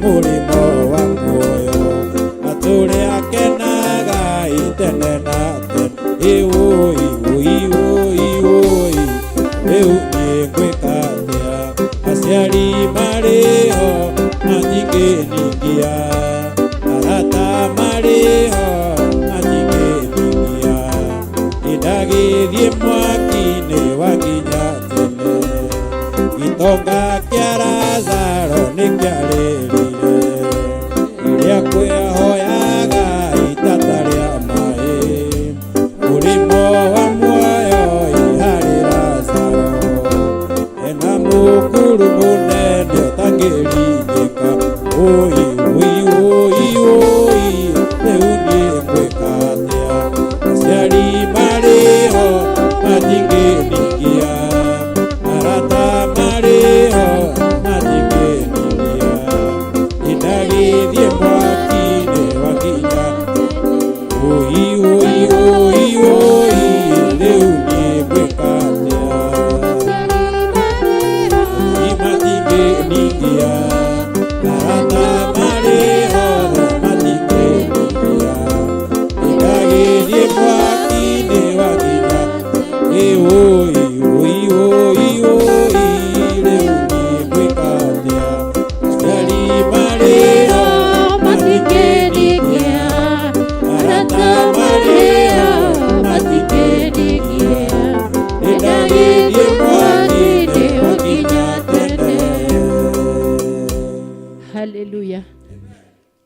mũrĩmo wa muoyo, atũre akenaga itene na tene. Ui ui ui ui, rĩu niĩ ngwĩka atĩa? Aciari marĩ ho matingĩningia, arata marĩ ho matingĩningia, nĩndagĩthiĩ mwaki-inĩ wa nginya tene. Gĩtonga kĩa Lazaro nĩkĩarĩrire, rĩrĩa kwĩhoyaga itata rĩa maĩ, mũrĩmo wa muoyo harĩ Lazaro, ena mũkuru mũnene ũtangĩringĩka. Ui ui ui ui, rĩu niĩ ngwĩka atĩa? Aciari marĩ ho matingĩningia, arata marĩ ho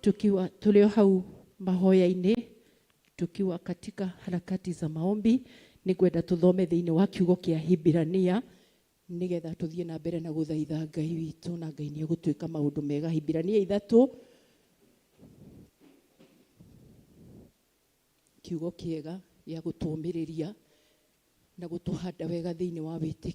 tukiwa tulio hau mahoya-inĩ, tukiwa katika harakati za maombi, nĩngwenda tũthome thĩinĩ wa kiugo kĩa Hibirania nĩgetha tũthiĩ na mbere na gũthaitha Ngai witũ, na Ngai nĩ egũtwĩka maũndũ mega. Hibirania 3, kiugo kĩega gĩa gũtũũmĩrĩria na gũtũhanda wega thĩinĩ wa wĩtĩkio.